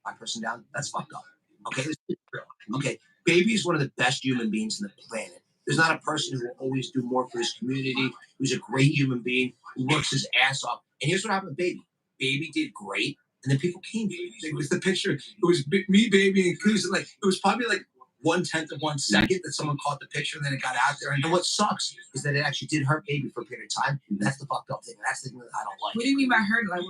black person down? That's fucked up. Okay, this is real. Okay, Baby is one of the best human beings on the planet. There's not a person who will always do more for his community, who's a great human being, who works his ass off. And here's what happened with Baby. Baby did great, and then people came. It was the picture. It was me, Baby, and Goose. And like, it was probably like 1/10 of 1 second that someone caught the picture and then it got out there. And then what sucks is that it actually did hurt Baby for a period of time. And that's the fucked up thing. That's the thing that I don't like. What do you mean by hurt? Like,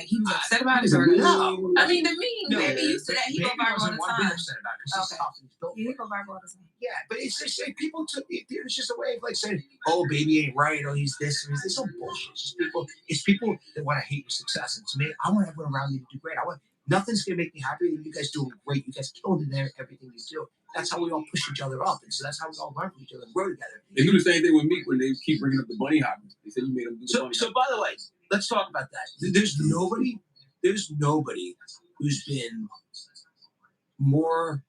he was upset about it? Or No. I mean, the meme, Baby used to that. He go viral all the time. Upset about it because he's tough and he's built. Yeah, he go viral all the time. Yeah, but it's just like people took it. It's just a way of like saying, "Oh, Baby ain't right," or "He's this," or "He's this." It's all bullshit. It's people that want to hate your success. And to me, I want everyone around me to do great. Nothing's gonna make me happier than you guys doing great. You guys killed in there everything you do. That's how we all push each other up, and so that's how we all learn from each other and grow together. They do the same thing with Meek when they keep bringing up the bunny hoppers. They said you made them do the bunny So by the way, let's talk about that. There's nobody who's been more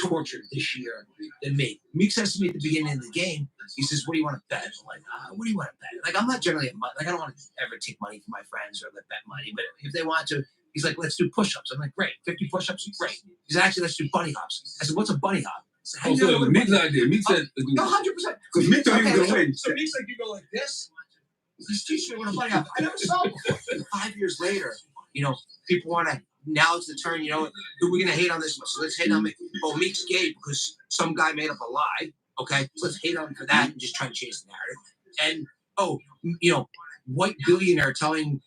tortured this year than me. Meek says to me at the beginning of the game, he says, "What do you want to bet?" I'm like, "What do you want to bet?" Like, I'm not generally I don't want to ever take money from my friends or let bet money, but if they want to, he's like, "Let's do push-ups." I'm like, "Great, 50 push-ups, great." He's like, "Actually, let's do bunny hops." I said, "What's a bunny hop?" So Meek's idea. Meek said, 100%. Because Meek thought he was going to win. So Meek's like, you go like this. He's teaching me what a bunny hop. I never saw it before. 5 years later, people want to. Now it's the turn, who are we going to hate on this one? So let's hate on Meek. Oh, Meek's gay because some guy made up a lie. Okay, so let's hate on him for that and just try to change the narrative. And, white billionaire telling,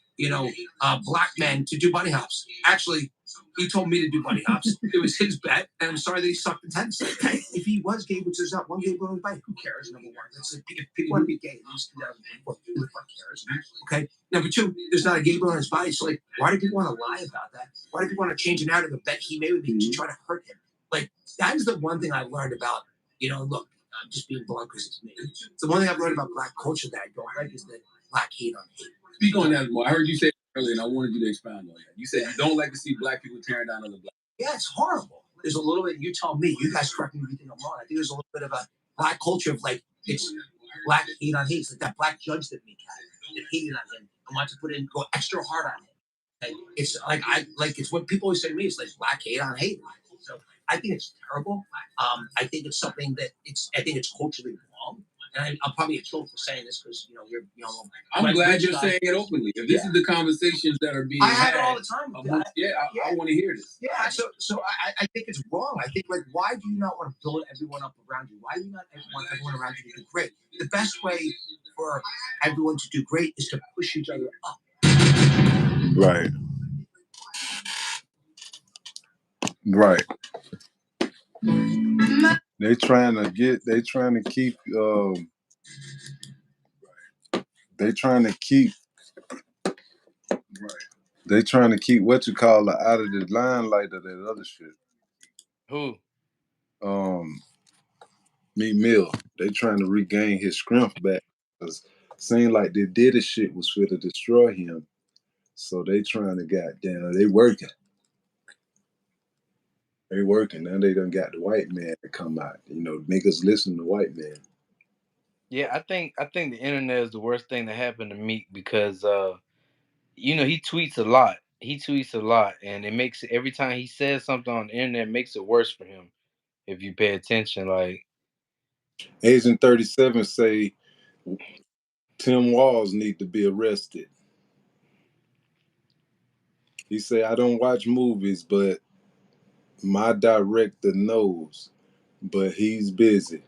black men to do bunny hops. Actually, he told me to do bunny hops. It was his bet, and I'm sorry that he sucked in 10 seconds. If he was gay, which there's not one gay woman by, who cares? Number one, if people want to be gay, at least 2004, who the fuck cares? Okay. Number two, there's not a gay bone in his body. So, why do people want to lie about that? Why do people want to change the narrative of bet he made with me to try to hurt him? That is the one thing I've learned about. Look, I'm just being blunt because it's me. The one thing I've learned about black culture that I don't like is that black hate on hate. Speak on that more. I heard you say earlier, and I wanted you to expound on that. You said you don't like to see black people tearing down other black. Yeah, it's horrible. There's a little bit. You tell me. You guys correct me if you think I'm wrong. I think there's a little bit of a black culture of it's black hate on hate. It's like that black judge that Meek had that hated on him and wanted to go extra hard on him. It's it's what people always say to me. It's like black hate on hate. So I think it's terrible. I think it's something that I think it's culturally wrong. And I'm probably a killer for saying this because you're I'm glad you're saying it openly. If this is the conversations that are being I had, have it all the time. I want to hear this. Yeah, so I think it's wrong. I think why do you not want to build everyone up around you? Why do you not want everyone around you to do great? The best way for everyone to do great is to push each other up. Right. Right. They trying to keep they trying to keep what you call it out of the limelight of that other shit. Who? Meek Mill. They trying to regain his strength back. Cause it seemed like they did this shit was for to destroy him. So they trying to they working. They working. Now they done got the white man to come out. Niggas listen to white man. Yeah, I think the internet is the worst thing that happened to Meek because he tweets a lot. He tweets a lot, and it makes every time he says something on the internet, it makes it worse for him. If you pay attention, Agent 37 say Tim Walls need to be arrested. He say, I don't watch movies, but my director knows, but he's busy.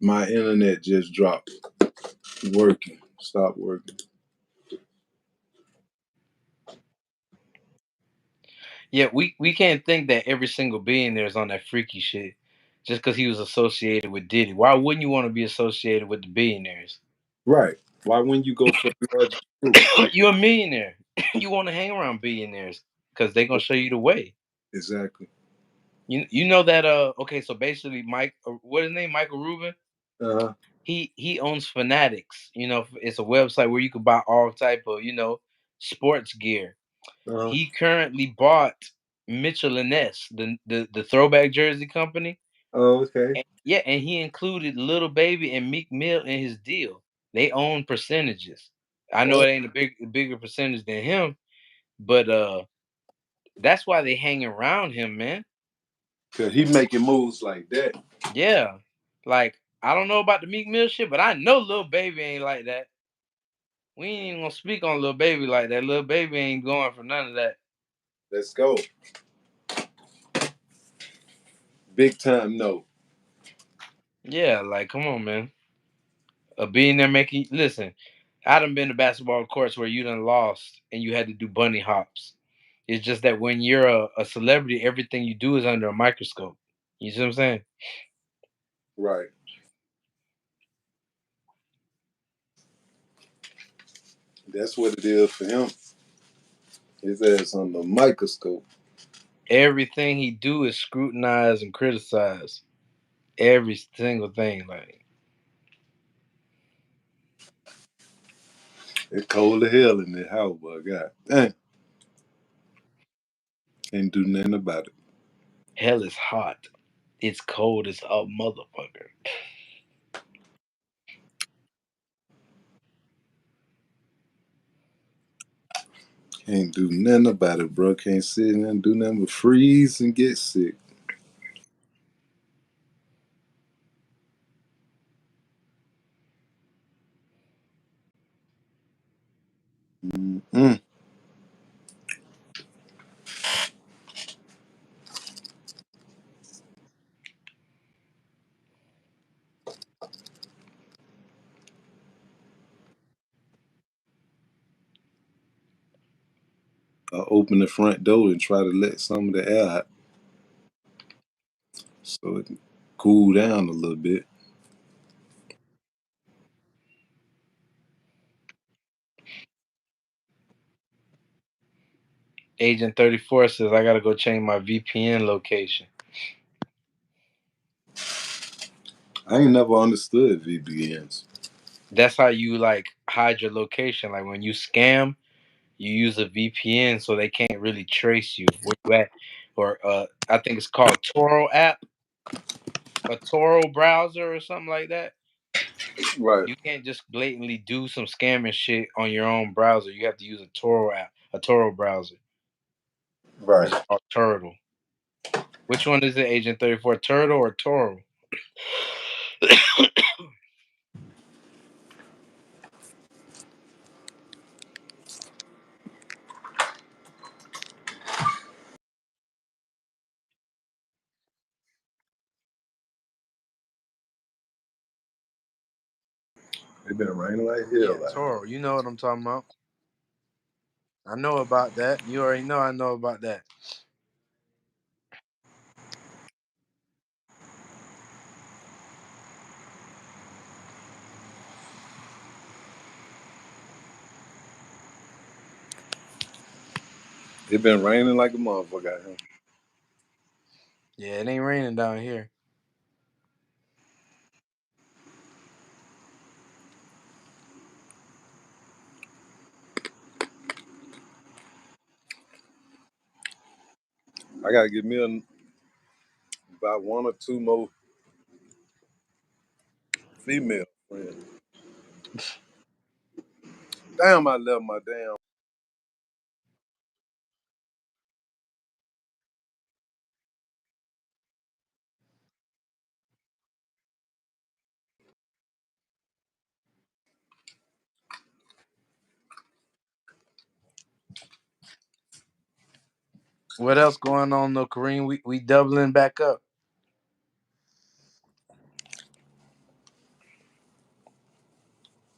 My internet just dropped. Working. Stop working. yeah, we can't think that every single billionaire is on that freaky shit just because he was associated with Diddy. Why wouldn't you want to be associated with the billionaires? Right. Why wouldn't you go for the larger group? You're a millionaire. You want to hang around billionaires because they're gonna show you the way. Exactly. You know that okay, so basically what is his name? Michael Rubin? Uh-huh. He owns Fanatics. It's a website where you can buy all type of, sports gear. Uh-huh. He currently bought Mitchell & Ness, the throwback jersey company. Oh, okay. And he included Lil Baby and Meek Mill in his deal. They own percentages. I know it ain't a bigger percentage than him, but that's why they hang around him, man. Cause he making moves like that. Yeah. I don't know about the Meek Mill shit, but I know Lil Baby ain't like that. We ain't even gonna speak on Lil Baby like that. Lil Baby ain't going for none of that. Let's go. Big time no. Yeah, like come on, man. Being there making listen. I done been to basketball courts where you done lost and you had to do bunny hops. It's just that when you're a celebrity, everything you do is under a microscope. You see what I'm saying? Right. That's what it is for him. His ass on the microscope. Everything he do is scrutinized and criticized. Every single thing, like It's cold as hell in this house, but God damn. Can't do nothing about it. hell is hot. It's cold as a motherfucker. Can't do nothing about it, bro. Can't sit in and do nothing but freeze and get sick. Mm-mm. I open the front door and try to let some of the air out so it can cool down a little bit. Agent 34 says I gotta go change my VPN location. I ain't never understood VPNs. That's how you like hide your location. Like when you scam, you use a VPN so they can't really trace you where you at. Or I think it's called Toro app, a Toro browser or something like that. Right. You can't just blatantly do some scamming shit on your own browser. You have to use a Toro app, a Toro browser. Right. It's called Turtle. Which one is it, Agent 34? Turtle or Toro? It been raining like hell. Yeah, Like. Toro. You know what I'm talking about. I know about that. You already know I know about that. It been raining like a motherfucker out here. Yeah, it ain't raining down here. I gotta get me about one or two more female friends. Damn, I left my damn. What else going on though, Kareem? We doubling back up.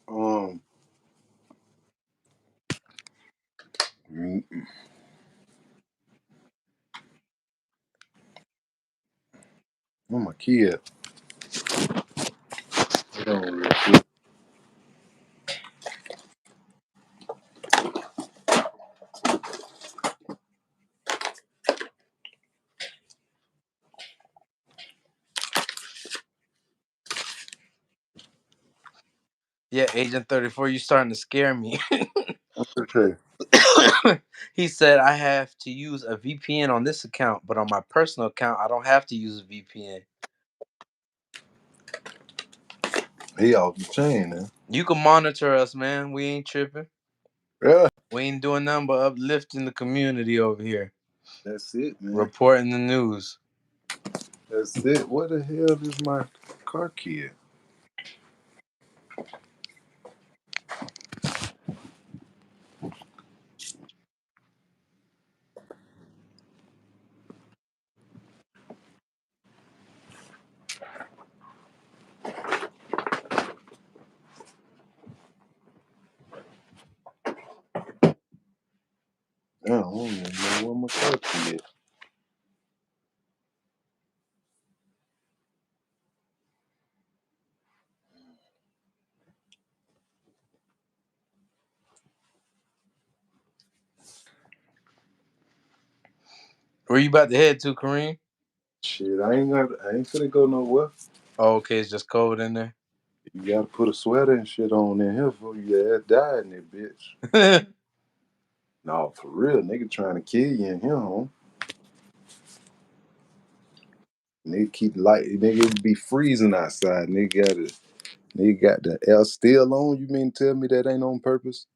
Um, mm, where my kid? Hold on real quick. Yeah, Agent 34, you starting to scare me. Okay. He said I have to use a VPN on this account, but on my personal account, I don't have to use a VPN. He off the chain, man. You can monitor us, man. We ain't tripping. Yeah, We ain't doing nothing but uplifting the community over here. that's it, man. Reporting the news. That's it. What the hell is my car key at? don't even know where my car key is. Where you about to head to, Kareem? Shit, I ain't finna go nowhere. Oh, okay, it's just cold in there. You gotta put a sweater and shit on in here for your ass die in that bitch. No, for real, nigga trying to kill you in here, huh? Nigga keep light, nigga be freezing outside. Nigga got the air still on. You mean to tell me that ain't on purpose?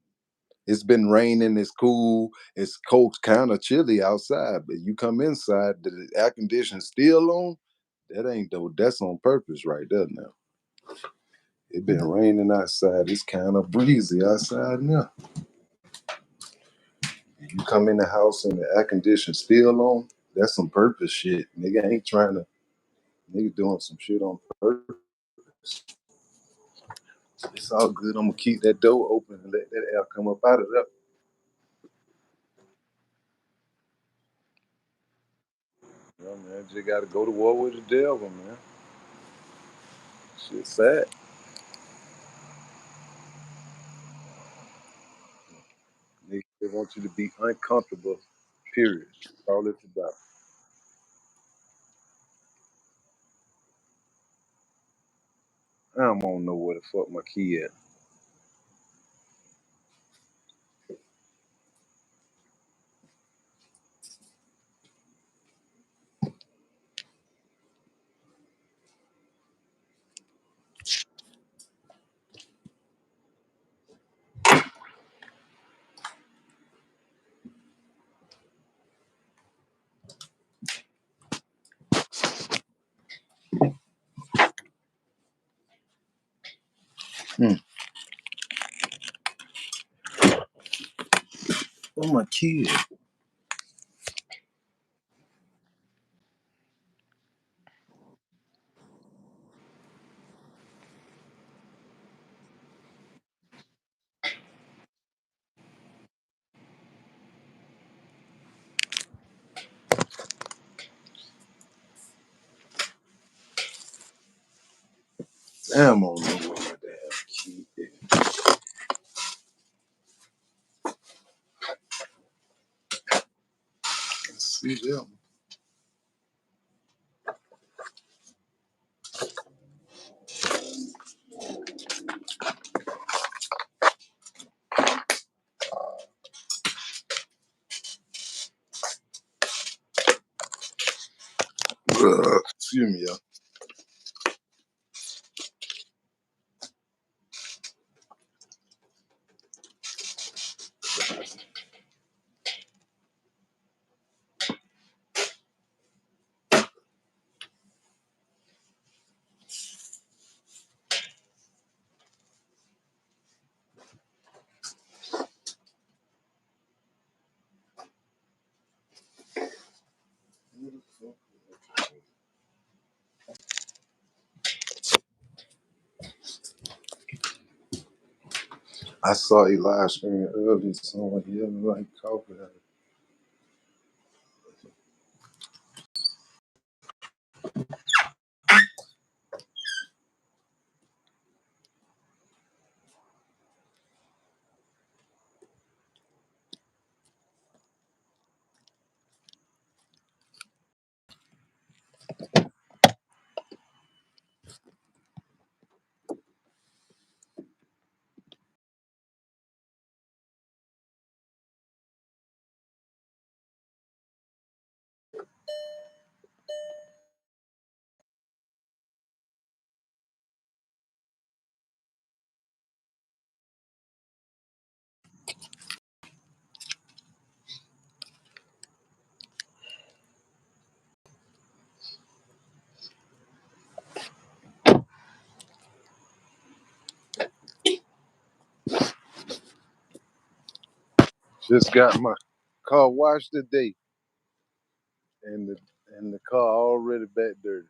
It's been raining, it's cool, it's cold, kind of chilly outside, but you come inside, the air conditioning still on. That ain't though. That's on purpose right there now. It been raining outside. It's kind of breezy outside now. You come in the house and the air conditioner still on. That's some purpose shit. Nigga ain't trying to. Nigga doing some shit on purpose. It's all good. I'm gonna keep that door open and let that air come up out of there. You know, man, just gotta go to war with the devil, man. Shit sad. Nigga, they want you to be uncomfortable. Period. That's all it's about. I don't know where the fuck my key at. Hmm. Where my key at? Damn, I don't know where my damn key is. Let's see them. Excuse me, y'all. I saw a live stream earlier. Someone yelling like coffee. Just got my car washed today, and the car already back dirty.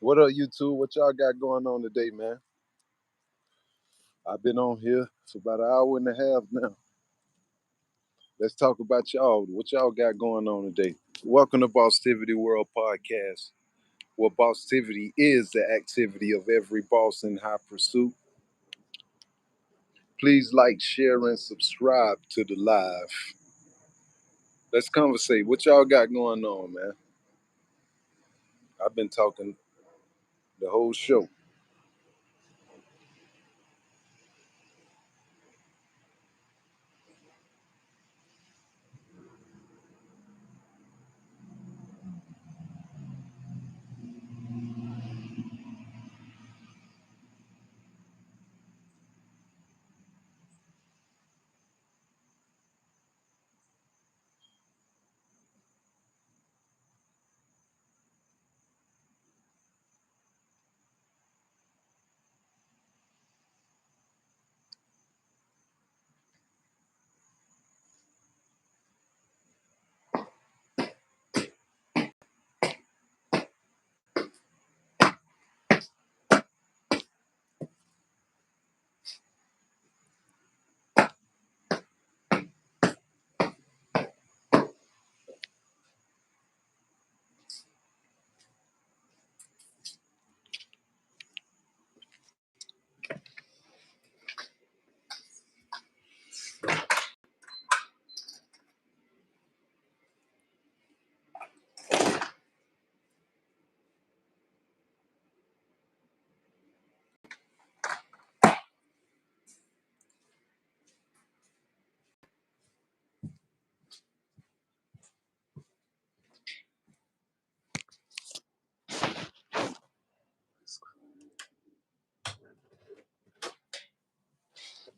What up, YouTube? What y'all got going on today, man? I've been on here for about an hour and a half now. Let's talk about y'all. What y'all got going on today? Welcome to Bosstivity World Podcast, where Bosstivity is the activity of every boss in high pursuit. Please like, share, and subscribe to the live. Let's conversate. What y'all got going on, man? I've been talking the whole show.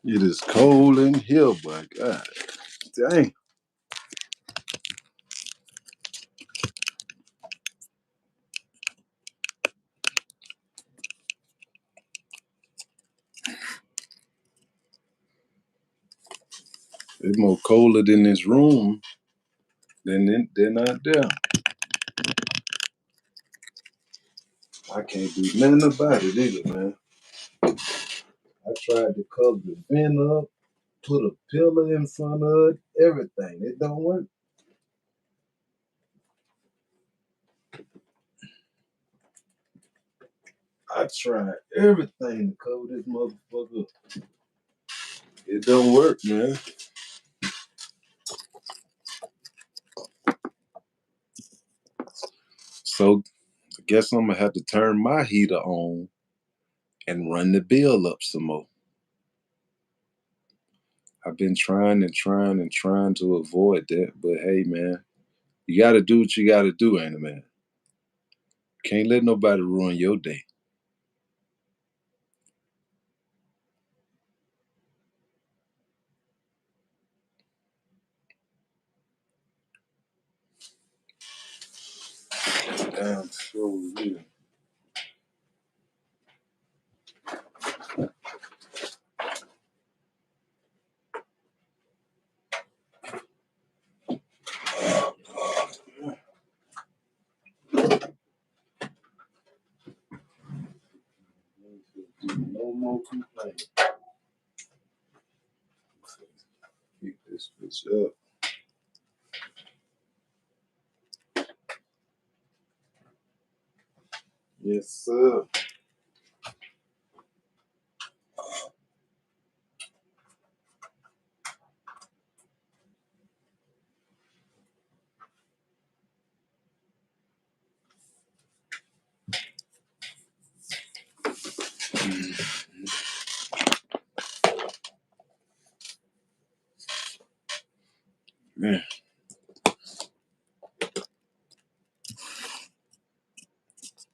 It is cold in here, but God dang. It's more colder than this room than out there. I can't do nothing about it either, man. I tried to cover the vent up, put a pillow in front of it, everything. It don't work. I tried everything to cover this motherfucker up. It don't work, man. So I guess I'm gonna have to turn my heater on and run the bill up some more. I've been trying to avoid that, but hey, man, you gotta do what you gotta do, ain't it, man? Can't let nobody ruin your day. Damn, sure will. No more complaining. Pick this bitch up. Yes, sir. Man,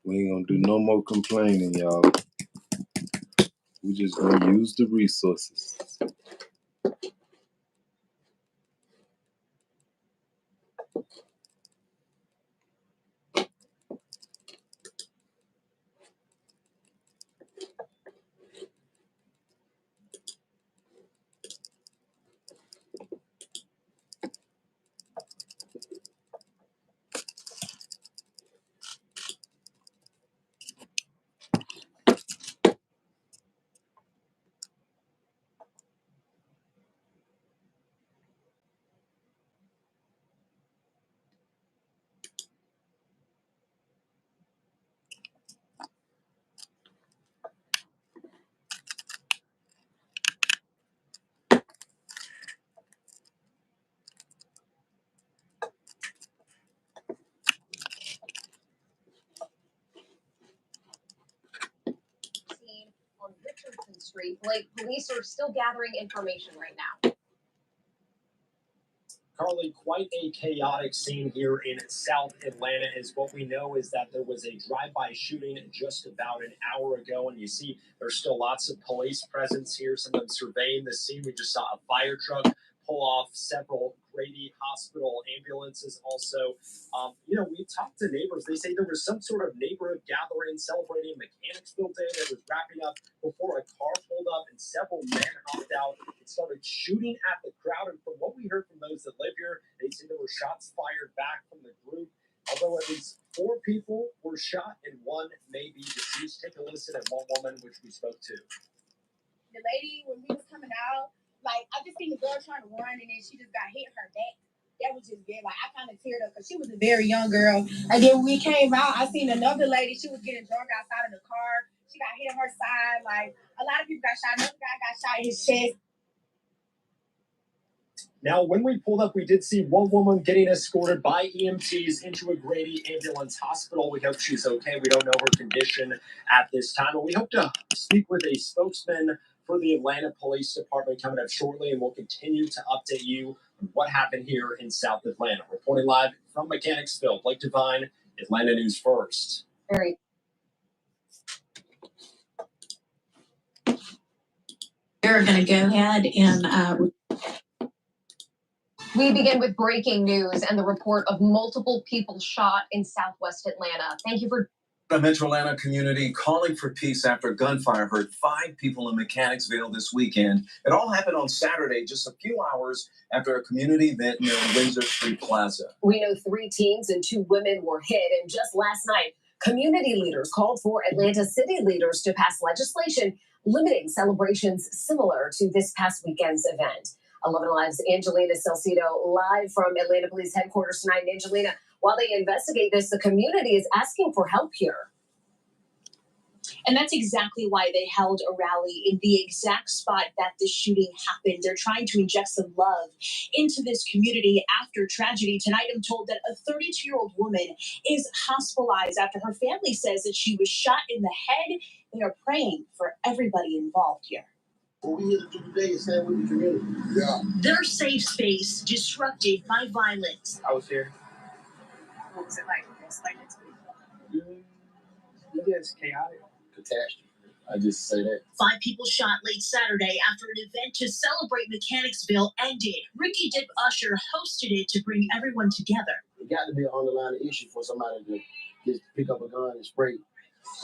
we ain't gonna do no more complaining, y'all. We just gonna use the resources. Street. Police are still gathering information right now. Carly, quite a chaotic scene here in South Atlanta. As what we know is that there was a drive-by shooting just about an hour ago, and you see there's still lots of police presence here, some of them surveying the scene. We just saw a fire truck pull off several Grady Hospital ambulances. Also, we talked to neighbors. They say there was some sort of neighborhood gathering celebrating Mechanicsville Day that was wrapping up before a car pulled up and several men hopped out and started shooting at the crowd. And from what we heard from those that live here, they say there were shots fired back from the group. Although at least 4 people were shot and 1 may be deceased. Take a listen at one woman which we spoke to. The lady, when we was coming out, I just seen the girl trying to run, and then she just got hit in her neck. That was just bad. I kind of teared up because she was a very young girl. And then when we came out, I seen another lady. She was getting drunk outside of the car. She got hit in her side. A lot of people got shot. Another guy got shot in his chest. Now, when we pulled up, we did see one woman getting escorted by EMTs into a Grady ambulance hospital. We hope she's okay. We don't know her condition at this time, but we hope to speak with a spokesman for the Atlanta Police Department coming up shortly, and we'll continue to update you on what happened here in South Atlanta. Reporting live from Mechanicsville, Blake Devine, Atlanta News First. Very. We're going to go ahead and... We begin with breaking news and the report of multiple people shot in Southwest Atlanta. Thank you for... The Metro Atlanta community calling for peace after gunfire hurt 5 people in Mechanicsville this weekend. It all happened on Saturday, just a few hours after a community event near Windsor Street Plaza. We know 3 teens and 2 women were hit, and just last night, community leaders called for Atlanta city leaders to pass legislation limiting celebrations similar to this past weekend's event. 11 Alive's Angelina Salcido live from Atlanta Police Headquarters tonight. And Angelina, while they investigate this, the community is asking for help here. And that's exactly why they held a rally in the exact spot that the shooting happened. They're trying to inject some love into this community after tragedy. Tonight, I'm told that a 32-year-old woman is hospitalized after her family says that she was shot in the head. They are praying for everybody involved here. What we here to do today is stand with the community. Yeah. Their safe space disrupted by violence. I was here. What was it like? Explain it to me. It's chaotic. Catastrophe. I just say that. 5 people shot late Saturday after an event to celebrate Mechanicsville ended. Ricky Dip Usher hosted it to bring everyone together. It got to be an underlying issue for somebody to just pick up a gun and spray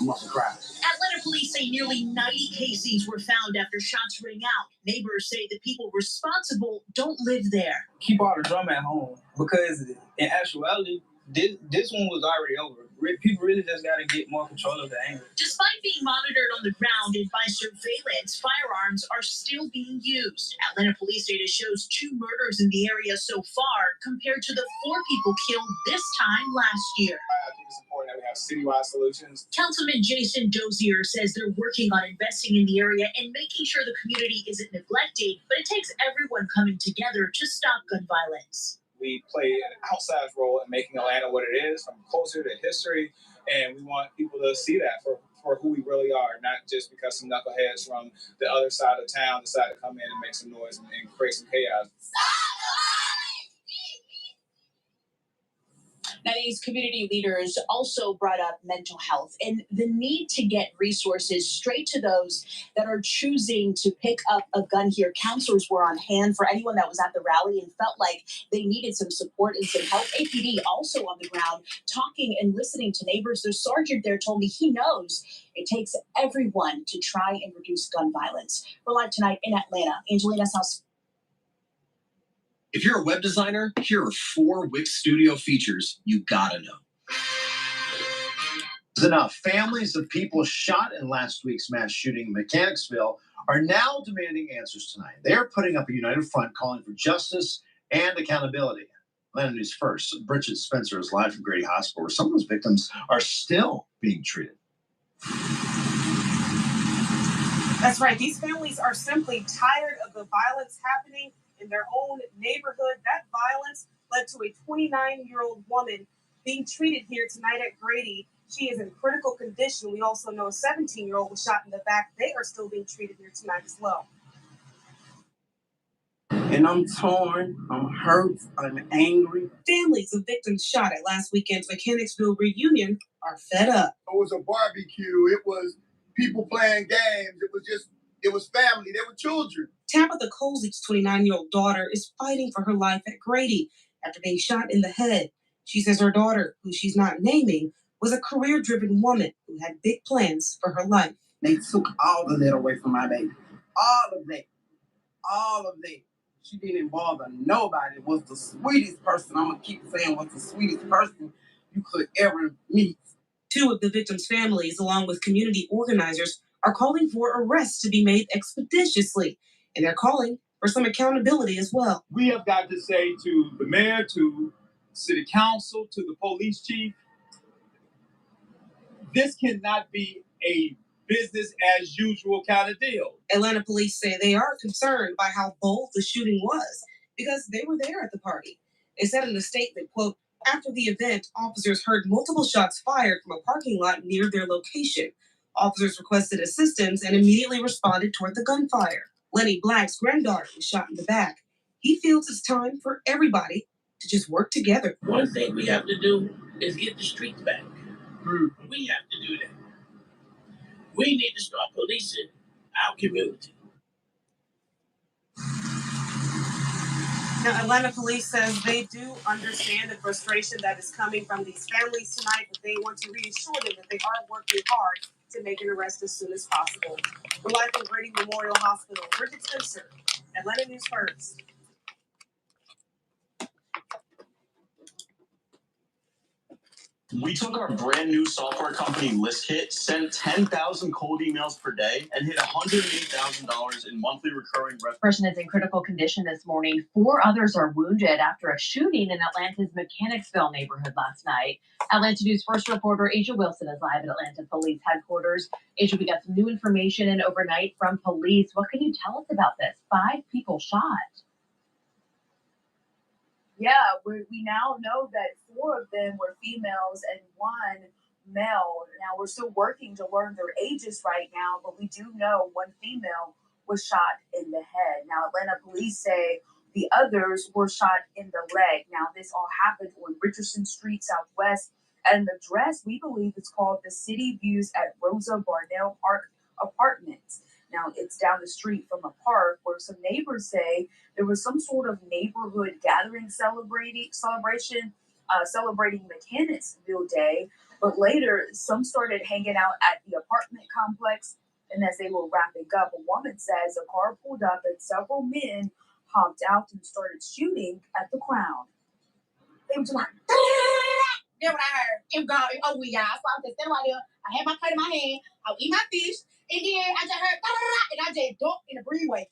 amongst the crowd. Atlanta police say nearly 90 casings were found after shots rang out. Neighbors say the people responsible don't live there. Keep all the drama at home because in actuality, this one was already over. People really just got to get more control of the anger. Despite being monitored on the ground and by surveillance, firearms are still being used. Atlanta police data shows 2 murders in the area so far compared to the 4 people killed this time last year. I think it's important that we have citywide solutions. Councilman Jason Dozier says they're working on investing in the area and making sure the community isn't neglected, but it takes everyone coming together to stop gun violence. We play an outsized role in making Atlanta what it is, from culture to history, and we want people to see that for who we really are, not just because some knuckleheads from the other side of town decide to come in and make some noise and create some chaos. Now, these community leaders also brought up mental health and the need to get resources straight to those that are choosing to pick up a gun here. Counselors were on hand for anyone that was at the rally and felt like they needed some support and some help. APD also on the ground talking and listening to neighbors. The sergeant there told me he knows it takes everyone to try and reduce gun violence. We're live tonight in Atlanta. Angelina Salcido. If you're a web designer, here are 4 Wix Studio features you gotta know. Enough. Families of people shot in last week's mass shooting in Mechanicsville are now demanding answers tonight. They are putting up a united front calling for justice and accountability. Atlanta News First. Bridget Spencer is live from Grady Hospital, where some of those victims are still being treated. That's right. These families are simply tired of the violence happening in their own neighborhood. That violence led to a 29-year-old woman being treated here tonight at Grady. She is in critical condition. We also know a 17-year-old was shot in the back. They are still being treated here tonight as well. And I'm torn, I'm hurt, I'm angry. Families of victims shot at last weekend's Mechanicsville reunion are fed up. It was a barbecue. It was people playing games. It was family. They were children. Tabitha Coley's 29-year-old daughter is fighting for her life at Grady after being shot in the head. She says her daughter, who she's not naming, was a career-driven woman who had big plans for her life. They took all of that away from my baby. All of that. All of that. She didn't bother nobody. Was the sweetest person. I'm going to keep saying was the sweetest person you could ever meet. Two of the victims' families, along with community organizers, are calling for arrests to be made expeditiously. And they're calling for some accountability as well. We have got to say to the mayor, to city council, to the police chief, this cannot be a business as usual kind of deal. Atlanta police say they are concerned by how bold the shooting was because they were there at the party. They said in a statement, quote, after the event, officers heard multiple shots fired from a parking lot near their location. Officers requested assistance and immediately responded toward the gunfire. Lenny Black's granddaughter was shot in the back. He feels it's time for everybody to just work together. One thing we have to do is get the streets back. We have to do that. We need to start policing our community. Now, Atlanta police says they do understand the frustration that is coming from these families tonight, but they want to reassure them that they are working hard to make an arrest as soon as possible. We're live from Grady Memorial Hospital. Bridget Spencer, Atlanta News First. We took our brand new software company ListKit, sent 10,000 cold emails per day, and hit $108,000 in monthly recurring revenue. Person is in critical condition this morning. 4 others are wounded after a shooting in Atlanta's Mechanicsville neighborhood last night. Atlanta News First reporter Asia Wilson is live at Atlanta Police Headquarters. Asia, we got some new information in overnight from police. What can you tell us about this? 5 people shot. Yeah, we now know that 4 of them were females and 1 male. Now, we're still working to learn their ages right now, but we do know 1 female was shot in the head. Now, Atlanta police say the others were shot in the leg. Now, this all happened on Richardson Street Southwest, and the address, we believe, is called the City Views at Rosa Barnell Park Apartments. Now, it's down the street from a park where some neighbors say there was some sort of neighborhood gathering celebration Mechanicsville Day, but later some started hanging out at the apartment complex, and as they were wrapping up, a woman says a car pulled up and several men hopped out and started shooting at the crowd. They were just like, that's what I heard. It was gone. Oh, y'all. So I'm just standing right there. I had my plate in my hand. I was eating my fish. And then I just heard, and I just dumped in the breezeway.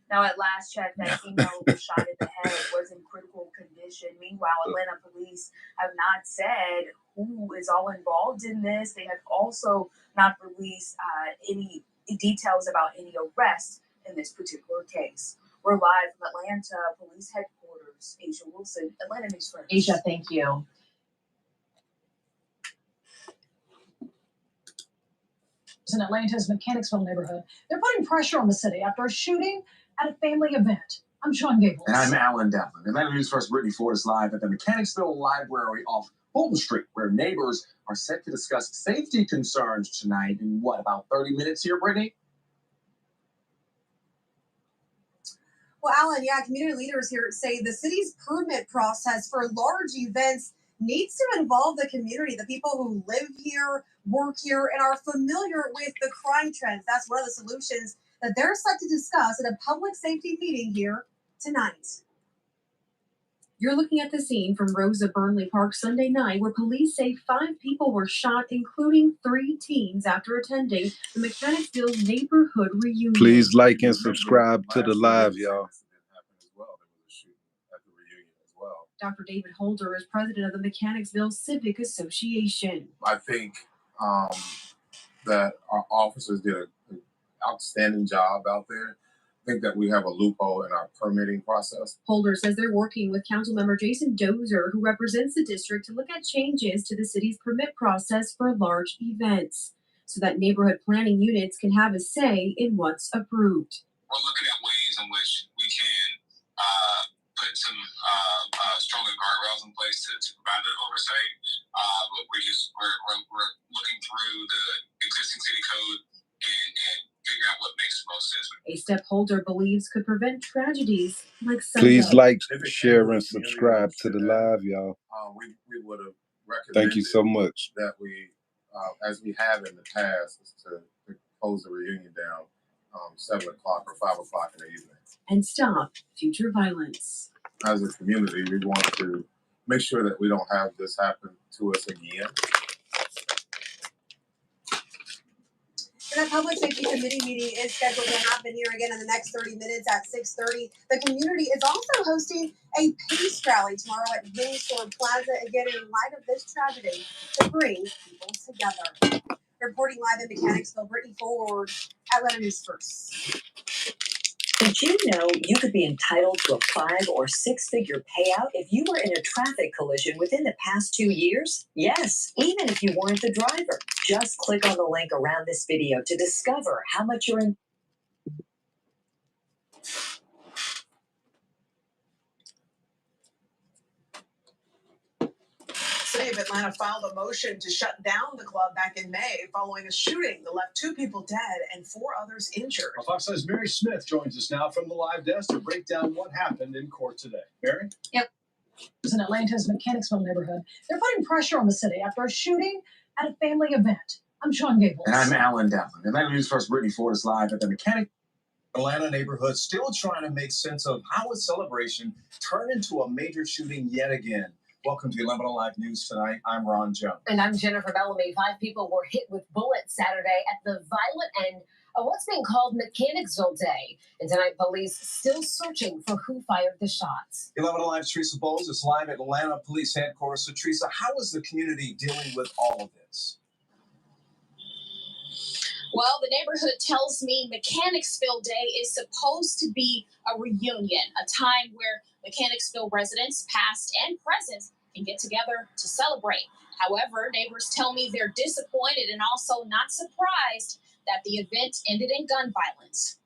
Now, at last check, that female who was shot in the head was in critical condition. Meanwhile, Atlanta police have not said who is all involved in this. They have also not released any details about any arrests in this particular case. We're live from Atlanta Police Headquarters. Asia Wilson, Atlanta News First. Asia, thank you. In Atlanta's Mechanicsville neighborhood, they're putting pressure on the city after a shooting at a family event. I'm Sean Gables. And I'm Alan Devlin. Atlanta News First Brittany Ford is live at the Mechanicsville Library off Fulton Street, where neighbors are set to discuss safety concerns tonight in about 30 minutes here, Brittany? Well, Alan, community leaders here say the city's permit process for large events needs to involve the community, the people who live here, work here, and are familiar with the crime trends. That's one of the solutions that they're set to discuss at a public safety meeting here tonight. You're looking at the scene from Rosa Burnley Park Sunday night, where police say 5 people were shot, including 3 teens, after attending the Mechanicsville neighborhood reunion. Please like and subscribe to the live, y'all. Dr. David Holder is president of the Mechanicsville Civic Association. I think that our officers did an outstanding job out there. think that we have a loophole in our permitting process. Holder says they're working with Councilmember Jason Dozer, who represents the district, to look at changes to the city's permit process for large events, so that neighborhood planning units can have a say in what's approved. We're looking at ways in which we can put some stronger guardrails in place to provide that oversight. But we're looking through the existing city code and figure out what makes the most sense. A step Holder believes could prevent tragedies like Sunday. Please like, share, and subscribe to the live, y'all. We would have recommended. Thank you so much. That we, as we have in the past, is to close the reunion down 7 o'clock or 5 o'clock in the evening. And stop future violence. As a community, we want to make sure that we don't have this happen to us again. And a public safety committee meeting is scheduled to happen here again in the next 30 minutes at 6:30. The community is also hosting a peace rally tomorrow at Mechanicsville Plaza, again in light of this tragedy, to bring people together. Reporting live in Mechanicsville, Brittany Ford, Atlanta News First. Did you know you could be entitled to a 5- or 6-figure payout if you were in a traffic collision within the past 2 years? Yes, even if you weren't the driver. Just click on the link around this video to discover how much you're in. City of Atlanta filed a motion to shut down the club back in May following a shooting that left 2 people dead and 4 others injured. Well, Fox News' Mary Smith joins us now from the live desk to break down what happened in court today. Mary? Yep. In Atlanta's Mechanicsville neighborhood, they're putting pressure on the city after a shooting at a family event. I'm Sean Gables. And I'm Alan Dowling. Atlanta News First Brittany Ford is live at the Atlanta neighborhood, still trying to make sense of how a celebration turned into a major shooting yet again. Welcome to 11 Live News tonight. I'm Ron Jones. And I'm Jennifer Bellamy. 5 people were hit with bullets Saturday at the violent end of what's being called Mechanicsville Day. And tonight, police still searching for who fired the shots. 11 Live's Teresa Bowles is live at Atlanta Police Headquarters. So, Teresa, how is the community dealing with all of this? Well, the neighborhood tells me Mechanicsville Day is supposed to be a reunion, a time where Mechanicsville residents, past and present, can get together to celebrate. However, neighbors tell me they're disappointed and also not surprised that the event ended in gun violence.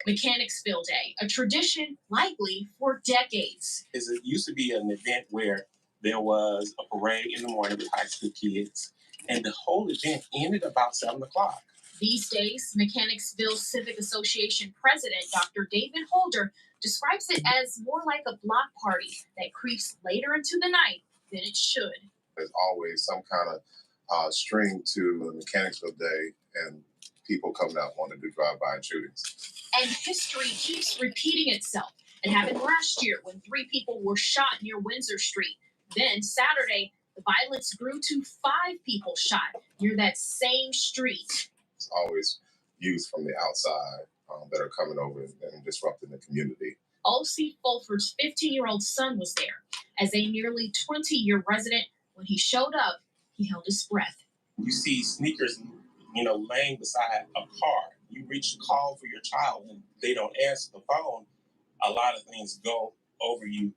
Mechanicsville Day, a tradition likely for decades. It used to be an event where there was a parade in the morning with high school kids, and the whole event ended about 7 o'clock. These days, Mechanicsville Civic Association President Dr. David Holder describes it as more like a block party that creeps later into the night than it should. There's always some kind of string to Mechanicsville Day, and people coming out wanting to do drive-by shootings. And history keeps repeating itself. It happened last year when 3 people were shot near Windsor Street. Then Saturday, the violence grew to 5 people shot near that same street. It's always youth from the outside that are coming over and disrupting the community. O.C. Fulford's 15-year-old son was there. As a nearly 20-year resident, when he showed up, he held his breath. You see sneakers, laying beside a car. You reach to call for your child and they don't answer the phone. A lot of things go over you.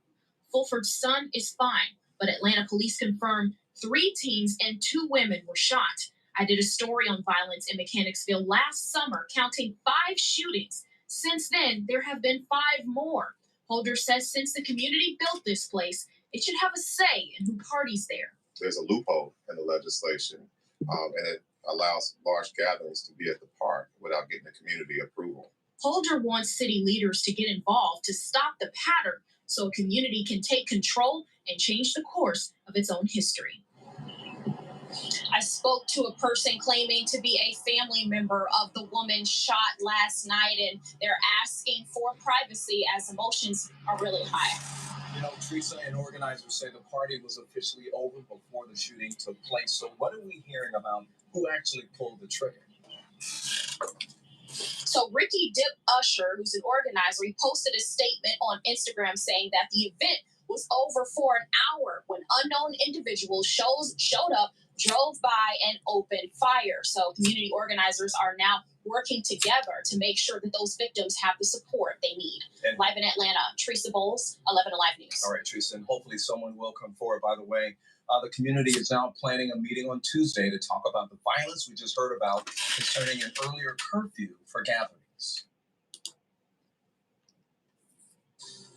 Fulford's son is fine, but Atlanta police confirmed 3 teens and 2 women were shot. I did a story on violence in Mechanicsville last summer, counting 5 shootings. Since then, there have been 5 more. Holder says since the community built this place, it should have a say in who parties there. There's a loophole in the legislation, and it allows large gatherings to be at the park without getting the community approval. Holder wants city leaders to get involved to stop the pattern so a community can take control and change the course of its own history. I spoke to a person claiming to be a family member of the woman shot last night, and they're asking for privacy as emotions are really high. Teresa and organizers say the party was officially over before the shooting took place. So what are we hearing about who actually pulled the trigger? So Ricky Dip Usher, who's an organizer, he posted a statement on Instagram saying that the event was over for an hour when unknown individuals showed up, drove by, and opened fire. So community organizers are now working together to make sure that those victims have the support they need. And Live in Atlanta, Teresa Bowles, 11 Alive News. all right, Teresa, and hopefully someone will come forward. By the way, the community is now planning a meeting on Tuesday to talk about the violence we just heard about concerning an earlier curfew for gatherings.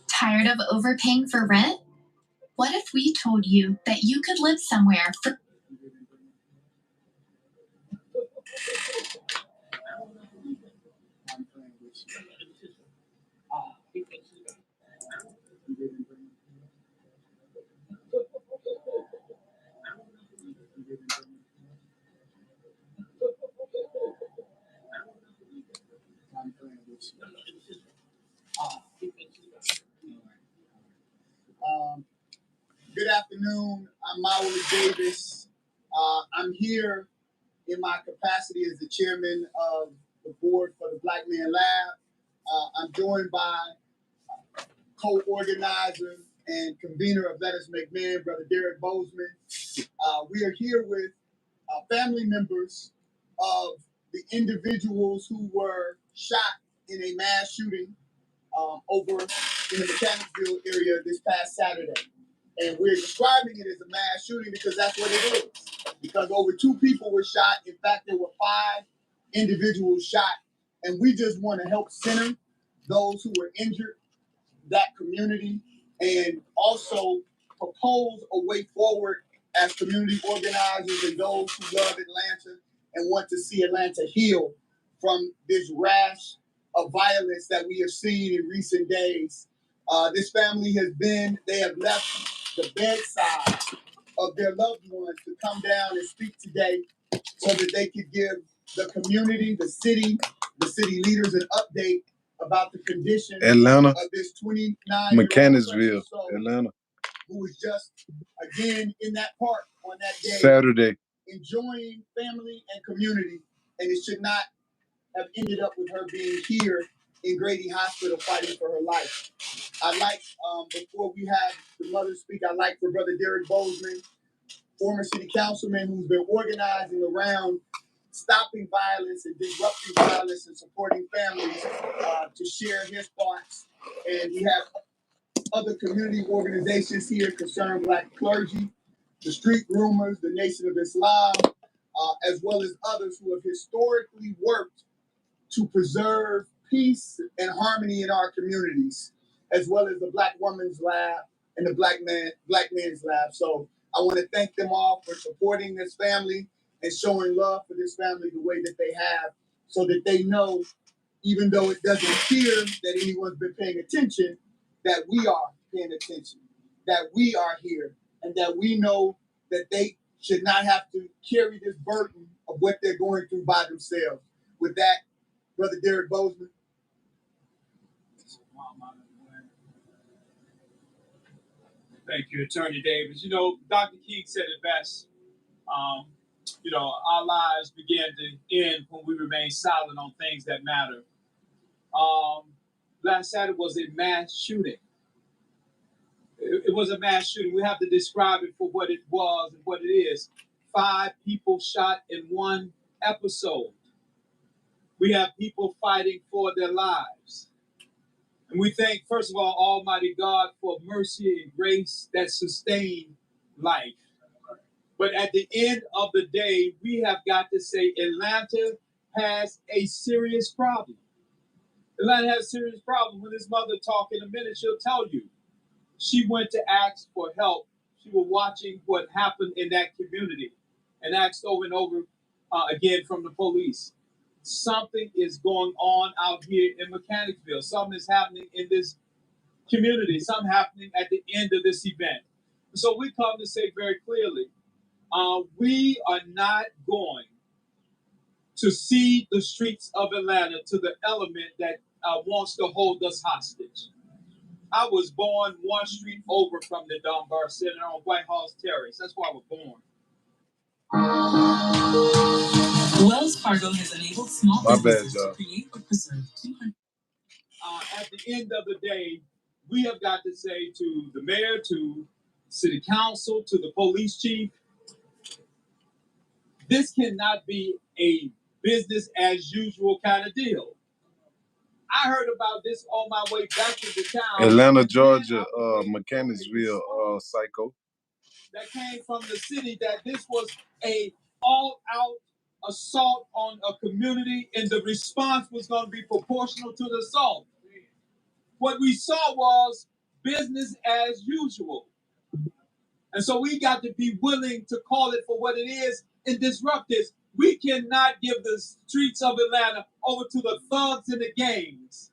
Tired of overpaying for rent? What if we told you that you could live somewhere for Good afternoon. I'm Maui Davis. I'm here in my capacity as the chairman of the board for the Black Man Lab. I'm joined by co-organizer and convener of Let Us Make Man, Brother Derek Bozeman. We are here with family members of the individuals who were shot in a mass shooting over in the Mechanicsville area this past Saturday. And we're describing it as a mass shooting because that's what it is. Because over 2 people were shot. In fact, there were 5 individuals shot. And we just want to help center those who were injured, that community, and also propose a way forward as community organizers and those who love Atlanta and want to see Atlanta heal from this rash of violence that we have seen in recent days. This family they have left the bedside of their loved ones to come down and speak today so that they could give the community, the city leaders an update about the condition of this 29-year-old Mechanicsville, Atlanta. who was just again in that park on that day, Saturday, enjoying family and community, and it should not have ended up with her being here in Grady Hospital fighting for her life. I'd like, before we have the mother speak, I'd like for Brother Derek Bozeman, former city councilman who's been organizing around stopping violence and disrupting violence and supporting families, to share his thoughts. And we have other community organizations here concerning Black clergy, the Street Groomers, the Nation of Islam, as well as others who have historically worked to preserve peace and harmony in our communities, as well as the Black Women's Lab and the Black Men's Lab. So I want to thank them all for supporting this family and showing love for this family the way that they have, so that they know, even though it doesn't appear that anyone's been paying attention, that we are paying attention, that we are here, and that we know that they should not have to carry this burden of what they're going through by themselves. With that, Brother Derek Bozeman. Thank you, Attorney Davis. You know, Dr. King said it best. Our lives began to end when we remain silent on things that matter. Last Saturday was a mass shooting. It was a mass shooting. We have to describe it for what it was and what it is. 5 people shot in one episode. We have people fighting for their lives. And we thank, first of all, Almighty God for mercy and grace that sustain life. But at the end of the day, we have got to say Atlanta has a serious problem. Atlanta has a serious problem. When this mother talk in a minute, she'll tell you. She went to ask for help. She was watching what happened in that community and asked over and over again from the police. Something is going on out here in Mechanicsville. Something is happening in this community. Something happening at the end of this event. So we come to say very clearly, we are not going to cede the streets of Atlanta to the element that wants to hold us hostage. I was born one street over from the Dunbar Center on White House Terrace. That's where I was born. Wells Fargo has enabled small businesses to create or preserve 200. At the end of the day, we have got to say to the mayor, to city council, to the police chief, this cannot be a business as usual kind of deal. I heard about this on my way back to the town. Atlanta, Georgia, Mechanicsville, psycho. That came from the city that this was a all-out assault on a community, and the response was going to be proportional to the assault. What we saw was business as usual. And so we got to be willing to call it for what it is and disrupt this. We cannot give the streets of Atlanta over to the thugs and the gangs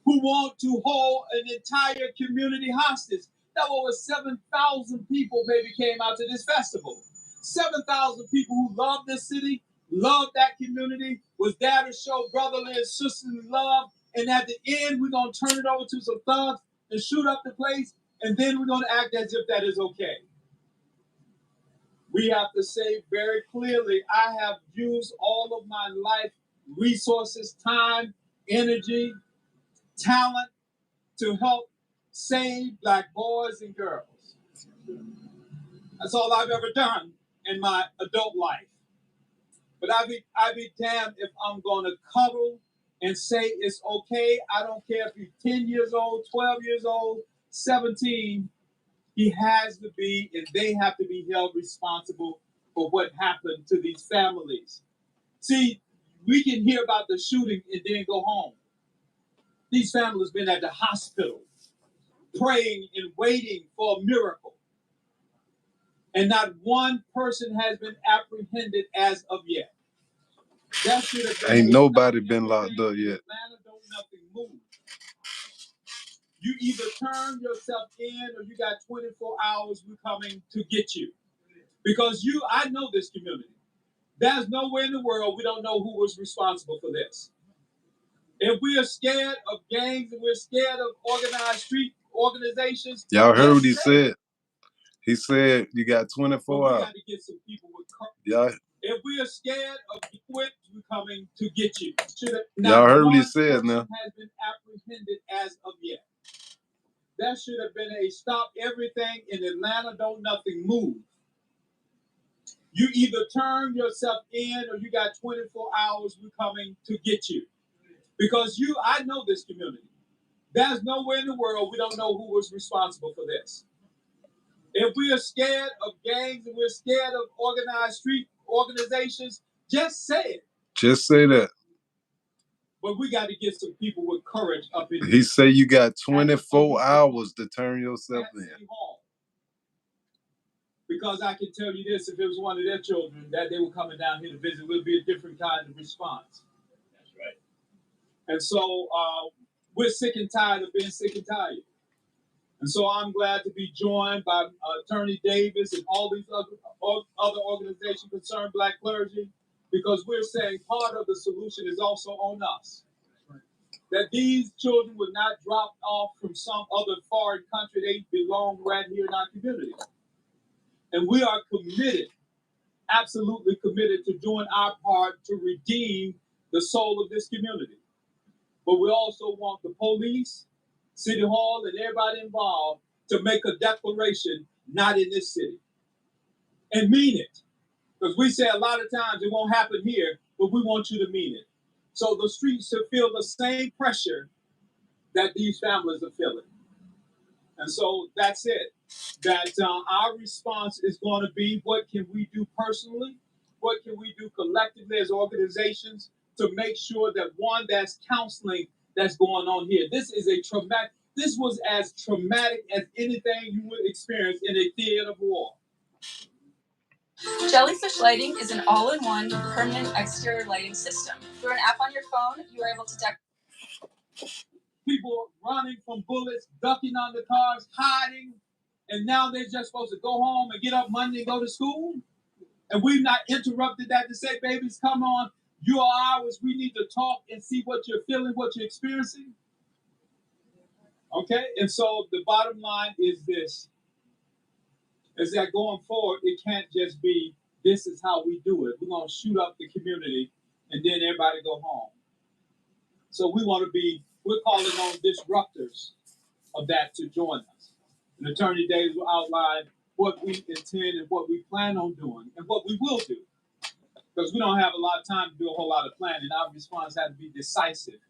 who want to hold an entire community hostage. That over 7,000 people maybe came out to this festival. 7,000 people who love this city, love that community, was there to show brotherly and sisterly love. And at the end, we're going to turn it over to some thugs and shoot up the place. And then we're going to act as if that is okay. We have to say very clearly, I have used all of my life, resources, time, energy, talent to help save Black boys and girls. That's all I've ever done in my adult life. But I'd be damned if I'm going to cuddle and say it's okay. I don't care if you're 10 years old, 12 years old, 17. He has to be, and they have to be held responsible for what happened to these families. See, we can hear about the shooting and then go home. These families been at the hospital praying and waiting for a miracle. And not one person has been apprehended as of yet. That should have been Ain't nobody been locked up yet. Atlanta, don't nothing move. You either turn yourself in or you got 24 hours, we're coming to get you. Because I know this community. There's nowhere in the world we don't know who was responsible for this. If we are scared of gangs and we're scared of organized street organizations. Y'all heard what he said. He said you got 24 hours. We got to get some people with Y'all, if we are scared of quit, we're coming to get you. Y'all heard what he said now. Has been apprehended as of yet. That should have been a stop everything in Atlanta, don't nothing move. You either turn yourself in or you got 24 hours, we're coming to get you. Because I know this community. There's nowhere in the world we don't know who was responsible for this. If we are scared of gangs and we're scared of organized street organizations, just say it. Just say that. But we got to get some people with courage up in here. He say you got 24 hours to turn yourself in. Because I can tell you this, if it was one of their children that they were coming down here to visit, it would be a different kind of response. That's right. And so we're sick and tired of being sick and tired. And so I'm glad to be joined by Attorney Davis and all these other organizations concerned Black clergy, because we're saying part of the solution is also on us. That these children were not dropped off from some other foreign country. They belong right here in our community. And we are committed, absolutely committed to doing our part to redeem the soul of this community. But we also want the police, City Hall, and everybody involved to make a declaration, not in this city. And mean it. Because we say a lot of times it won't happen here, but we want you to mean it. So the streets should feel the same pressure that these families are feeling. And so that's it. That our response is going to be, what can we do personally? What can we do collectively as organizations to make sure that, one, that's counseling that's going on here. This was as traumatic as anything you would experience in a theater of war. Jellyfish Lighting is an all-in-one permanent exterior lighting system. Through an app on your phone, you are able to People running from bullets, ducking on the cars, hiding, and now they're just supposed to go home and get up Monday and go to school? And we've not interrupted that to say, babies, come on, you are ours. We need to talk and see what you're feeling, what you're experiencing. Okay? And so the bottom line is this, is that going forward, it can't just be, this is how we do it. We're going to shoot up the community and then everybody go home. So we're calling on disruptors of that to join us. And Attorney Davis will outline what we intend and what we plan on doing and what we will do. because we don't have a lot of time to do a whole lot of planning. Our response has to be decisive,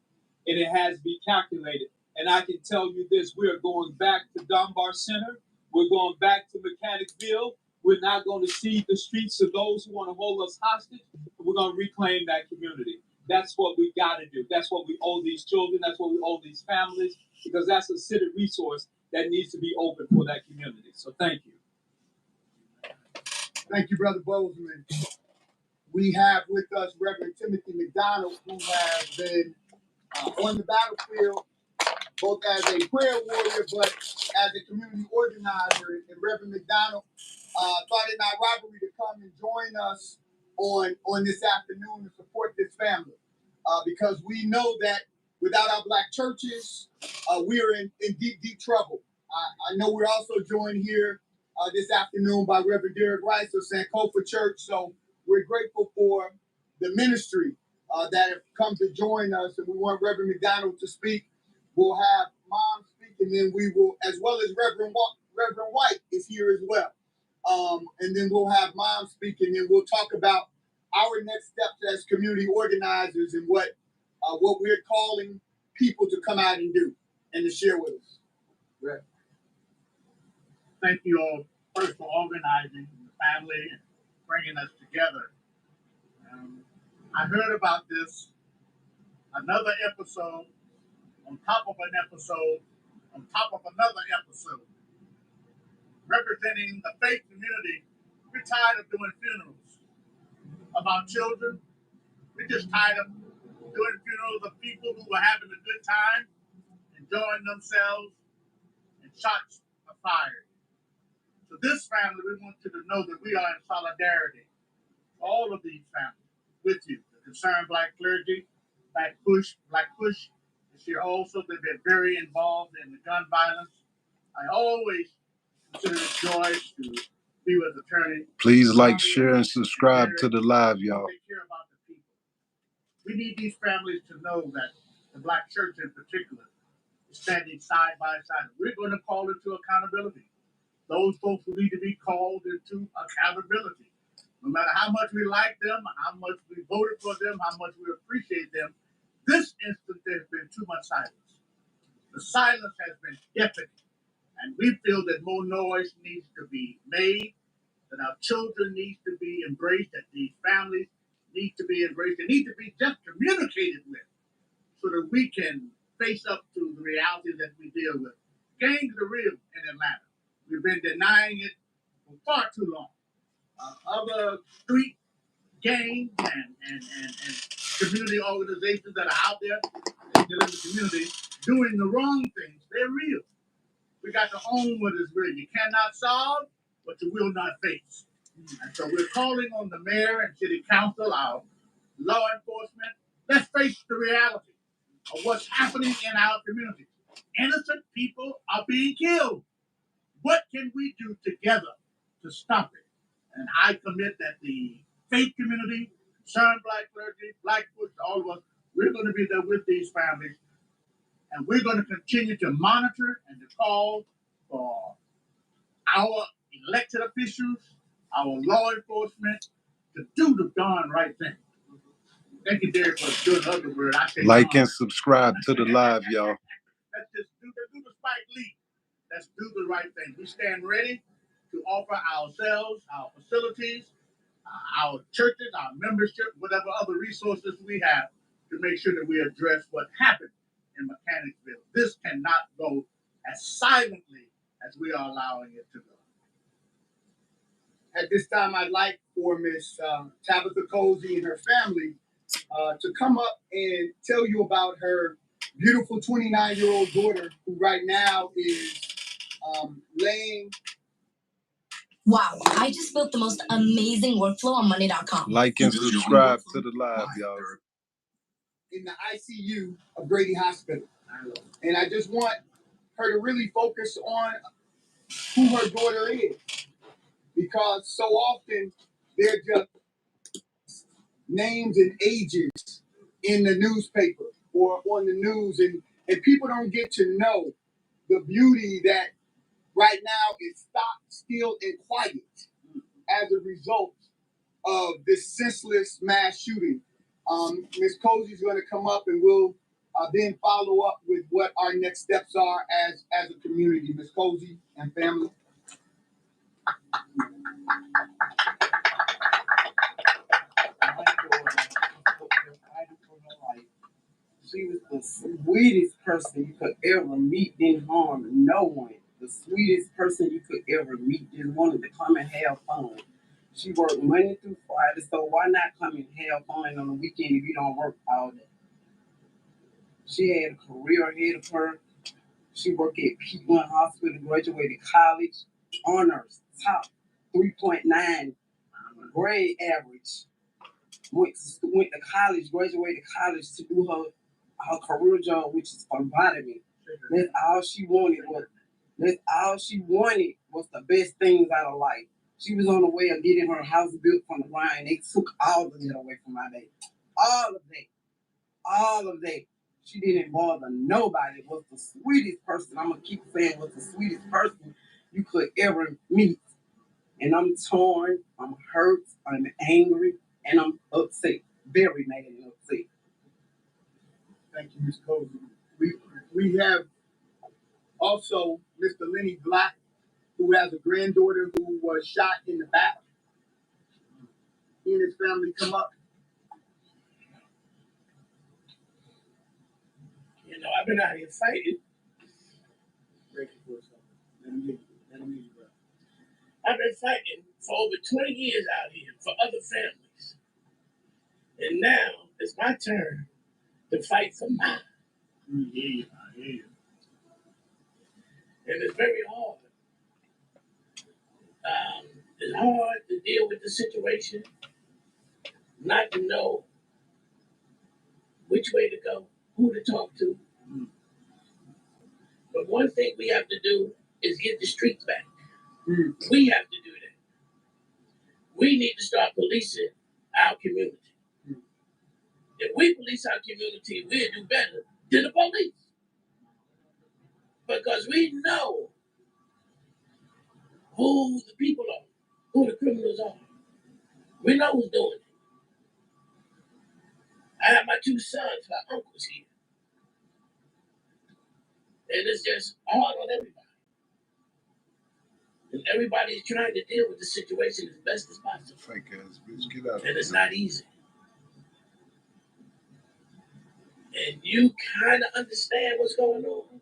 and it has to be calculated. And I can tell you this, we are going back to Dunbar Center. We're going back to Mechanicsville. We're not going to cede the streets to those who want to hold us hostage. We're going to reclaim that community. That's what we got to do. That's what we owe these children. That's what we owe these families, because that's a city resource that needs to be open for that community. So thank you. Thank you, Brother Bozeman. We have with us Reverend Timothy McDonald, who has been on the battlefield, both as a prayer warrior, but as a community organizer. And Reverend McDonald thought it not robbery to come and join us on this afternoon to support this family. Because we know that without our Black churches, we are in deep, deep trouble. I know we're also joined here this afternoon by Reverend Derek Rice of Sankofa Church. So we're grateful for the ministry that have come to join us, and we want Reverend McDonald to speak. We'll have Mom speak, and then we will, as well as Reverend White is here as well. And then we'll have Mom speak, and then we'll talk about our next steps as community organizers and what we're calling people to come out and do and to share with us. Right. Thank you all first for organizing the family and bringing us together. I heard about this, another episode on top of an episode on top of another episode. Representing the faith community, we're tired of doing funerals of our children. We're just tired of doing funerals of people who were having a good time, enjoying themselves, and shots are fired. So this family, we want you to know that we are in solidarity, all of these families, with you. The Concerned Black Clergy, Black Push this year also, they've been very involved in the gun violence. I always consider it a joy to be with attorney. Please like, share, and subscribe to the live, y'all. Take care about the people. We need these families to know that the Black church in particular is standing side by side. We're going to call it to accountability. Those folks who need to be called into accountability. No matter how much we like them, how much we voted for them, how much we appreciate them, this instance there's been too much silence. The silence has been deafening, and we feel that more noise needs to be made, that our children need to be embraced, that these families need to be embraced, they need to be just communicated with, so that we can face up to the realities that we deal with. Gangs are real in Atlanta. We've been denying it for far too long. Other street gangs and community organizations that are out there that deal in the community doing the wrong things, they're real. We got to own what is real. You cannot solve what you will not face. And so we're calling on the mayor and city council, our law enforcement. Let's face the reality of what's happening in our community. Innocent people are being killed. What can we do together to stop it? And I commit that the faith community, Concerned Black Clergy, Black Push, all of us, we're going to be there with these families. And we're going to continue to monitor and to call for our elected officials, our law enforcement, to do the darn right thing. Thank you, Derek, for doing the other word. I say Like and subscribe to the live, y'all. Let's just do the Spike Lee. Let's do the right thing. We stand ready to offer ourselves, our facilities, our churches, our membership, whatever other resources we have to make sure that we address what happened in Mechanicsville. This cannot go as silently as we are allowing it to go. At this time, I'd like for Miss Tabitha Cozy and her family to come up and tell you about her beautiful 29-year-old daughter, who right now is laying. Wow, I just built the most amazing workflow on Monday.com. Like and subscribe to the live, y'all. In the ICU of Grady Hospital. And I just want her to really focus on who her daughter is. Because so often they're just names and ages in the newspaper or on the news, and people don't get to know the beauty that right now is stopped, still, and quiet as a result of this senseless mass shooting. Ms. Cozy's going to come up and we'll then follow up with what our next steps are as a community. Ms. Cozy and family. She was the sweetest person you could ever meet, didn't harm no one. The sweetest person you could ever meet, just wanted to come and have fun. She worked Monday through Friday, so why not come and have fun on the weekend if you don't work all day? She had a career ahead of her. She worked at P1 Hospital, graduated college, honors, top 3.9 grade average. Went to college, graduated college to do her career job, which is phlebotomy. That's all she wanted was the best things out of life. She was on the way of getting her house built from the ground. They took all of that away from my baby. All of that. She didn't bother nobody. Was the sweetest person. I'm gonna keep saying was the sweetest person you could ever meet. And I'm torn, I'm hurt, I'm angry, and I'm upset. Very mad and upset. Thank you, Ms. Cozy. We have also Mr. Lenny Black, who has a granddaughter who was shot in the back. He and his family come up. You know, I've been out here fighting. I've been fighting for over 20 years out here for other families. And now it's my turn to fight for mine. I hear you. And it's very hard. It's hard to deal with the situation, not to know which way to go, who to talk to. But one thing we have to do is get the streets back. We have to do that. We need to start policing our community. If we police our community, we'll do better than the police. Because we know who the people are, who the criminals are. We know who's doing it. I have my two sons, my uncles here. And it's just hard on everybody. And everybody's trying to deal with the situation as best as possible. And it's not easy. And you kind of understand what's going on.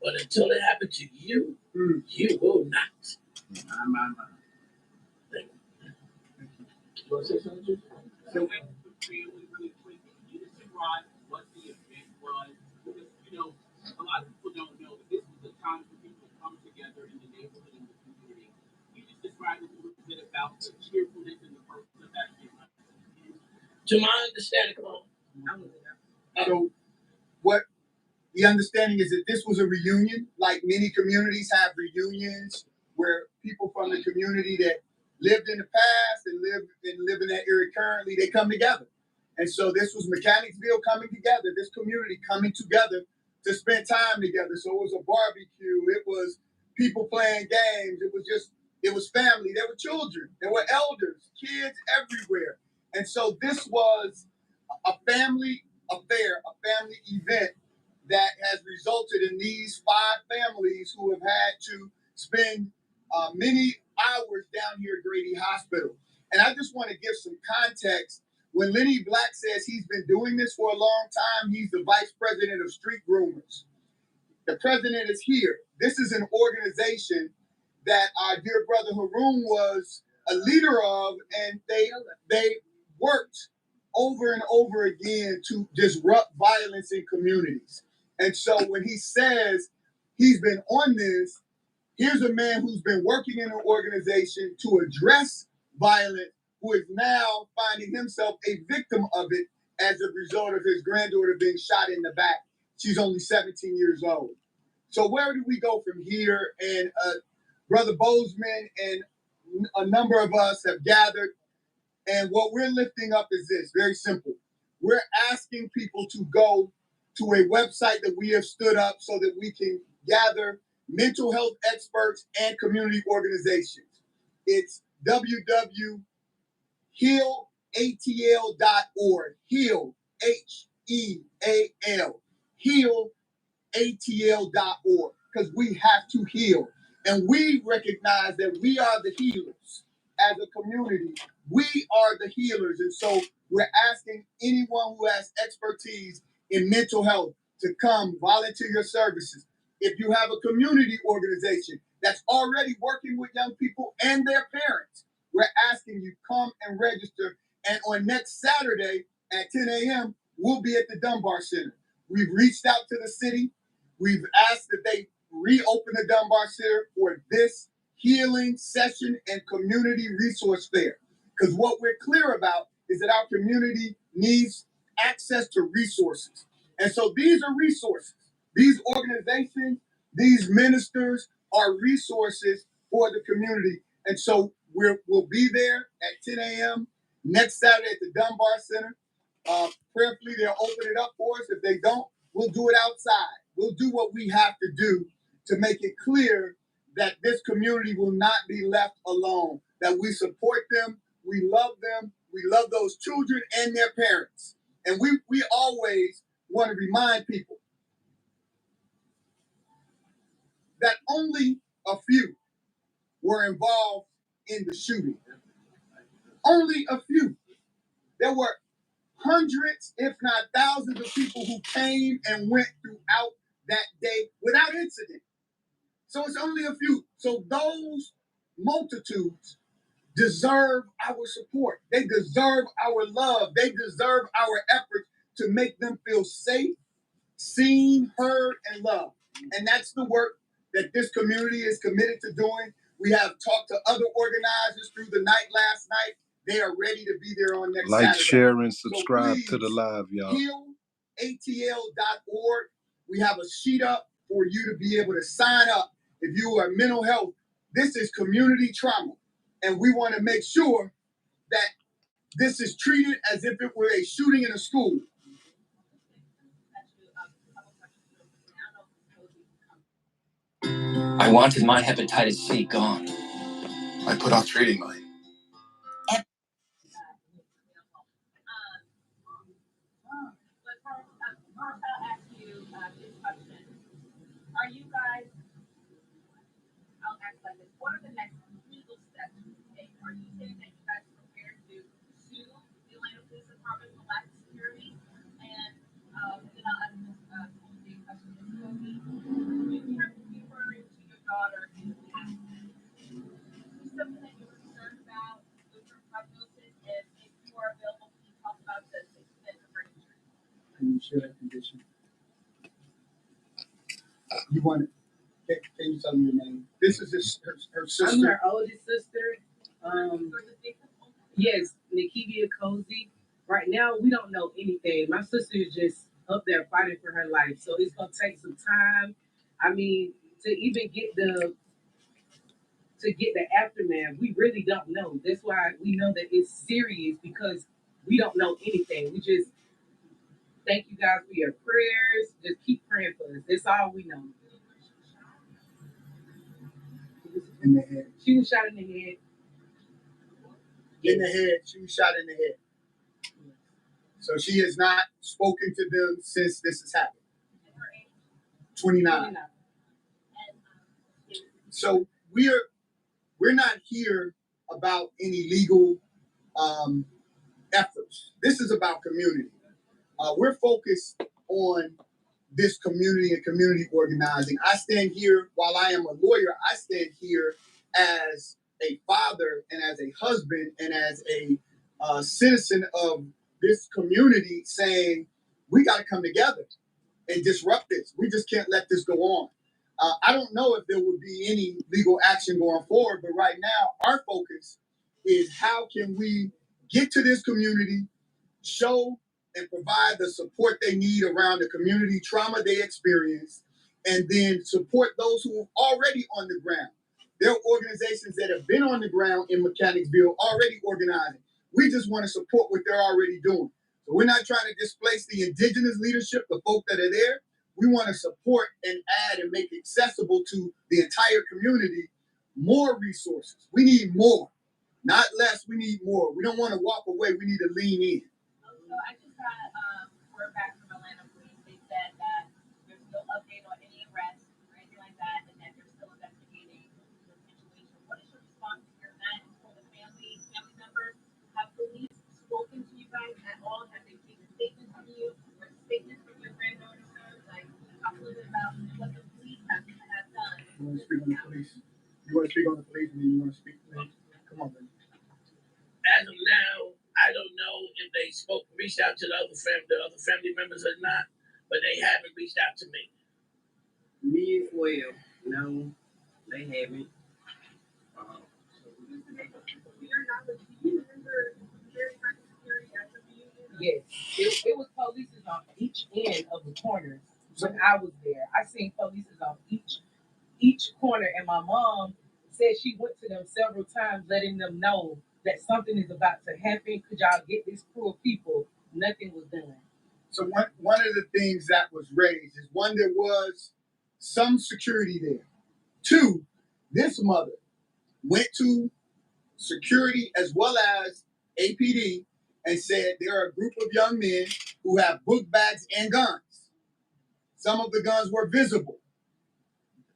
But until it happened to you, you will not. Thank you. You want to say something? So, what the event was, because a lot of people don't know that this was a time for people to come together in the neighborhood and the community. Can you just describe a little bit about the cheerfulness and the purpose of that event? To my understanding, come on. So what the understanding is that this was a reunion, like many communities have reunions where people from the community that lived in the past and live in that area currently, they come together. And so this was Mechanicsville coming together, this community coming together to spend time together. So it was a barbecue, it was people playing games, it was family, there were children, there were elders, kids everywhere. And so this was a family affair, a family event that has resulted in these 5 families who have had to spend many hours down here at Grady Hospital. And I just want to give some context. When Lenny Black says he's been doing this for a long time, he's the vice president of Street Groomers. The president is here. This is an organization that our dear brother Haroon was a leader of, and they worked over and over again to disrupt violence in communities. And so when he says he's been on this, here's a man who's been working in an organization to address violence, who is now finding himself a victim of it as a result of his granddaughter being shot in the back. She's only 17 years old. So where do we go from here? And Brother Bozeman and a number of us have gathered. And what we're lifting up is this, very simple. We're asking people to go to a website that we have stood up so that we can gather mental health experts and community organizations. It's www.healingforall.org. HealATL.org. Heal, HEAL. HealATL.org. Because we have to heal. And we recognize that we are the healers as a community. We are the healers. And so we're asking anyone who has expertise in mental health to come volunteer your services. If you have a community organization that's already working with young people and their parents, we're asking you come and register. And on next Saturday at 10 a.m., we'll be at the Dunbar Center. We've reached out to the city. We've asked that they reopen the Dunbar Center for this healing session and community resource fair. Because what we're clear about is that our community needs access to resources. And so these are resources. These organizations, these ministers are resources for the community. And so we'll be there at 10 a.m. next Saturday at the Dunbar Center. Prayerfully, they'll open it up for us. If they don't, we'll do it outside. We'll do what we have to do to make it clear that this community will not be left alone, that we support them, we love those children and their parents. And we always want to remind people that only a few were involved in the shooting. Only a few. There were hundreds, if not thousands of people who came and went throughout that day without incident. So it's only a few. So those multitudes deserve our support. They deserve our love. They deserve our efforts to make them feel safe, seen, heard, and loved. And that's the work that this community is committed to doing. We have talked to other organizers through the night last night. They are ready to be there on next Saturday. Like, share, and subscribe to the live, y'all. HealATL.org. We have a sheet up for you to be able to sign up if you are mental health. This is community trauma. And we want to make sure that this is treated as if it were a shooting in a school. I wanted my hepatitis C gone. I put off treating mine. Are you guys, I'll ask like this, what are the next legal steps you take? Are you saying that you guys are prepared to sue the Atlanta Police Department for lack of security? And then I'll ask this Kobe question. Kobe, in terms of referring to your daughter in the past, is something that you're concerned about with her prognosis? And if you are available, can you talk about the extent of her injury? Can you share that condition? You want it? Can you tell me your name? This is her sister. I'm her oldest sister. Yes, Nikivia Cozy. Right now, we don't know anything. My sister is just up there fighting for her life, so it's gonna take some time. I mean, to even get the aftermath, we really don't know. That's why we know that it's serious, because we don't know anything. We just thank you guys for your prayers. Just keep praying for us. That's all we know. In the head. She was shot in the head. In the head. She was shot in the head. So she has not spoken to them since this has happened. 29. So we're not here about any legal efforts. This is about community. We're focused on this community and community organizing. I stand here, while I am a lawyer, I stand here as a father and as a husband and as a citizen of this community, saying we got to come together and disrupt this. We just can't let this go on. I don't know if there would be any legal action going forward, but right now our focus is how can we get to this community, show and provide the support they need around the community trauma they experience, and then support those who are already on the ground. There are organizations that have been on the ground in Mechanicsville already organizing. We just want to support what they're already doing. So we're not trying to displace the indigenous leadership, the folk that are there. We want to support and add and make accessible to the entire community more resources. We need more. Not less, we need more. We don't want to walk away, we need to lean in. So I just got word back from Atlanta police. They said that there's no update on any arrests or anything like that, and that they're still investigating the situation. What is your response to your event for the family members? Have police spoken to you guys at all? Have they taken statements from you or statements from your granddaughter? Like, talk a little bit about what the police have done. You want to speak on the police? You want to speak on the police, and then you want to speak to me? Come on, baby. As of now, I don't know if they reached out to the other family members or not, but they haven't reached out to me. Me as well. No, they haven't. Yes, it was police on each end of the corners when I was there. I seen police on each corner, and my mom said she went to them several times, letting them know that something is about to happen. Could y'all get this crew of people? Nothing was done. So one of the things that was raised is, one, there was some security there. Two, this mother went to security as well as APD and said there are a group of young men who have book bags and guns. Some of the guns were visible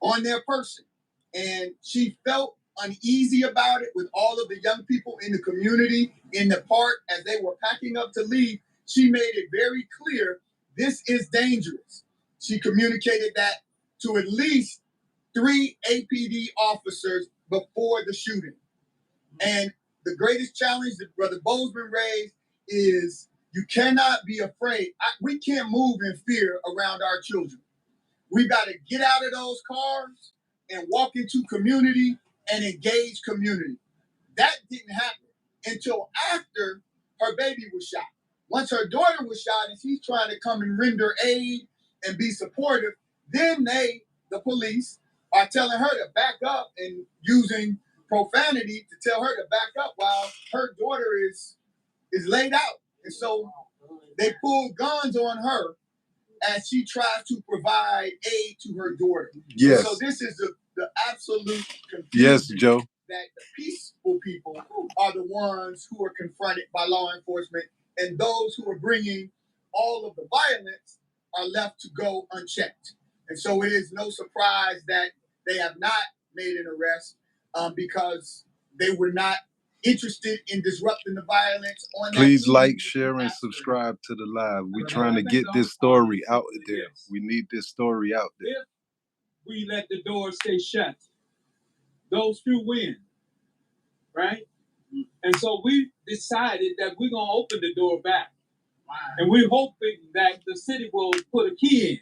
on their person. And she felt uneasy about it with all of the young people in the community in the park as they were packing up to leave. She made it very clear, this is dangerous. She communicated that to at least 3 APD officers before the shooting. And the greatest challenge that Brother Bozeman raised is you cannot be afraid. We can't move in fear around our children. We got to get out of those cars and walk into community and engage community. That didn't happen until after her baby was shot. Once her daughter was shot and she's trying to come and render aid and be supportive, then the police, are telling her to back up and using profanity to tell her to back up while her daughter is laid out. And so they pulled guns on her as she tries to provide aid to her daughter. Yes. And so this is the absolute confusion. Yes, Joe. That the peaceful people are the ones who are confronted by law enforcement, and those who are bringing all of the violence are left to go unchecked. And so it is no surprise that they have not made an arrest because they were not interested in disrupting the violence. Please like, share, and subscribe to the live. We're trying to get this story out there. We need this story out there. If we let the door stay shut, those few win, right? And so we decided that we're going to open the door back. Wow. And we're hoping that the city will put a key in.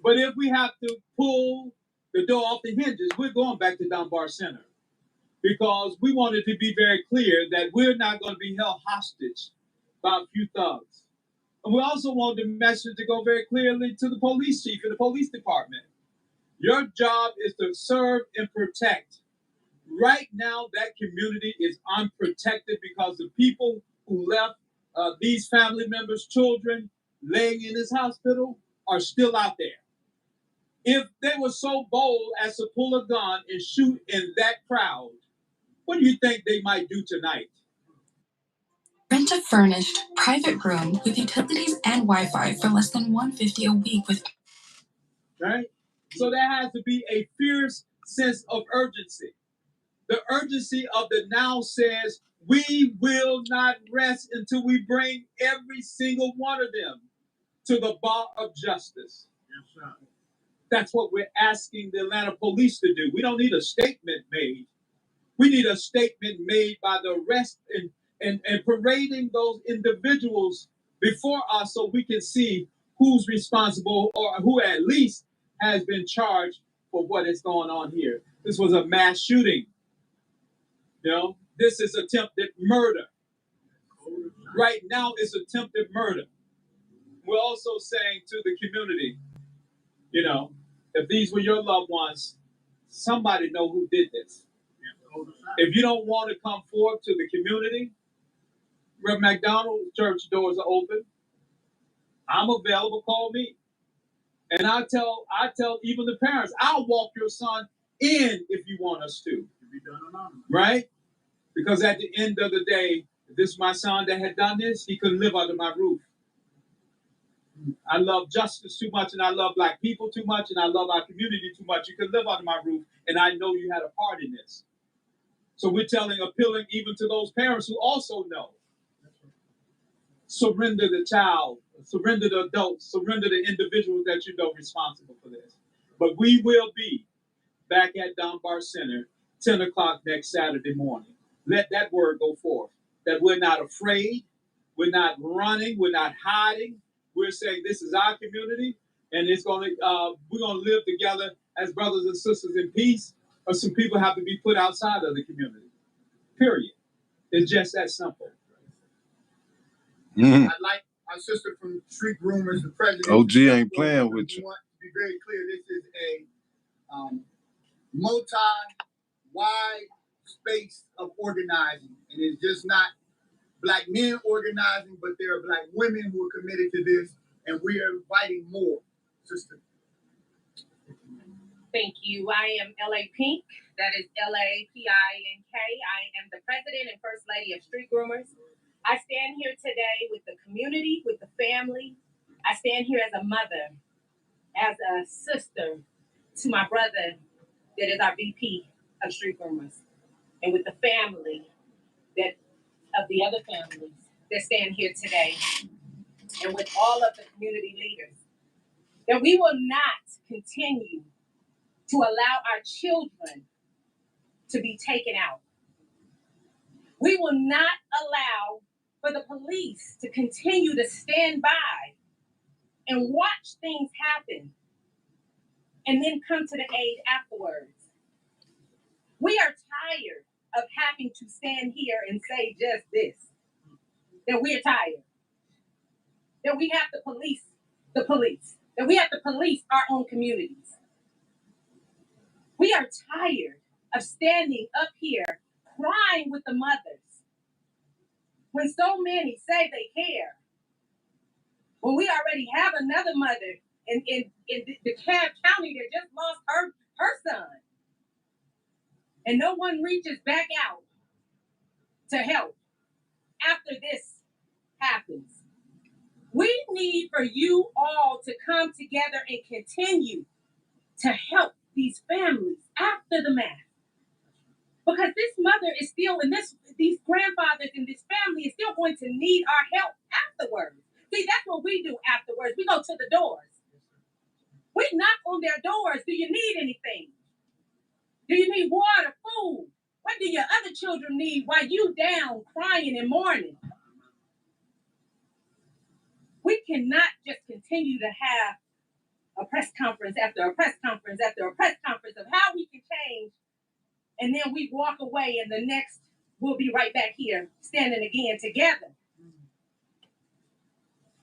But if we have to pull the door off the hinges, we're going back to Dunbar Center. Because we wanted to be very clear that we're not going to be held hostage by a few thugs. And we also want the message to go very clearly to the police chief and the police department. Your job is to serve and protect. Right now, that community is unprotected because the people who left these family members' children laying in this hospital are still out there. If they were so bold as to pull a gun and shoot in that crowd, what do you think they might do tonight? Rent a furnished, private room with utilities and Wi-Fi for less than $150 a week with... Right? So there has to be a fierce sense of urgency. The urgency of the now says, we will not rest until we bring every single one of them to the bar of justice. Yes, sir. That's what we're asking the Atlanta police to do. We don't need a statement made. We need a statement made by the rest and parading those individuals before us so we can see who's responsible or who at least has been charged for what is going on here. This was a mass shooting. You know, this is attempted murder. Right now, it's attempted murder. We're also saying to the community, you know, if these were your loved ones, somebody know who did this. If you don't want to come forward to the community, Rev. McDonald's church doors are open. I'm available. Call me. And I tell even the parents, I'll walk your son in if you want us to. Right? Because at the end of the day, if this is my son that had done this, he couldn't live under my roof. I love justice too much, and I love black people too much, and I love our community too much. You could live under my roof, and I know you had a part in this. So we're appealing even to those parents who also know. Surrender the child, surrender the adults, surrender the individuals that you know responsible for this. But we will be back at Dunbar Center, 10 o'clock next Saturday morning. Let that word go forth, that we're not afraid, we're not running, we're not hiding. We're saying this is our community, and we're going to live together as brothers and sisters in peace, or some people have to be put outside of the community. Period. It's just that simple. Mm-hmm. I'd like our sister from Street Groomers, the president. OG ain't playing with you. We want to be very clear, this is a multi-wide space of organizing. And it's just not black men organizing, but there are black women who are committed to this, and we are inviting more. Sister. Thank you. I am L.A. Pink. That is L-A-P-I-N-K. I am the president and first lady of Street Groomers. I stand here today with the community, with the family. I stand here as a mother, as a sister to my brother that is our VP of Street Groomers, and with the family that of the other families that stand here today, and with all of the community leaders, that we will not continue to allow our children to be taken out. We will not allow for the police to continue to stand by and watch things happen and then come to the aid afterwards. We are tired of having to stand here and say just this, that we're tired, that we have to police the police, that we have to police our own communities. We are tired of standing up here crying with the mothers when so many say they care. When we already have another mother in DeKalb County that just lost her son. And no one reaches back out to help after this happens. We need for you all to come together and continue to help these families after the math. Because this mother is still, and these grandfathers in this family is still going to need our help afterwards. See, that's what we do afterwards. We go to the doors. We knock on their doors. Do you need anything? Do you need water, food? What do your other children need while you down crying and mourning? We cannot just continue to have a press conference after a press conference after a press conference of how we can change, and then we walk away and the next we'll be right back here standing again together.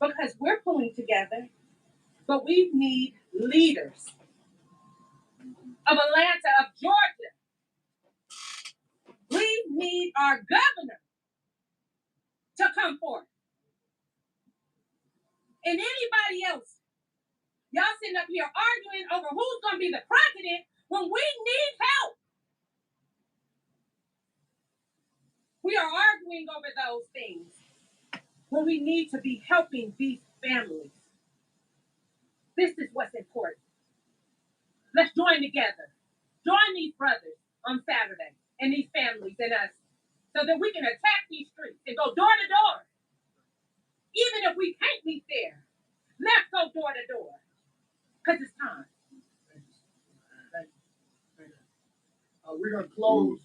Because we're pulling together, but we need leaders of Atlanta, of Georgia. We need our governor to come forth. And anybody else, y'all sitting up here arguing over who's going to be the president when we need help. We are arguing over those things when we need to be helping these families. This is what's important. Let's join together. Join these brothers on Saturday and these families and us so that we can attack these streets and go door to door. Even if we can't meet there, let's go door to door because it's time. We're going to close.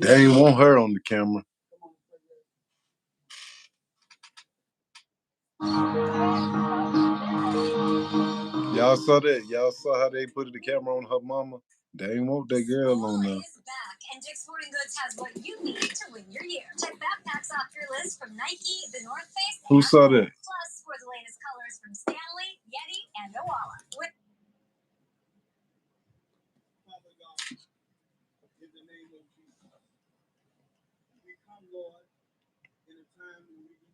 They ain't want her on the camera. Y'all saw that? Y'all saw how they put the camera on her mama? They ain't want that girl on there. And Dick's Sporting Goods has what you need to win your year. Check backpacks off your list from Nike, The North Face, Who saw that? Plus, for the latest colors from Stanley, Yeti, and Owala. Father God, in the name of Jesus, we come, Lord, in a time when we need you.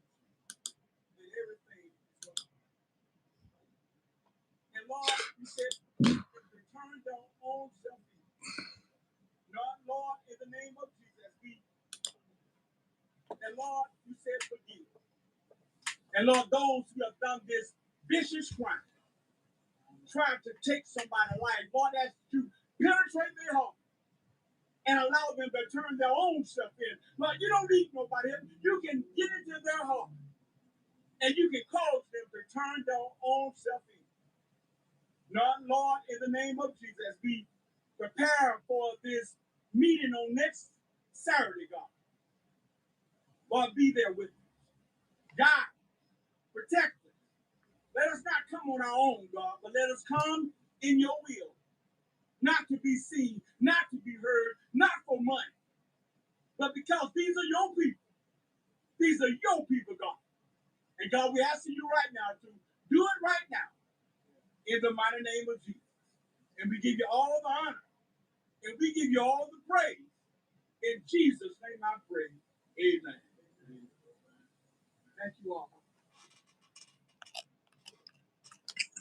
And everything is wrong. And Lord, you said, return to our own self. Lord, in the name of Jesus, we Lord, you said forgive. And Lord, those who have done this vicious crime, trying to take somebody's life, Lord, ask you to penetrate their heart and allow them to turn their own self in. Lord, you don't need nobody else. You can get into their heart and you can cause them to turn their own self in. Lord, in the name of Jesus, as we prepare for this meeting on next Saturday, God, Lord, be there with us. God, protect us. Let us not come on our own, God, but let us come in your will. Not to be seen, not to be heard, not for money, but because these are your people. These are your people, God. And God, we're asking you right now to do it right now in the mighty name of Jesus. And we give you all the honor and we give you all the praise. In Jesus' name I pray. Amen. Thank you all.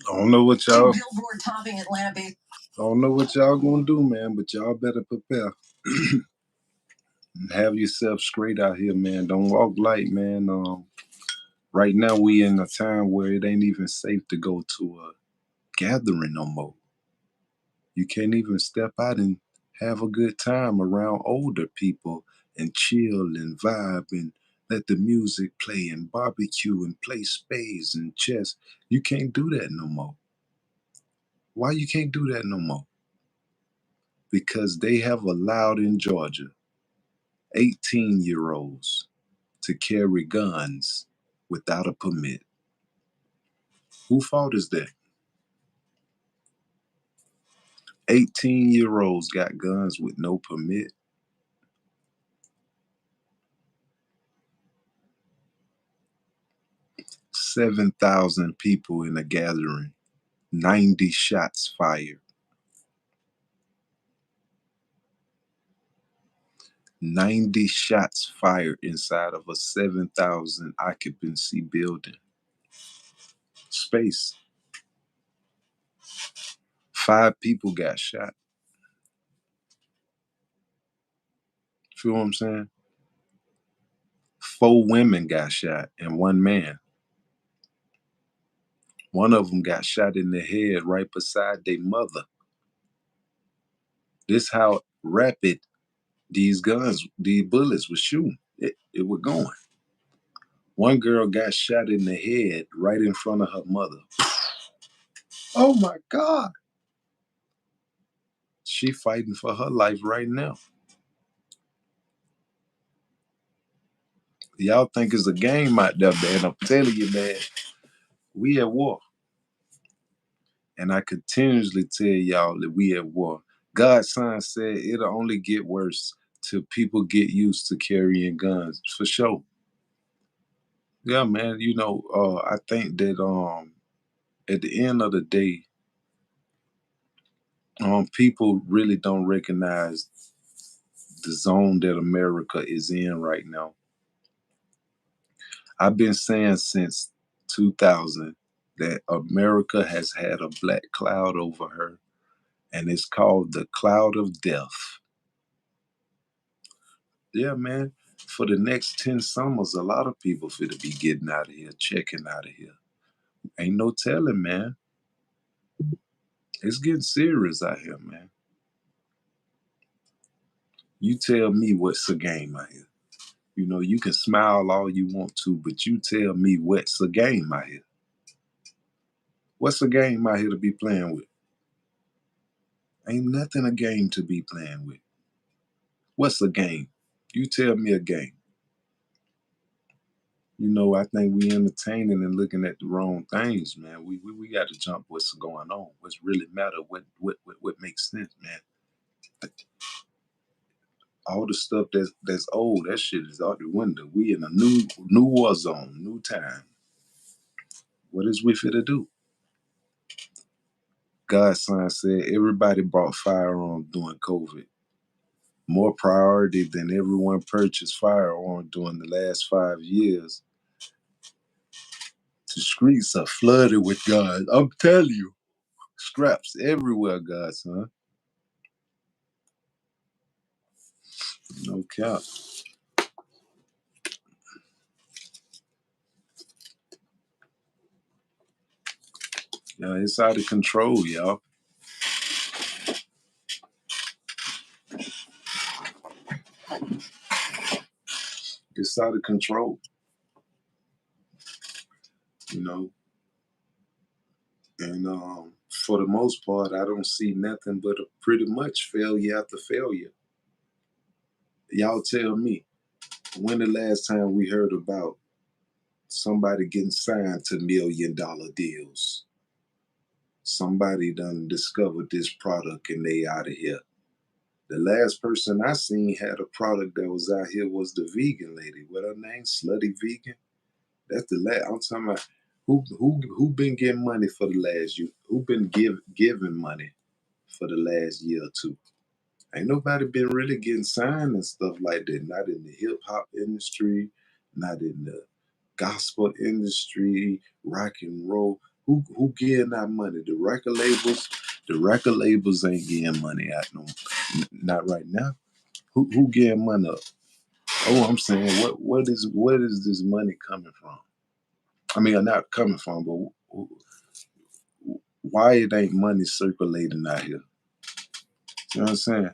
I don't know what y'all. Billboard topping Atlanta based. I don't know what y'all gonna do, man, but y'all better prepare. Have yourself straight out here, man. Don't walk light, man. Right now we in a time where it ain't even safe to go to a gathering no more. You can't even step out and have a good time around older people and chill and vibe and let the music play and barbecue and play spades and chess. You can't do that no more. Why you can't do that no more? Because they have allowed in Georgia 18-year-olds to carry guns without a permit. Whose fault is that? 18-year-olds got guns with no permit. 7,000 people in a gathering. 90 shots fired. 90 shots fired inside of a 7,000 occupancy building. Space. 5 people got shot. Feel what I'm saying? 4 women got shot and 1 man. One of them got shot in the head right beside their mother. This how rapid these guns, these bullets were shooting. It was going. One girl got shot in the head right in front of her mother. Oh my God. She fighting for her life right now. Y'all think it's a game out there, man. I'm telling you, man, we at war. And I continuously tell y'all that we at war. God's son said it'll only get worse till people get used to carrying guns, for sure. Yeah, man, I think that at the end of the day, people really don't recognize the zone that America is in right now. I've been saying since 2000 that America has had a black cloud over her, and it's called the cloud of death. Yeah, man. For the next 10 summers, a lot of people finna be getting out of here, checking out of here. Ain't no telling, man. It's getting serious out here, man. You tell me what's the game out here. You can smile all you want to, but you tell me what's the game out here. What's a game out here to be playing with? Ain't nothing a game to be playing with. What's a game? You tell me a game. I think we entertaining and looking at the wrong things, man. We got to jump what's going on. What's really matter? What makes sense, man? All the stuff that's old, that shit is out the window. We in a new war zone, new time. What is we fit to do? God's son said everybody bought firearms during COVID. More priority than everyone purchased firearms during the last 5 years. The streets are flooded with guns. I'm telling you, scraps everywhere, God's son. No cap. Yeah, it's out of control, y'all. It's out of control, you know. And for the most part, I don't see nothing but a pretty much failure after failure. Y'all tell me, when the last time we heard about somebody getting signed to $1 million deals? Somebody done discovered this product and they out of here. The last person I seen had a product that was out here was the vegan lady. What her name? Slutty Vegan. That's the last. I'm talking about who been getting money for the last year? Who been giving money for the last year or two? Ain't nobody been really getting signed and stuff like that. Not in the hip hop industry, not in the gospel industry, rock and roll. Who getting that money? The record labels. The record labels ain't getting money out no, not right now. Who getting money up? Oh, I'm saying what is this money coming from? I mean, not coming from, but why it ain't money circulating out here? You know what I'm saying?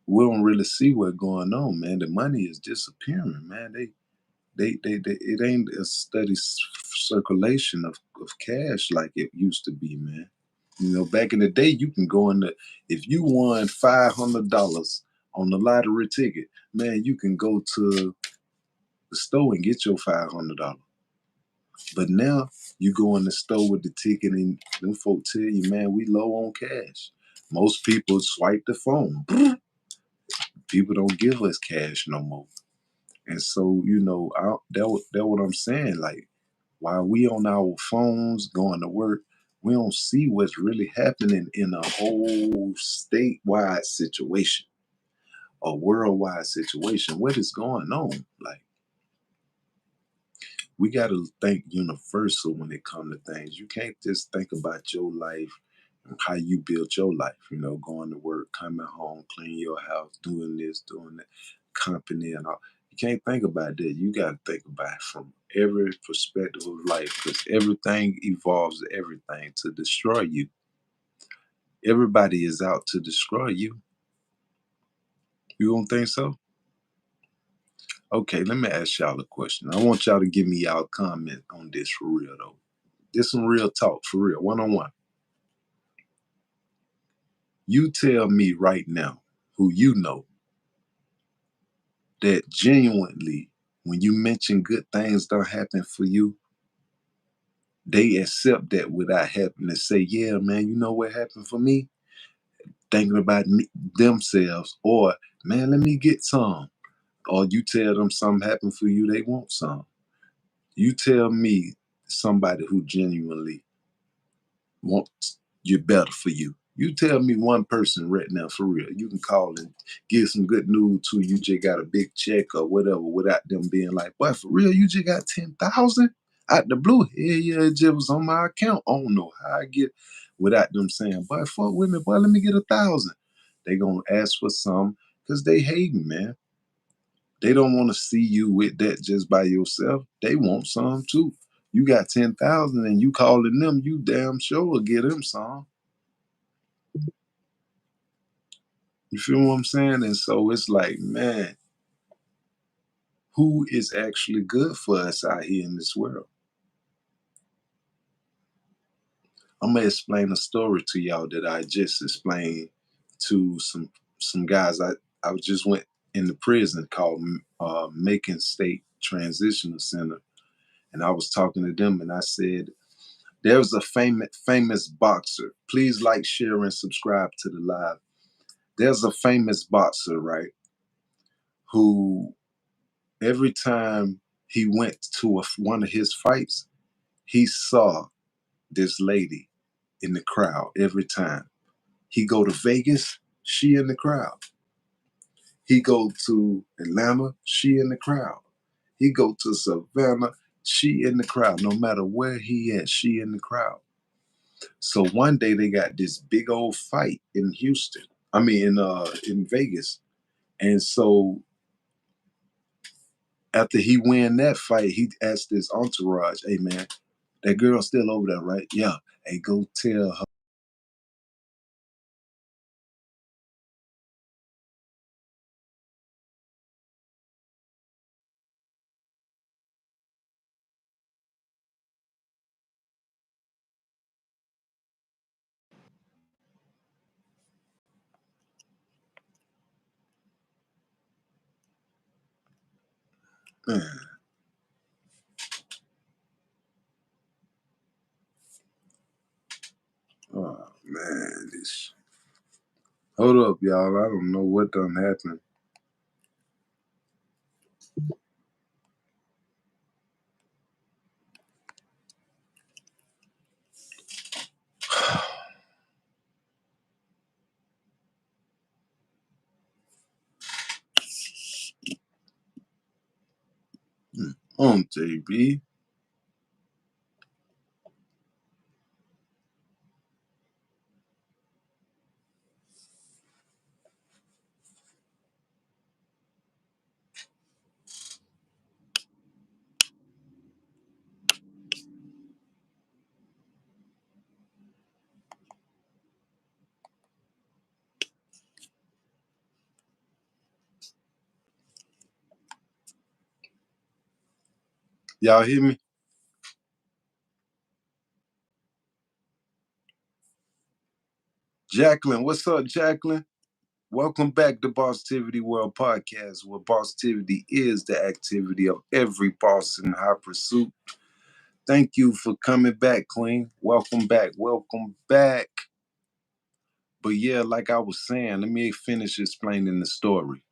We don't really see what's going on, man. The money is disappearing, man. They it ain't a steady circulation of cash like it used to be, man. You know, back in the day, you can go in the, if you won $500 on the lottery ticket, man, you can go to the store and get your $500. But now you go in the store with the ticket and them folk tell you, man, we low on cash. Most people swipe the phone. People don't give us cash no more. And so, you know, that what I'm saying. Like, while we on our phones going to work, we don't see what's really happening in a whole statewide situation, a worldwide situation. What is going on? Like, we got to think universal when it comes to things. You can't just think about your life and how you built your life, you know, going to work, coming home, cleaning your house, doing this, doing that, company and all. You can't think about that. You got to think about it from every perspective of life, because everything evolves everything to destroy you. Everybody is out to destroy you. You don't think so? Okay, let me ask y'all a question. I want y'all to give me y'all comment on this for real, though. This some real talk, for real, one-on-one. You tell me right now who you know that genuinely, when you mention good things don't happen for you, they accept that without having to say, yeah, man, you know what happened for me? Thinking about themselves, or, man, let me get some. Or you tell them something happened for you, they want some. You tell me somebody who genuinely wants you better for you. You tell me one person right now, for real. You can call and give some good news to you. Just got a big check or whatever, without them being like, boy, for real, you just got 10,000 out the blue. Yeah, it just was on my account. I don't know how I get, without them saying, boy, fuck with me, boy, let me get 1,000. They gonna ask for some because they hating, man. They don't want to see you with that just by yourself. They want some too. You got 10,000 and you calling them, you damn sure will get them some. You feel what I'm saying? And so it's like, man, who is actually good for us out here in this world? I'm gonna explain a story to y'all that I just explained to some guys. I just went in the prison called Macon State Transitional Center, and I was talking to them, and I said, there's a famous boxer. Please like, share, and subscribe to the live. There's a famous boxer, right, who every time he went to one of his fights, he saw this lady in the crowd every time. He go to Vegas, she in the crowd. He go to Atlanta, she in the crowd. He go to Savannah, she in the crowd. No matter where he at, she in the crowd. So one day they got this big old fight in Houston. I mean in Vegas. And so after he win that fight, he asked his entourage, hey man, That girl still over there, right? Yeah. Hey, go tell her. Man. Oh, man. This... Hold up, y'all. I don't know what done happened. On JB. Y'all hear me? Jacqueline, what's up, Jacqueline? Welcome back to Positivity World Podcast, where positivity is the activity of every boss in high pursuit. Thank you for coming back, Queen. Welcome back. Welcome back. But yeah, like I was saying, let me finish explaining the story.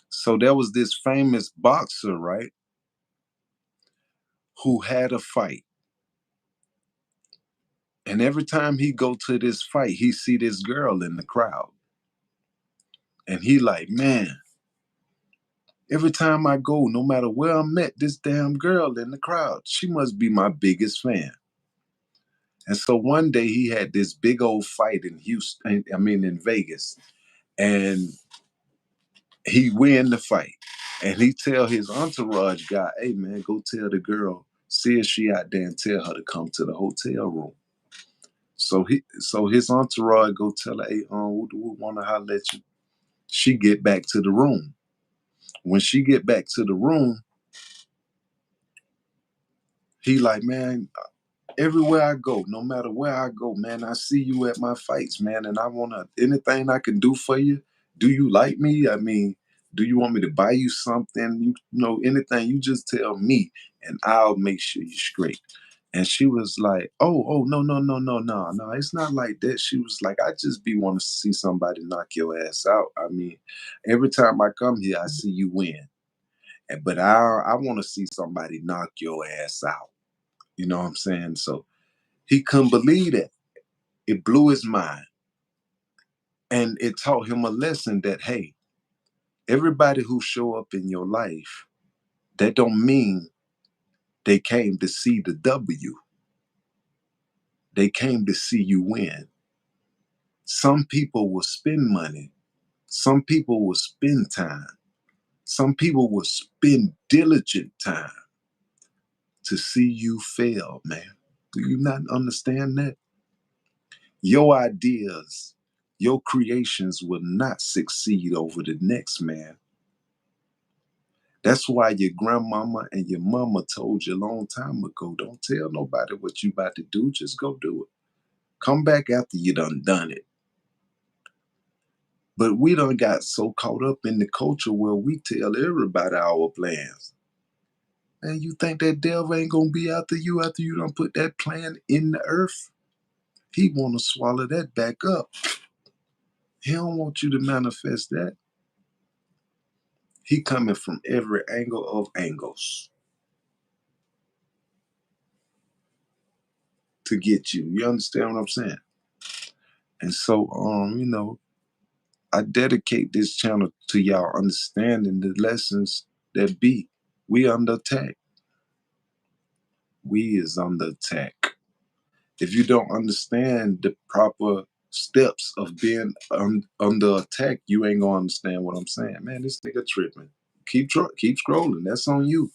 So there was this famous boxer, right, who had a fight. And every time he go to this fight, he see this girl in the crowd. And he like, man, every time I go, no matter where I'm at, this damn girl in the crowd, she must be my biggest fan. And so one day he had this big old fight in in Vegas. And he win the fight. And he tell his entourage guy, hey man, go tell the girl, see if she out there and tell her to come to the hotel room. So his entourage go tell her, hey, we want to holler at you. She get back to the room. When she get back to the room, he like, man, everywhere I go, no matter where I go, man, I see you at my fights, man, and I want to, anything I can do for you. Do you like me? I mean, do you want me to buy you something? You know, anything, you just tell me and I'll make sure you're straight. And she was like, oh, no, it's not like that. She was like, I just be wanting to see somebody knock your ass out. I mean, every time I come here, I see you win. But I want to see somebody knock your ass out. You know what I'm saying? So he couldn't believe that. It blew his mind. And it taught him a lesson that, hey, everybody who show up in your life, that don't mean they came to see the W. They came to see you win. Some people will spend money. Some people will spend time. Some people will spend diligent time to see you fail, man. Do you not understand that? Your ideas, your creations will not succeed over the next man. That's why your grandmama and your mama told you a long time ago, don't tell nobody what you about to do, just go do it. Come back after you done it. But we done got so caught up in the culture where we tell everybody our plans. And you think that devil ain't gonna be after you done put that plan in the earth? He wanna swallow that back up. He don't want you to manifest that. He coming from every angle of angles to get you. You understand what I'm saying? And so, I dedicate this channel to y'all understanding the lessons that be. We under attack. We is under attack. If you don't understand the proper steps of being under attack, you ain't gonna understand what I'm saying. Man, this nigga tripping. Keep scrolling. That's on you.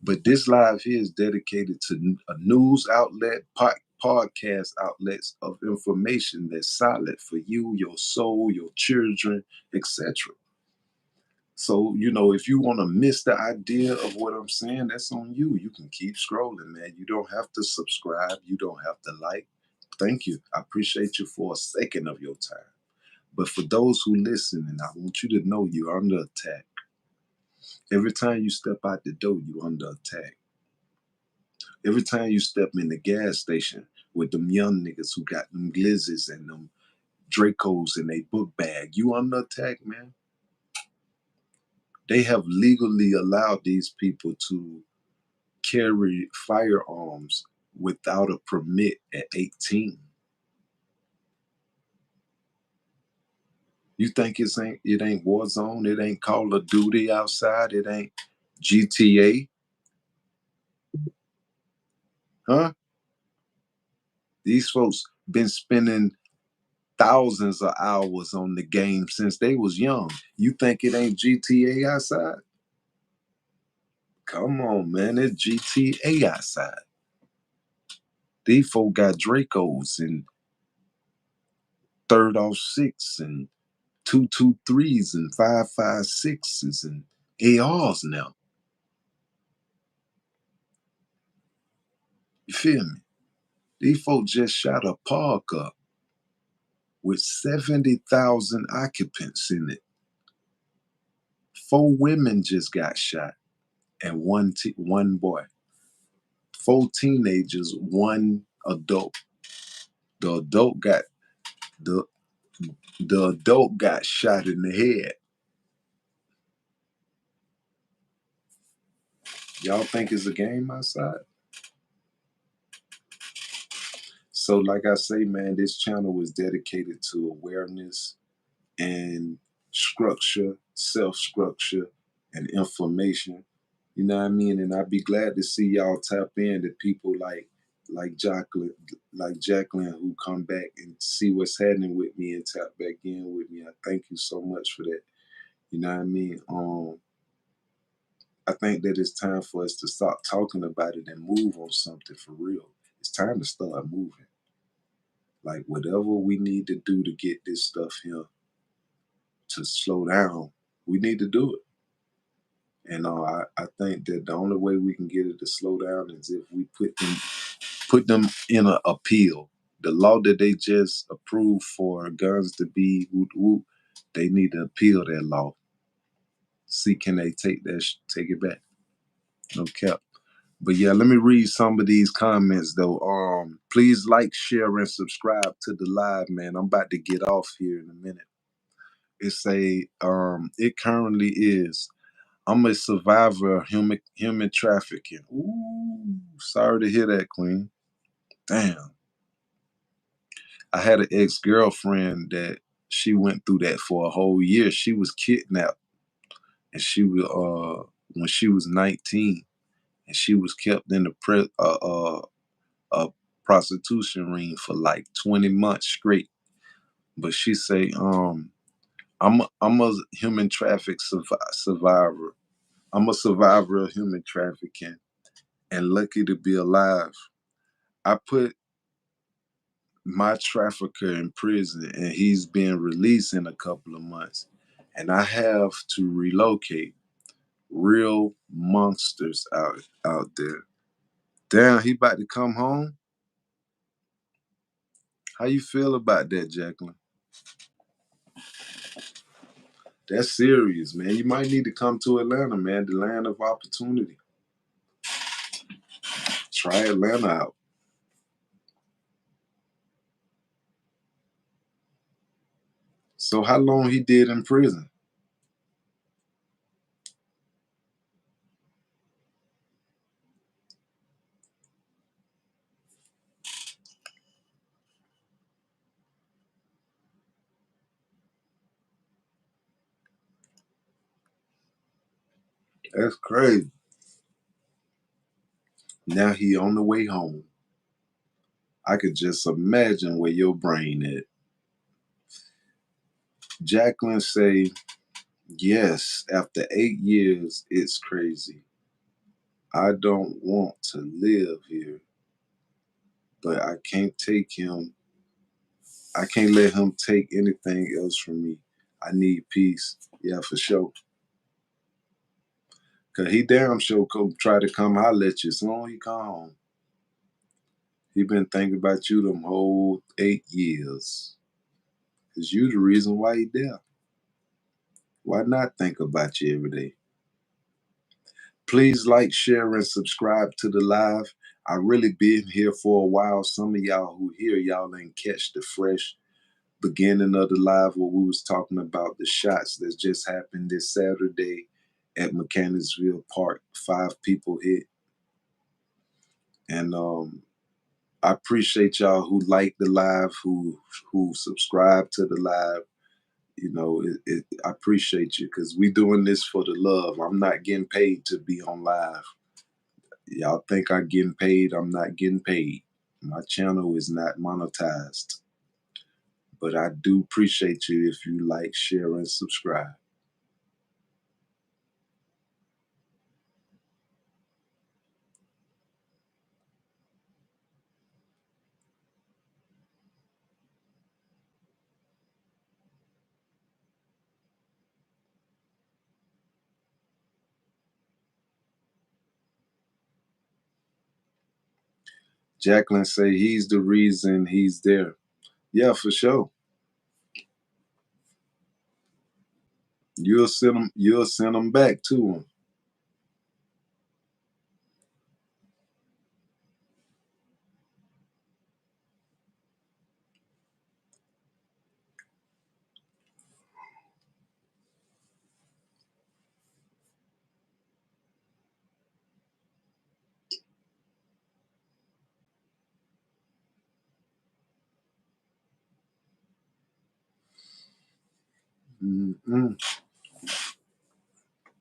But this live here is dedicated to a news outlet, podcast outlets of information that's solid for you, your soul, your children, etc. So, if you want to miss the idea of what I'm saying, that's on you. You can keep scrolling, man. You don't have to subscribe. You don't have to like. Thank you. I appreciate you for a second of your time. But for those who listen, and I want you to know you're under attack. Every time you step out the door, you're under attack. Every time you step in the gas station with them young niggas who got them glizzes and them Dracos in their book bag, you under attack, man. They have legally allowed these people to carry firearms without a permit at 18. You think it ain't Warzone, it ain't Call of Duty outside, it ain't GTA, huh? These folks been spending thousands of hours on the game since they was young. You think it ain't GTA outside? Come on, man, it's GTA outside. These folk got Dracos and 3.06 and 223s and 5.56s and ARs now. You feel me? These folk just shot a park up with 70,000 occupants in it. 4 women just got shot and one boy. 4 teenagers, 1 adult. The adult got the adult got shot in the head. Y'all think it's a game outside? So like I say, man, this channel is dedicated to awareness and structure, self-structure, and information. You know what I mean? And I'd be glad to see y'all tap in to people like Jacqueline who come back and see what's happening with me and tap back in with me. I thank you so much for that. You know what I mean? I think that it's time for us to stop talking about it and move on something for real. It's time to start moving. Like whatever we need to do to get this stuff here to slow down, we need to do it. And I think that the only way we can get it to slow down is if we put them in an appeal. The law that they just approved for guns to be whoop whoop, they need to appeal that law. See, can they take it back? No cap. But yeah, let me read some of these comments though. Please like, share, and subscribe to the live, man. I'm about to get off here in a minute. It currently is. I'm a survivor of human trafficking. Ooh, sorry to hear that, Queen. Damn. I had an ex-girlfriend that she went through that for a whole year. She was kidnapped, and she was when she was 19, and she was kept in a prostitution ring for like 20 months straight. But she say, I'm a human traffic survivor. I'm a survivor of human trafficking and lucky to be alive. I put my trafficker in prison and he's being released in a couple of months. And I have to relocate. Real monsters out there. Damn, he about to come home? How you feel about that, Jacqueline? That's serious, man. You might need to come to Atlanta, man, the land of opportunity. Try Atlanta out. So how long he did in prison? That's crazy. Now he on the way home. I could just imagine where your brain is. Jacqueline say, yes, after 8 years, it's crazy. I don't want to live here, but I can't take him. I can't let him take anything else from me. I need peace. Yeah, for sure. Cause he damn sure try to come holler at you as long as he come home. He been thinking about you them whole 8 years. Cause you the reason why he there. Why not think about you every day? Please like, share, and subscribe to the live. I really been here for a while. Some of y'all who here, y'all ain't catch the fresh beginning of the live where we was talking about the shots that just happened this Saturday at Mechanicsville Park. 5 people hit. And I appreciate y'all who like the live, who subscribe to the live. You know, I appreciate you because we doing this for the love. I'm not getting paid to be on live. Y'all think I'm getting paid. I'm not getting paid. My channel is not monetized. But I do appreciate you if you like, share, and subscribe. Jacqueline say he's the reason he's there. Yeah, for sure. You'll send them back to him.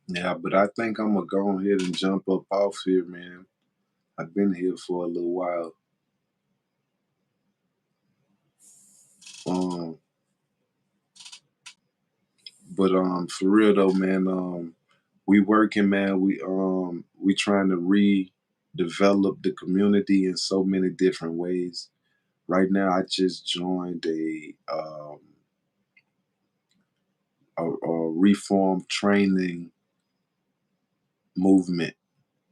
Yeah, but I think I'm gonna go ahead and jump up off here, man. I've been here for a little while. Um, but for real though, man, we working, man. We trying to redevelop the community in so many different ways. Right now, I just joined a reform training movement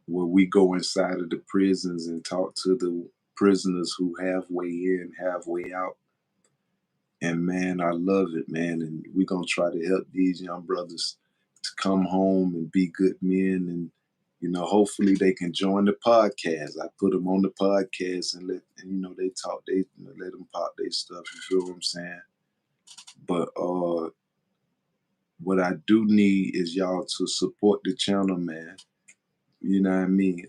where we go inside of the prisons and talk to the prisoners who halfway in, halfway out. And man, I love it, man. And we're gonna try to help these young brothers to come home and be good men. And hopefully they can join the podcast. I put them on the podcast and they talk, let them pop their stuff. You feel what I'm saying? But what I do need is y'all to support the channel, man. You know what I mean?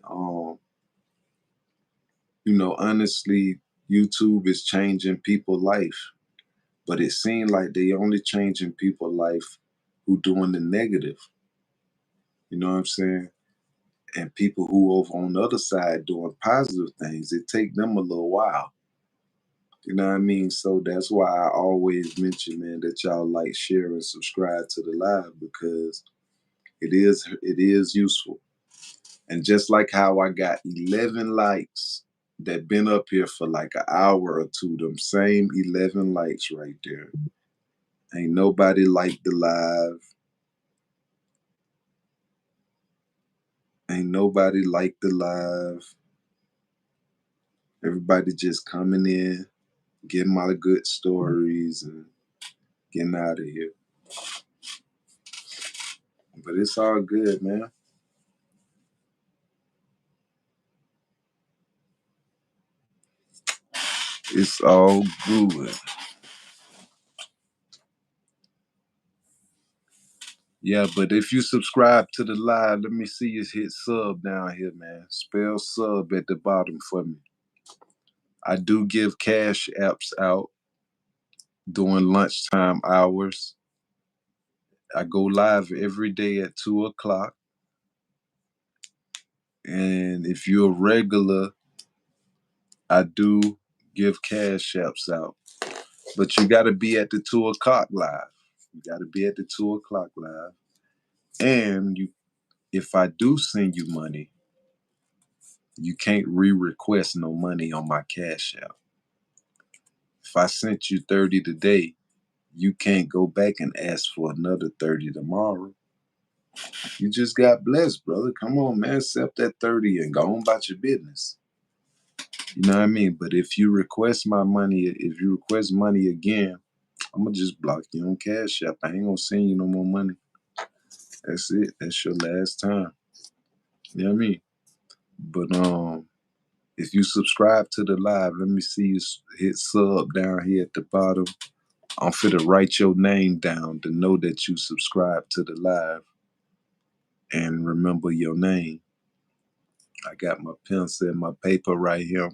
Honestly, YouTube is changing people's life. But it seems like they only changing people's life who doing the negative. You know what I'm saying? And people who over on the other side doing positive things, it take them a little while. You know what I mean? So that's why I always mention, man, that y'all like, share, and subscribe to the live because it is useful. And just like how I got 11 likes that been up here for like an hour or two, them same 11 likes right there. Ain't nobody liked the live. Ain't nobody liked the live. Everybody just coming in, getting my good stories and getting out of here. But it's all good, man. It's all good. Yeah, but if you subscribe to the live, let me see you hit sub down here, man. Spell sub at the bottom for me. I do give cash apps out during lunchtime hours. I go live every day at 2 o'clock. And if you're a regular, I do give cash apps out. But you got to be at the 2 o'clock live. You got to be at the 2 o'clock live. And if I do send you money, You can't re-request no money on my Cash App. If I sent you 30 today, you can't go back and ask for another 30 tomorrow. You just got blessed, brother. Come on, man. Accept that 30 and go on about your business. You know what I mean? But if you request my money, if you request money again, I'm going to just block you on Cash App. I ain't going to send you no more money. That's it. That's your last time. You know what I mean? But if you subscribe to the live, let me see you hit sub down here at the bottom. I'm finna write your name down to know that you subscribe to the live and remember your name. I got my pencil and my paper right here.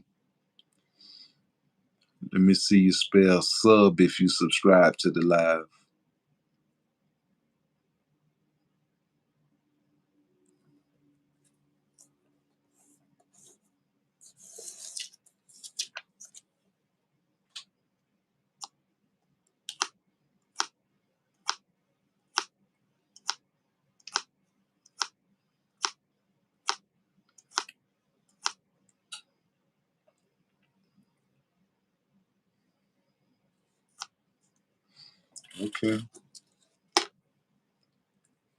Let me see you spell sub if you subscribe to the live. Okay.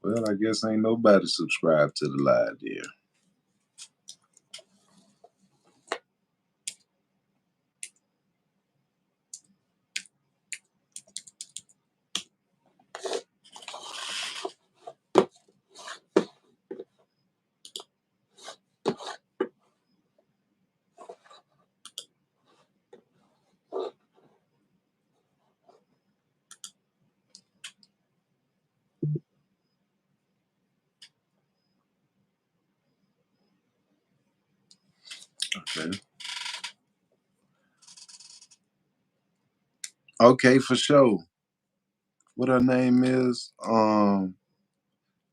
Well, I guess ain't nobody subscribed to the live there. Okay. Okay, for sure. What her name is?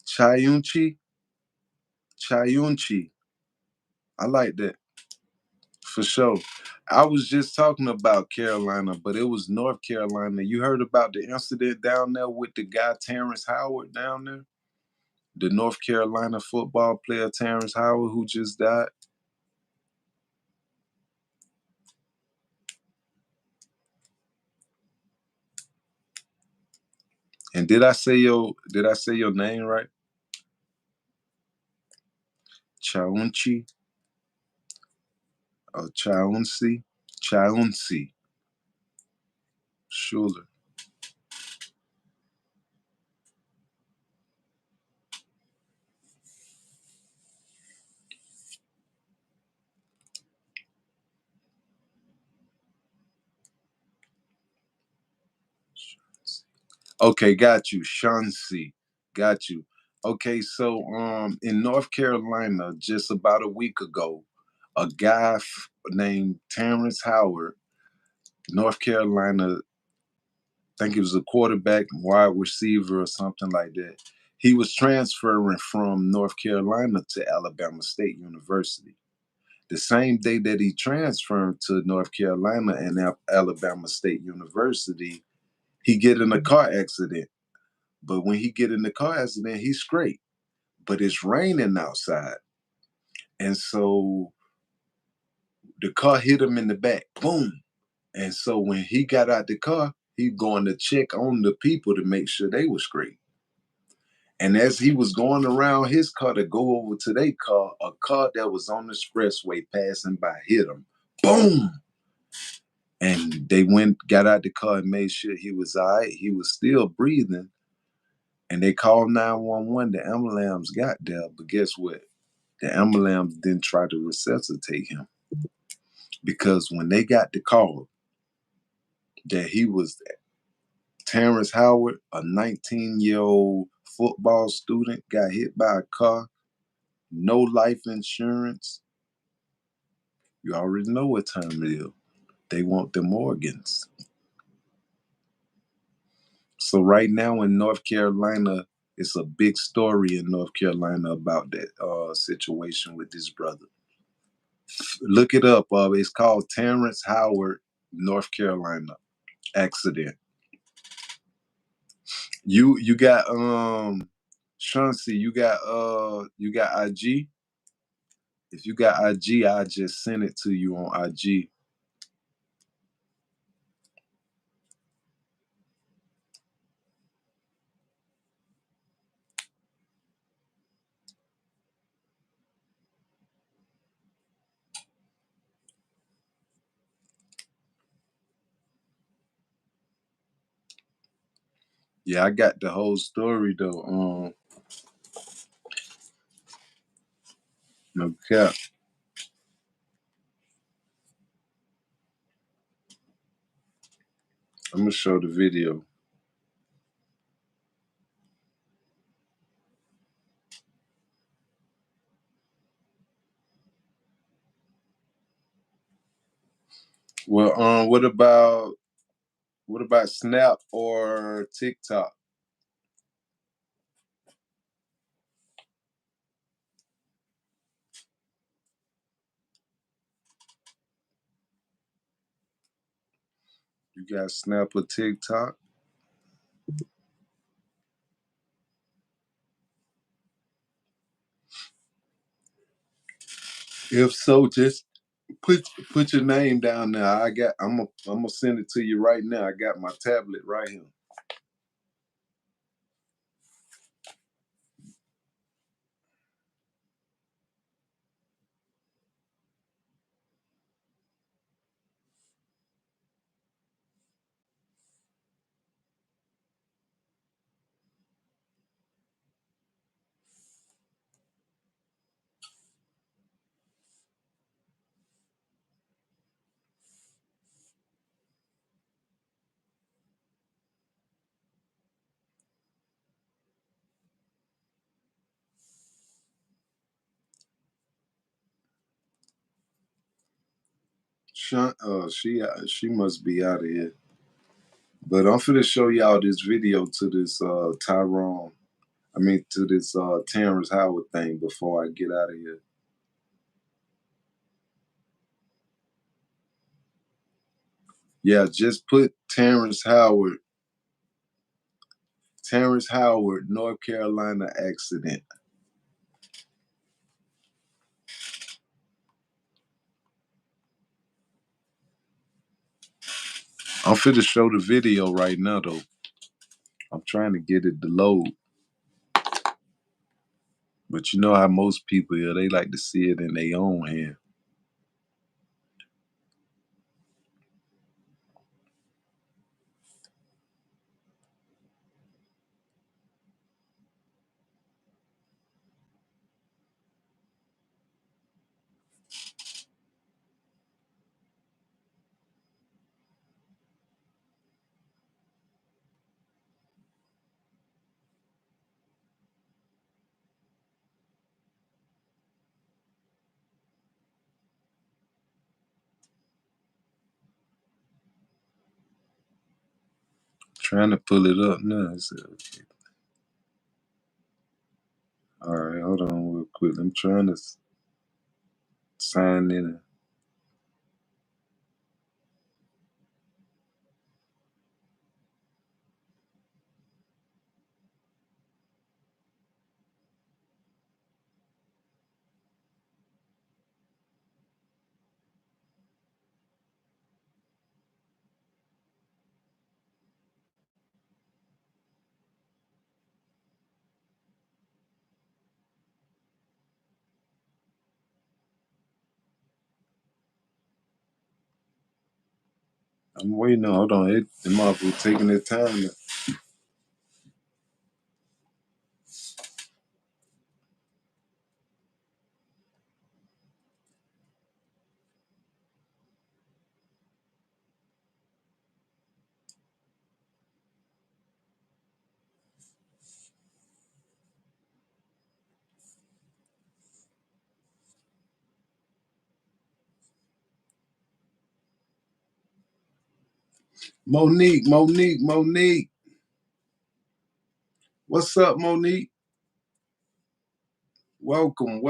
Chayunchi. Chayunchi. I like that. For sure. I was just talking about Carolina, but it was North Carolina. You heard about the incident down there with the guy Terrence Howard down there? The North Carolina football player Terrence Howard who just died? And did I say your name right? Chaunchi or Chaunsi? Chaunsi. Schuler. Okay, got you. Shansi. Got you. Okay, so in North Carolina, just about a week ago, a guy named Terrence Howard, North Carolina, I think he was a quarterback, wide receiver, or something like that. He was transferring from North Carolina to Alabama State University. The same day that he transferred to North Carolina and Alabama State University, he get in a car accident. But when he get in the car accident, he's straight. But it's raining outside. And so the car hit him in the back. Boom. And so when he got out the car, he going to check on the people to make sure they were straight. And as he was going around his car to go over to their car, a car that was on the expressway passing by hit him. Boom. And they got out the car and made sure he was all right. He was still breathing. And they called 911. The ambulance got there. But guess what? The ambulance didn't try to resuscitate him. Because when they got the call that he was Terrence Howard, a 19-year-old football student, got hit by a car, no life insurance, you already know what time it is. They want them organs. So right now in North Carolina, it's a big story in North Carolina about that situation with this brother. Look it up. It's called Terrence Howard, North Carolina accident. You got Chauncey, you got IG. If you got IG, I just send it to you on IG. Yeah, I got the whole story though. No cap. I'm gonna show the video. Well, what about Snap or TikTok? You got Snap or TikTok? If so, just put your name down there. I'm gonna send it to you right now. I got my tablet right here. She must be out of here. But I'm finna show y'all this video to this to this Terrence Howard thing before I get out of here. Yeah, just put Terrence Howard, North Carolina accident. I'm finna show the video right now though. I'm trying to get it to load. But you know how most people here, they like to see it in their own hand. Trying to pull it up now. Okay. All right, hold on real quick. I'm trying to sign in. I'm waiting on. Hold on, it might be taking their time. Monique. What's up, Monique? Welcome.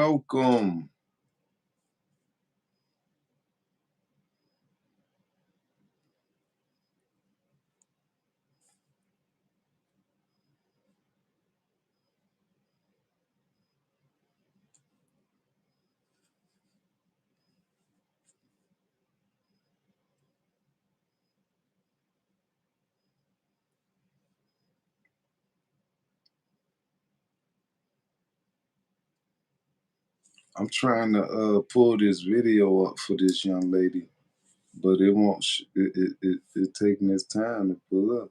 I'm trying to pull this video up for this young lady, but it won't. It's taking its time to pull up.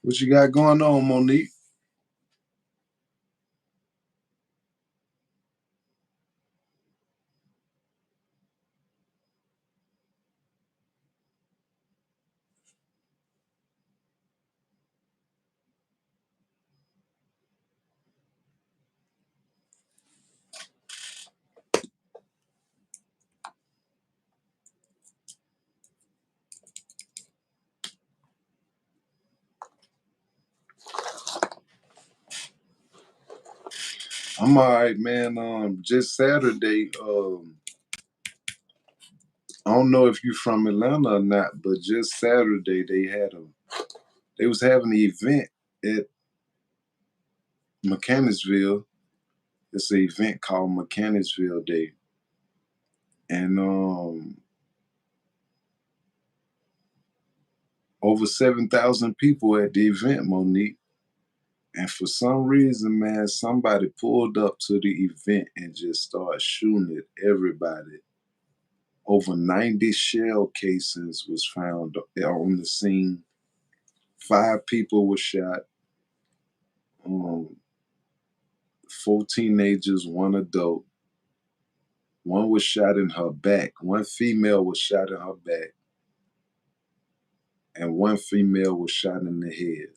What you got going on, Monique? I'm all right, man. Just Saturday. I don't know if you're from Atlanta or not, but just Saturday they was having an event at Mechanicsville. It's an event called Mechanicsville Day, and over 7,000 people at the event, Monique. And for some reason, man, somebody pulled up to the event and just started shooting at everybody. Over 90 shell casings was found on the scene. 5 people were shot. 4 teenagers, 1 adult. 1 was shot in her back. 1 female was shot in her back. And 1 female was shot in the head.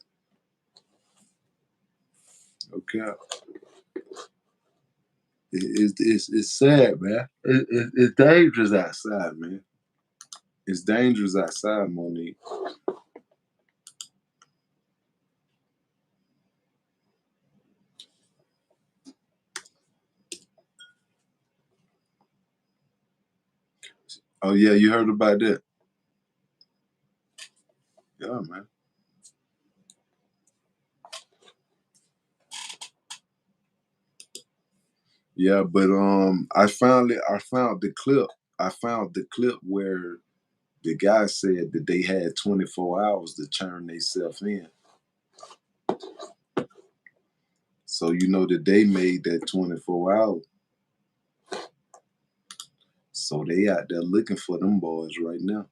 Okay. It's sad, man. It's dangerous outside, man. It's dangerous outside, Monique. Oh yeah, you heard about that? Yeah, man. Yeah, but I found the clip. I found the clip where the guy said that they had 24 hours to turn themselves in. So you know that they made that 24 hours. So they out there looking for them boys right now.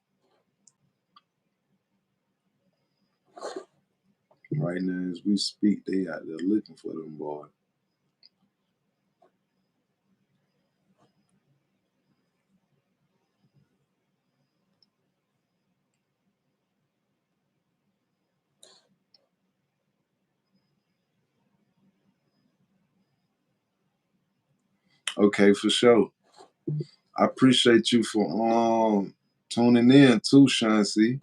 Right now as we speak, they out there looking for them boys. Okay, for sure. I appreciate you for tuning in too, Shancy.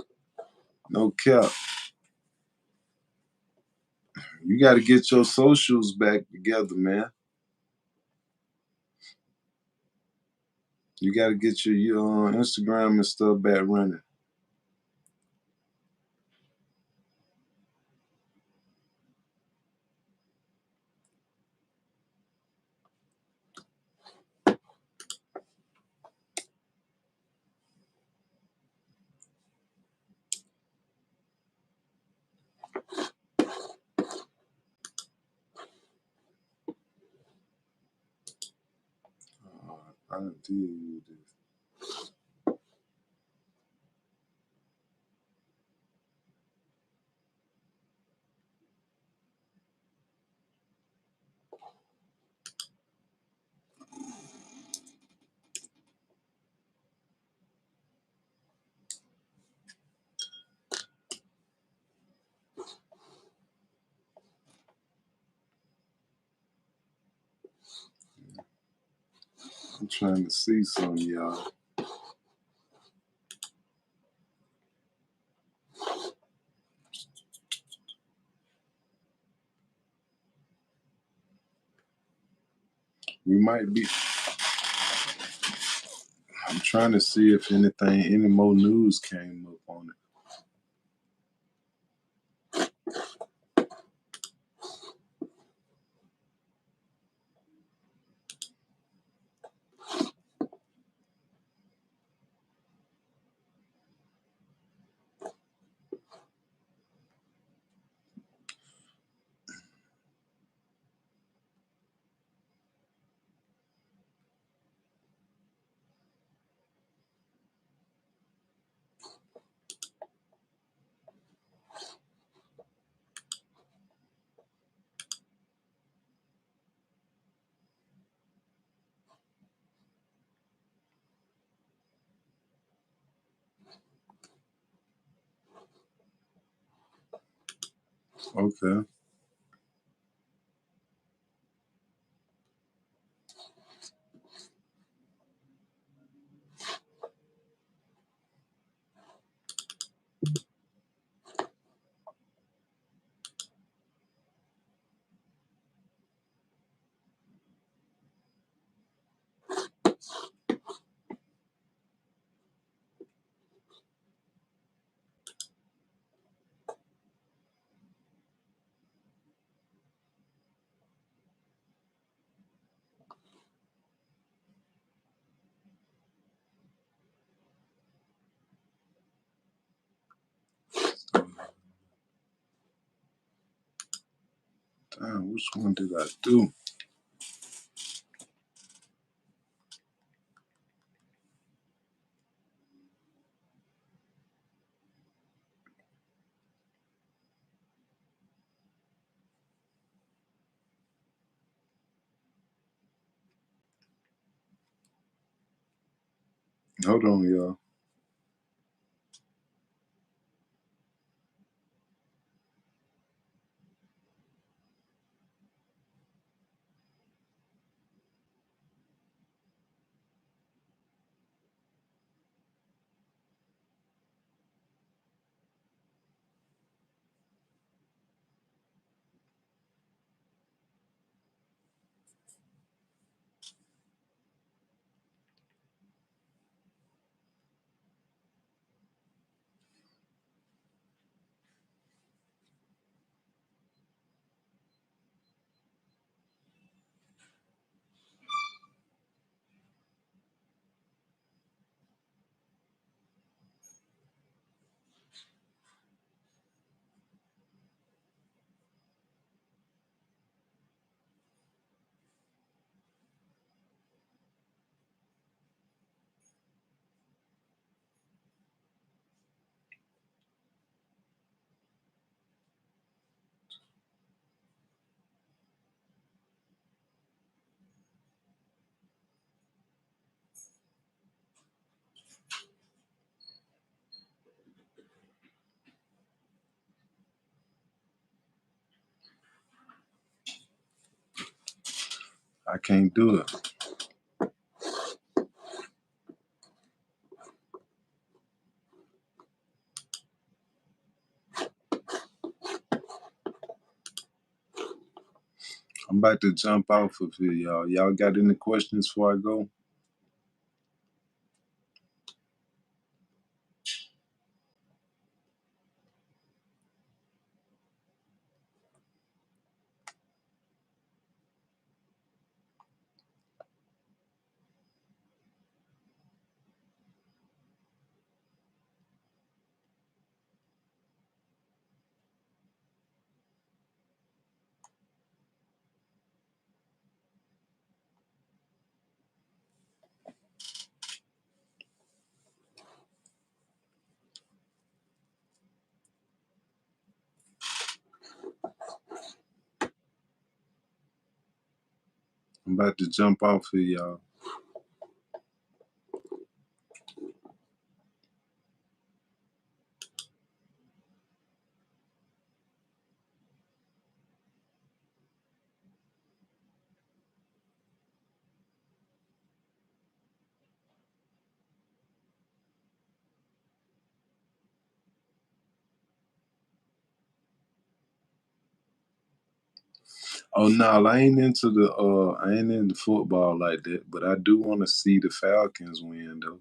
No cap. You got to get your socials back together, man. You got to get your Instagram and stuff back running. I didn't tell you this. I'm trying to see something, y'all. We might be I'm trying to see if any more news came up on it. Okay. Damn, which one did I do? Hold on, y'all. I can't do it. I'm about to jump off of here, y'all. Y'all got any questions before I go? I'm about to jump off here, y'all. Oh no, I ain't into football like that, but I do want to see the Falcons win though.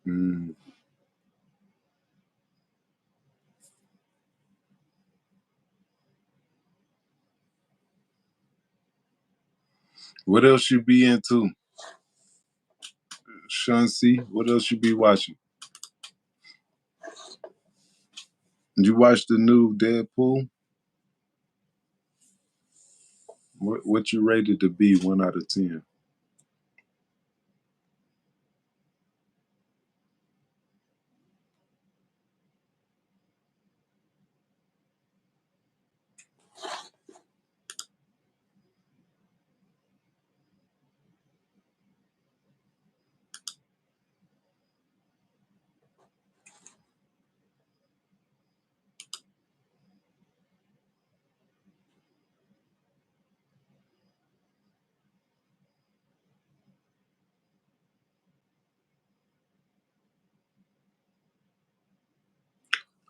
Mm. What else you be into, Shansi? What else you be watching? Did you watch the new Deadpool? What you rated to be 1 out of 10?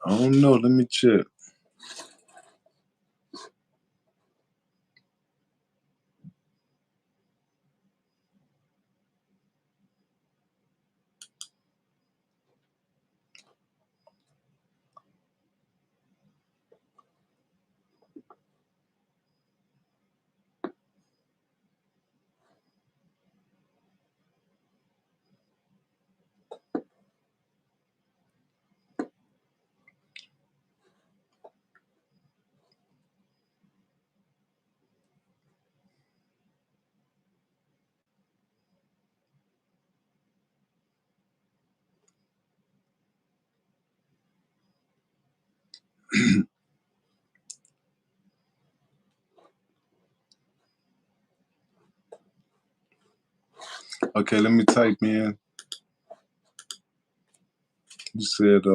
I don't know. Let me check. Okay, let me type in. You said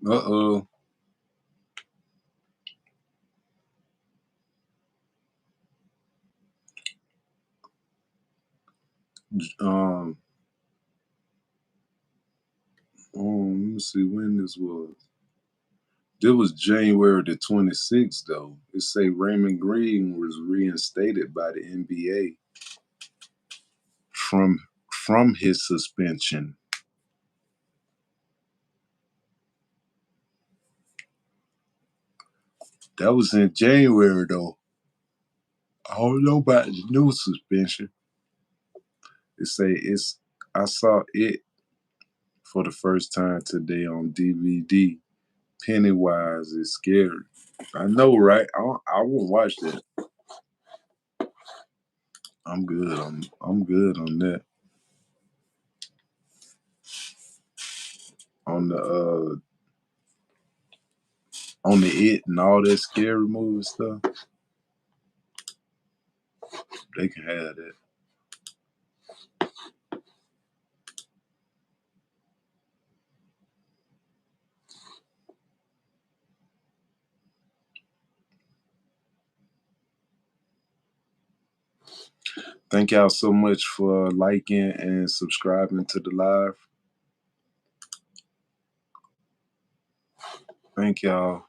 uh-oh. Um let me see when this was. This was January the 26th though. It say Raymond Green was reinstated by the NBA from his suspension. That was in January though. I don't know about the new suspension. It say I saw it for the first time today on DVD. Pennywise is scary. I know, right? I won't watch that. I'm good. I'm good on that. On the It and all that scary movie stuff, they can have that. Thank y'all so much for liking and subscribing to the live. Thank y'all.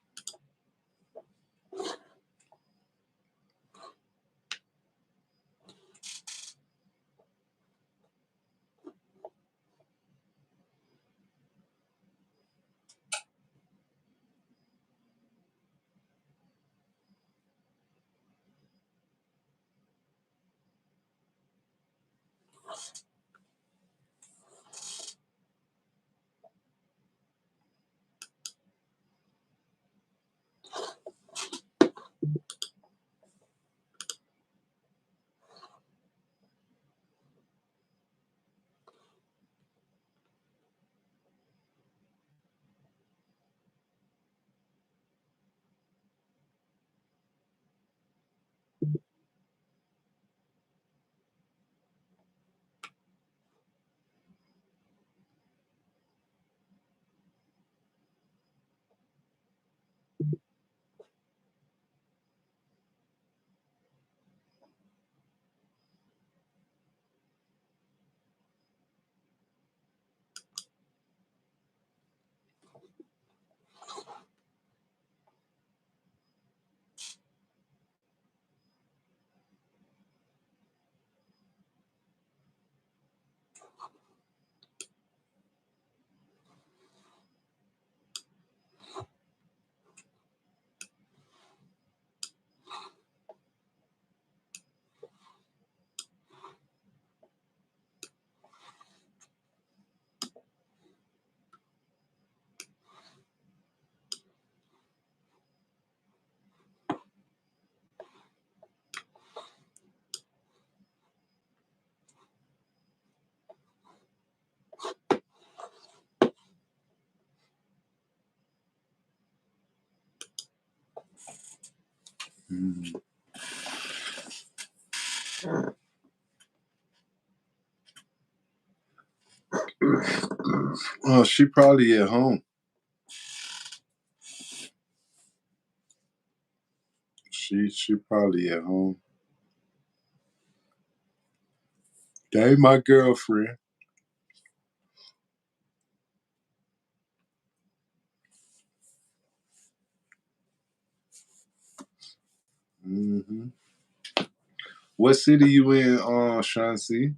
Well, she probably at home. She probably at home. That ain't my girlfriend. Mm-hmm. What city you in, Shansi?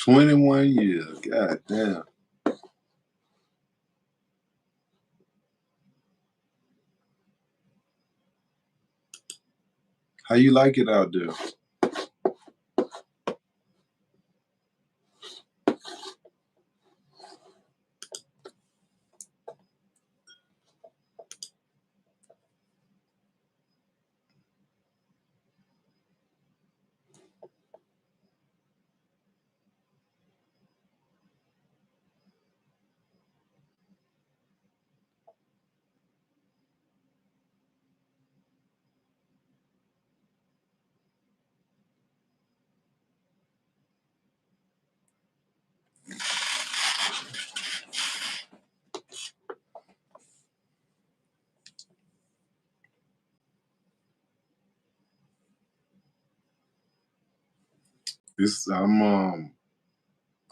$21. God damn. How you like it out there?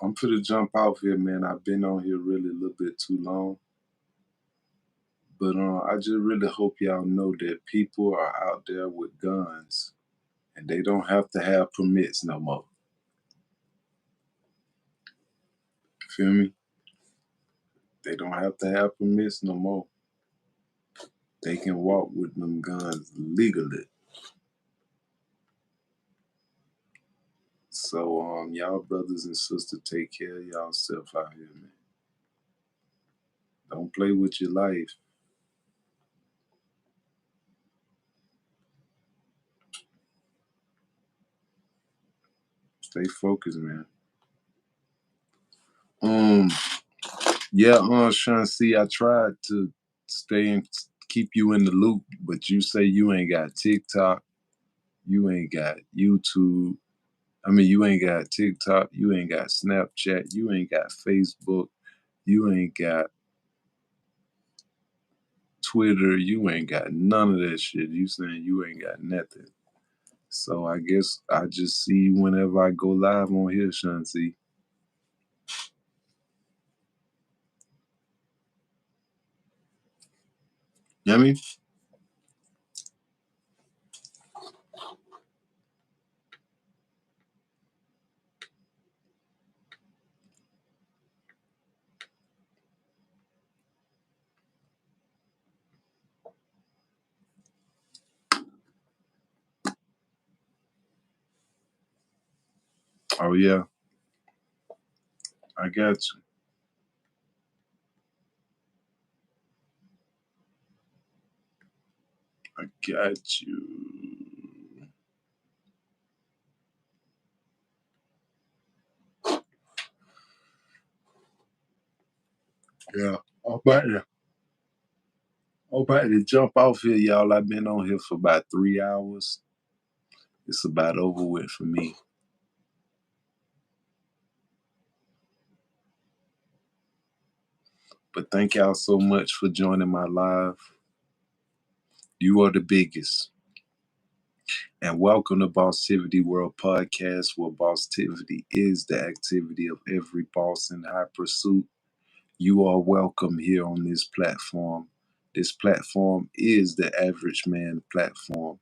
I'm finna jump off here, man. I've been on here really a little bit too long. But I just really hope y'all know that people are out there with guns and they don't have to have permits no more. Feel me? They don't have to have permits no more. They can walk with them guns legally. So y'all brothers and sisters, take care of y'allself out here, man. Don't play with your life. Stay focused, man. Yeah, Shansi, I tried to stay and keep you in the loop, but you say you ain't got TikTok, you ain't got YouTube. I mean, you ain't got TikTok, you ain't got Snapchat, you ain't got Facebook, you ain't got Twitter, you ain't got none of that shit. You saying you ain't got nothing. So I guess I just see you whenever I go live on here, Shanti. You know what I mean? Oh yeah, I got you. I got you. Yeah. I'm about to jump off here, y'all. I've been on here for about 3 hours. It's about over with for me. But thank y'all so much for joining my live. You are the biggest. And welcome to Bossivity World Podcast, where Bossivity is the activity of every boss in high pursuit. You are welcome here on this platform. This platform is the average man platform.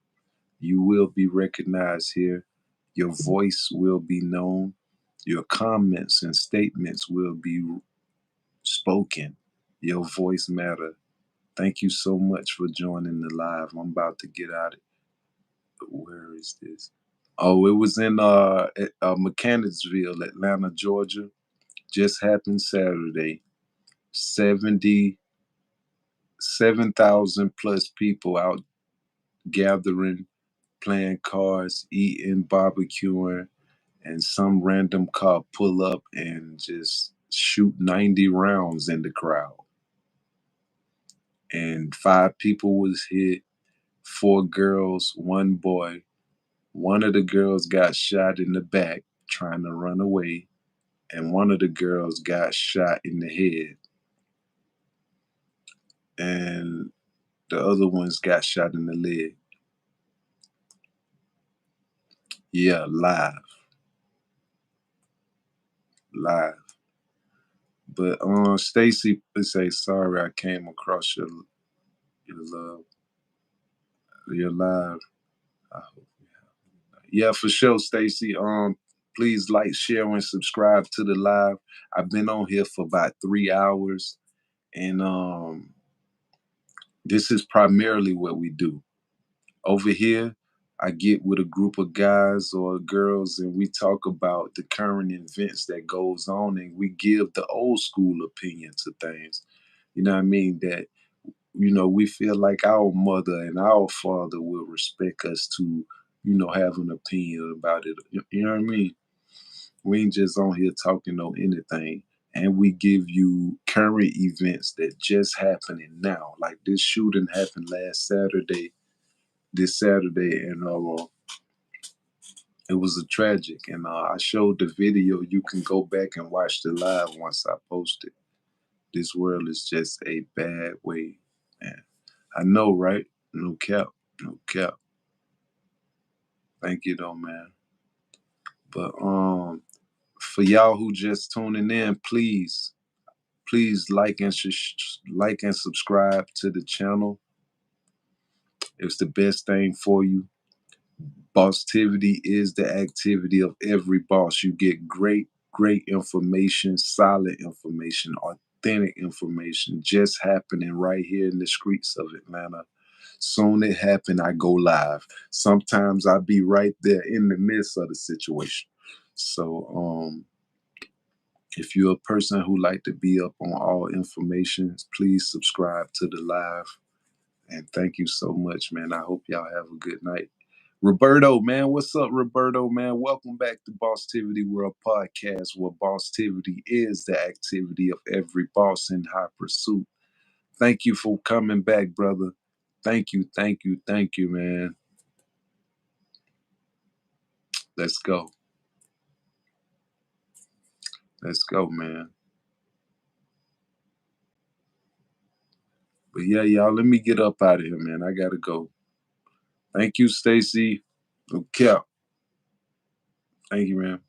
You will be recognized here. Your voice will be known. Your comments and statements will be spoken. Your voice matter. Thank you so much for joining the live. I'm about to get out of it. Where is this? Oh, it was in Mechanicsville, Atlanta, Georgia. Just happened Saturday. 7,000 plus people out gathering, playing cards, eating, barbecuing, and some random cop pull up and just shoot 90 rounds in the crowd. And 5 people was hit, 4 girls, 1 boy. One of the girls got shot in the back trying to run away, and one of the girls got shot in the head. And the other ones got shot in the leg. Yeah, live. But Stacy would say, sorry, I came across your live. I hope yeah, for sure, Stacy. Please like, share, and subscribe to the live. I've been on here for about 3 hours, and this is primarily what we do. Over here, I get with a group of guys or girls, and we talk about the current events that goes on, and we give the old school opinion to things. You know what I mean? That we feel like our mother and our father will respect us to, have an opinion about it. You know what I mean? We ain't just on here talking on anything. And we give you current events that just happening now. Like this shooting happened this Saturday, and it was a tragic. And I showed the video. You can go back and watch the live once I post it. This world is just a bad way, man. I know, right? No cap. No cap. Thank you though, man. But for y'all who just tuning in, please like and subscribe to the channel. It's the best thing for you. Bosstivity is the activity of every boss. You get great information, solid information, authentic information just happening right here in the streets of Atlanta. Soon it happen, I go live. Sometimes I be right there in the midst of the situation. So if you're a person who like to be up on all information, please subscribe to the live. And thank you so much, man. I hope y'all have a good night. Roberto, man, what's up, Roberto, man? Welcome back to Bosstivity World Podcast, where bosstivity is the activity of every boss in high pursuit. Thank you for coming back, brother. Thank you, man. Let's go. Let's go, man. But yeah, y'all, let me get up out of here, man. I gotta go. Thank you, Stacy. Okay. Thank you, man.